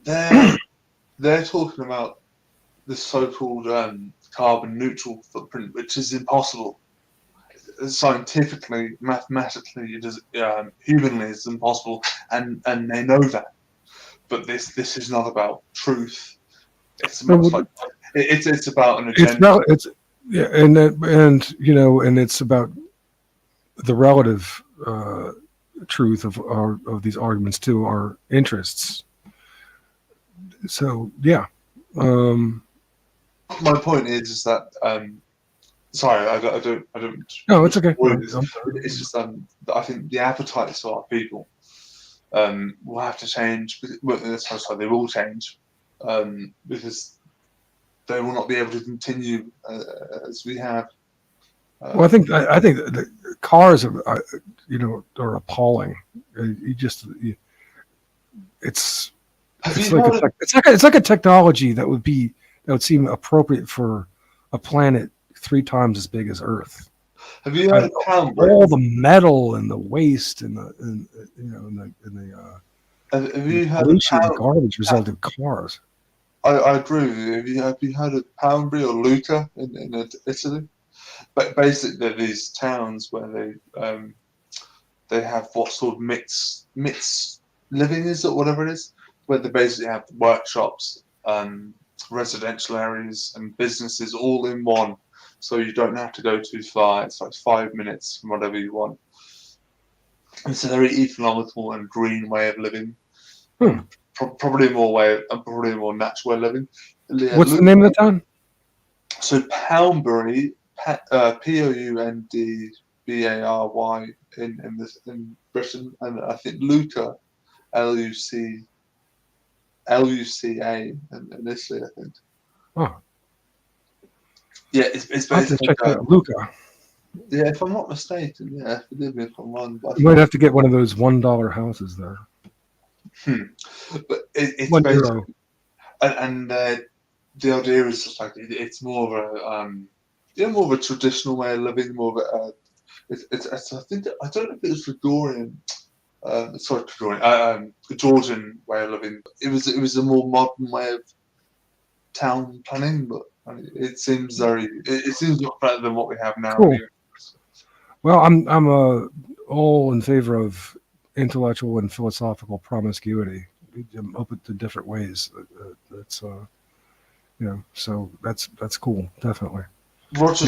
They're talking about the so-called carbon neutral footprint, which is impossible. Scientifically, mathematically, it is humanly it's impossible, and they know that. But this is not about truth. It's it's about an agenda. And it's about the relative truth of these arguments to our interests. So yeah. My point is that Sorry, I don't. No, it's okay. It's just I think the appetites of our people will have to change. Well, that's how they will change because they will not be able to continue as we have. Well, I think the cars are appalling. It's Have it's you like heard? it's like a technology that would seem appropriate for a planet 3 times as big as Earth. Have you heard of All the metal and the waste and the Have you heard of pollution and garbage result in cars. I agree with you. Have you heard of Poundbury or Lucca in Italy? But basically, they're these towns where they have what sort of mixed living is it, whatever it is, where they basically have workshops, residential areas, and businesses all in one. So you don't have to go too far. It's like 5 minutes from whatever you want. It's a very economical and green way of living. Probably more natural way of living. What's the name of the town? So Poundbury, Poundbary in Britain, and I think Lucca, Lucca in Italy, I think. Oh, yeah, it's I have to basically check that out. Lucca. Yeah, if I'm not mistaken, yeah, forgive me if I'm wrong. But You might have to get one of those $1 houses there. But it's €1. And the idea is just like it's more of a traditional way of living, more of a I think I don't know if it was Gregorian, Georgian way of living. It was a more modern way of town planning, but it seems it seems a lot better than what we have now. Cool. Well, I'm all in favor of intellectual and philosophical promiscuity. I'm open to different ways. That's so that's cool, definitely. Roger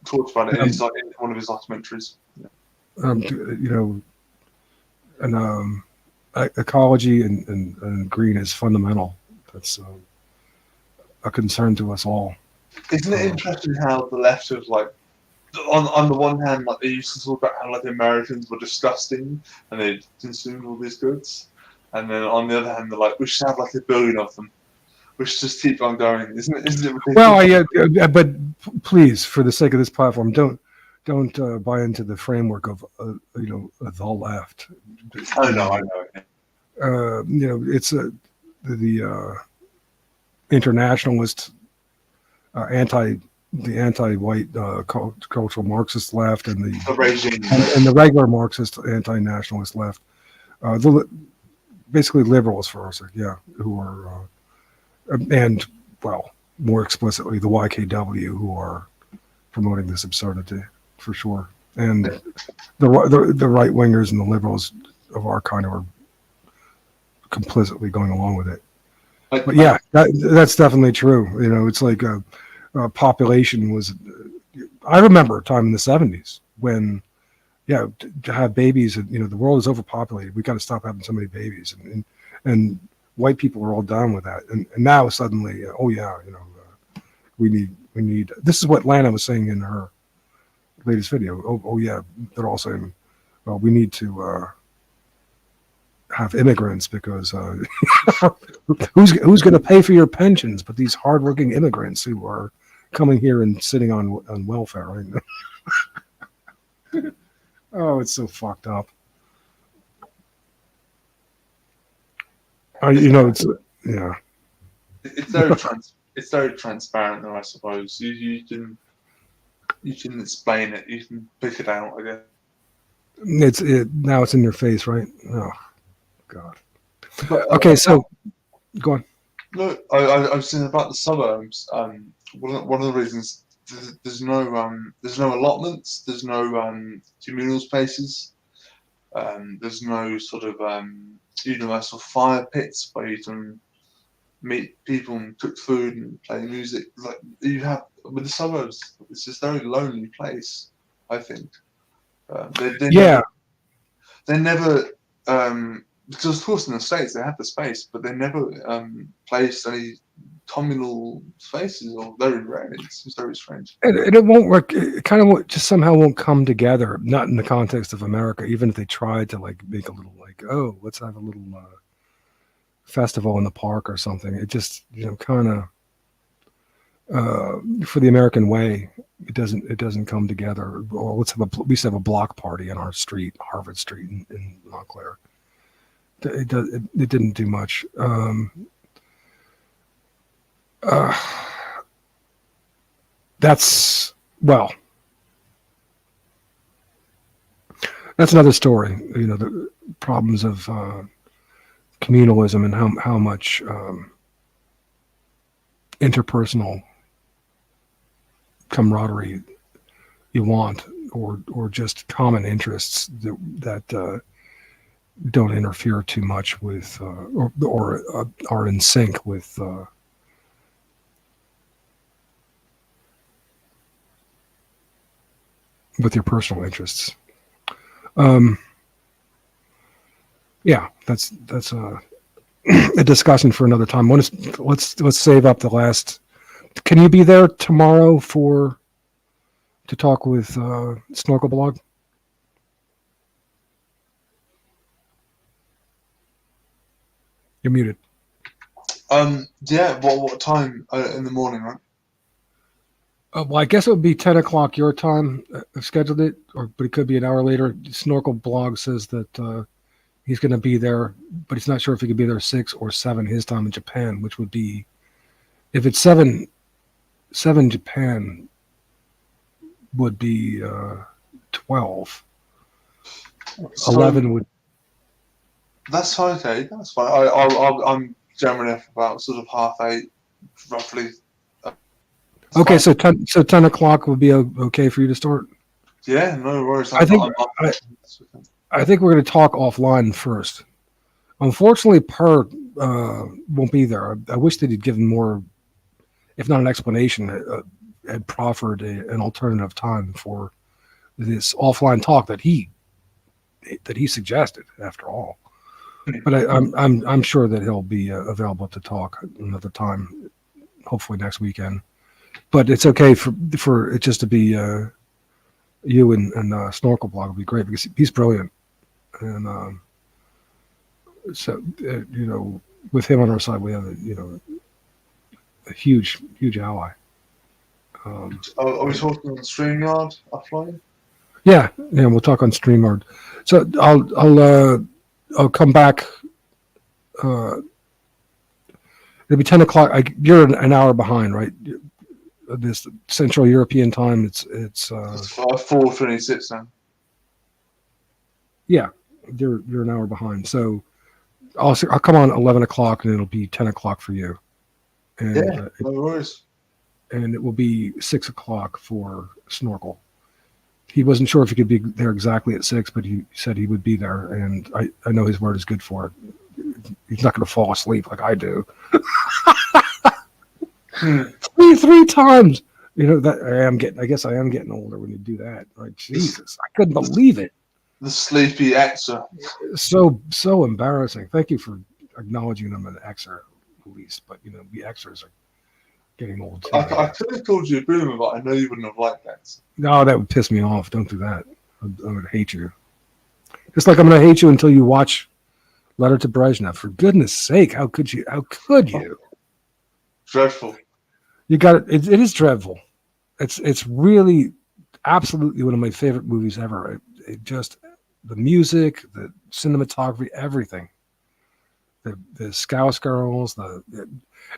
talked about it in one of his documentaries. Ecology and green is fundamental. That's a concern to us all. Isn't it interesting how the left of on the one hand, like they used to talk about how like the Americans were disgusting and they consumed all these goods, and then on the other hand, they're like, we should have like 1 billion of them. We should just keep on going, isn't it? Ridiculous? Well, but please, for the sake of this platform, don't buy into the framework of the left. Oh no, I know. It's the internationalist, anti-white cultural Marxist left, and the regime and the regular Marxist anti-nationalist left. Basically liberals for us, who are and well, more explicitly the YKW, who are promoting this absurdity for sure, and the right wingers and the liberals of our kind are complicitly going along with it. But yeah, that's definitely true. It's like population was. I remember a time in the 70s when, to have babies, and the world is overpopulated. We got to stop having so many babies, and white people are all down with that. And now suddenly, we need. This is what Lana was saying in her latest video. Oh yeah, they're all saying, well, we need to have immigrants because who's going to pay for your pensions? But these hardworking immigrants who are coming here and sitting on welfare, right? Oh, it's so fucked up. It's It's very transparent, though. I suppose you can explain it. You can pick it out. I guess now it's in your face, right? Oh God. But, okay, so go on. No, I was saying about the suburbs. One of the reasons there's no allotments, there's no communal spaces, there's no sort of universal fire pits where you can meet people and cook food and play music. Like you have with the suburbs, it's this very lonely place. I think. They never because of course in the States they have the space, but they never placed any communal spaces, or very rarely. It's very strange. And it won't work. It kind of just somehow won't come together. Not in the context of America. Even if they tried to like make a little like, oh, let's have a little festival in the park or something. It just kind of for the American way. It doesn't come together. Or we used to have a block party in our street, Harvard Street in Montclair. It didn't do much. That's another story. The problems of communalism and how much interpersonal camaraderie you want, or just common interests that don't interfere too much with or are in sync with your personal interests. Yeah, that's a discussion for another time. Let's save up the last. Can you be there tomorrow to talk with Snorkel Blog? You're muted. Yeah. What time in the morning, right? Well, I guess it would be 10 o'clock your time. I've scheduled it, but it could be an hour later. Snorkel Blog says that he's going to be there, but he's not sure if he could be there 6 or 7 his time in Japan, which would be, if it's 7 Japan would be 12. So 11 would. That's okay. That's fine. I'm generally up about sort of 7:30, roughly. Okay, so 10 o'clock would be okay for you to start? Yeah, no worries. I think we're going to talk offline first. Unfortunately, Per won't be there. I wish that he'd given more, if not an explanation, had proffered an alternative time for this offline talk that he suggested. After all, but I'm sure that he'll be available to talk another time, hopefully next weekend. But it's okay for it just to be you and Snorkel Blog would be great because he's brilliant, and so with him on our side we have a huge ally. Are we talking on StreamYard offline? Yeah, we'll talk on StreamYard. So I'll come back. It'll be 10 o'clock. You're an hour behind, right? This Central European time. It's 4:26 now. Yeah, you're an hour behind. So I'll come on 11 o'clock, and it'll be 10 o'clock for you. And, no worries. And it will be 6 o'clock for Snorkel. He wasn't sure if he could be there exactly at 6, but he said he would be there, and I know his word is good for it. He's not going to fall asleep like I do. Three times. That I guess I am getting older when you do that. Like Jesus, I couldn't believe it. The sleepy Xer. So embarrassing. Thank you for acknowledging them an Xer at least, but the Xers are getting old too. I could have called you a boomer, but I know you wouldn't have liked that. No, that would piss me off. Don't do that. I would hate you. Just like I'm going to hate you until you watch Letter to Brezhnev. For goodness sake, how could you? Dreadful. You got it. It is dreadful. It's really absolutely one of my favorite movies ever. It just the music, the cinematography, everything. The Scouse Girls.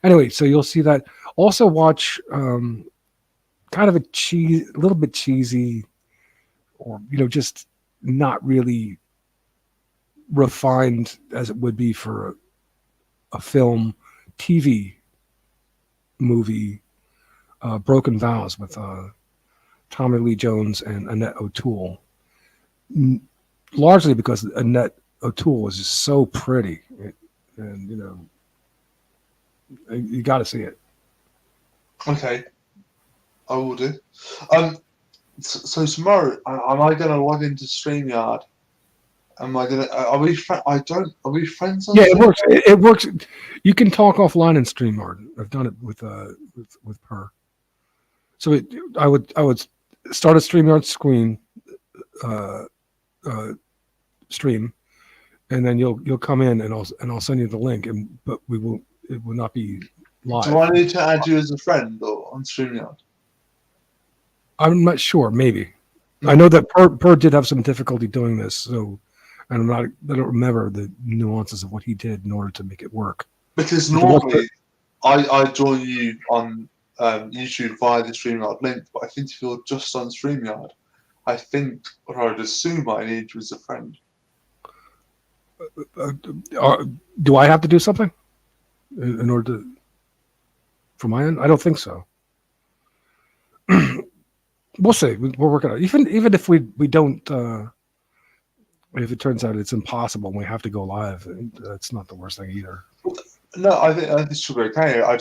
Anyway, so you'll see that. Also watch kind of a little bit cheesy, or just not really refined as it would be for a film, TV movie, Broken Vows with Tommy Lee Jones and Annette O'Toole. Largely because Annette O'Toole is just so pretty, and you got to see it. Okay, I will do. So tomorrow, am I going to log into StreamYard Am I gonna? Are we? I don't. Are we friends on? Yeah, it Facebook? works. It works. You can talk offline in StreamYard. I've done it with her. So I would start a StreamYard screen uh, uh, stream, and then you'll come in and I'll send you the link. But it will not be live. Do I need to add you as a friend or on StreamYard? I'm not sure. Maybe. I know that Per did have some difficulty doing this, so and I don't remember the nuances of what he did in order to make it work. Because normally I join you on YouTube via the StreamYard link, but I think if you're just on StreamYard, I think, or I would assume I need you as a friend. Do I have to do something in order to, from my end? I don't think so. We'll see. We're working on it. Even if we don't, if it turns out it's impossible and we have to go live, that's not the worst thing either. No, I think this should be okay. I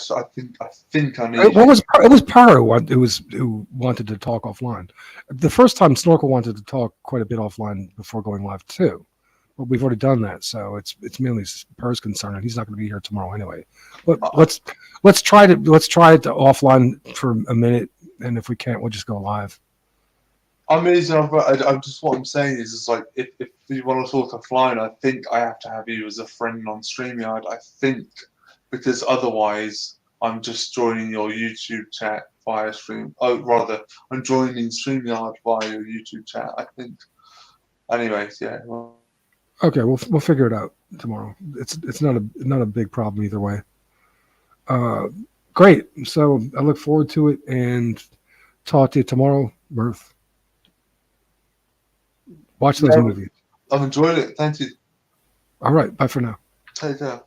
think I need. It was Per who wanted to talk offline. The first time Snorkel wanted to talk quite a bit offline before going live too, but we've already done that, so it's mainly Per's concern, and he's not going to be here tomorrow anyway. But let's try it offline for a minute, and if we can't, we'll just go live. I'm just what I'm saying is like if you want to talk offline, I think I have to have you as a friend on StreamYard. I think because otherwise I'm just joining your YouTube chat via stream. Oh, rather, I'm joining StreamYard via your YouTube chat. I think. Anyways, yeah. Well, Okay, we'll figure it out tomorrow. It's not a big problem either way. Great. So I look forward to it and talk to you tomorrow, Murph. Watch those movies. I've enjoyed it. Thank you. All right. Bye for now. Take care.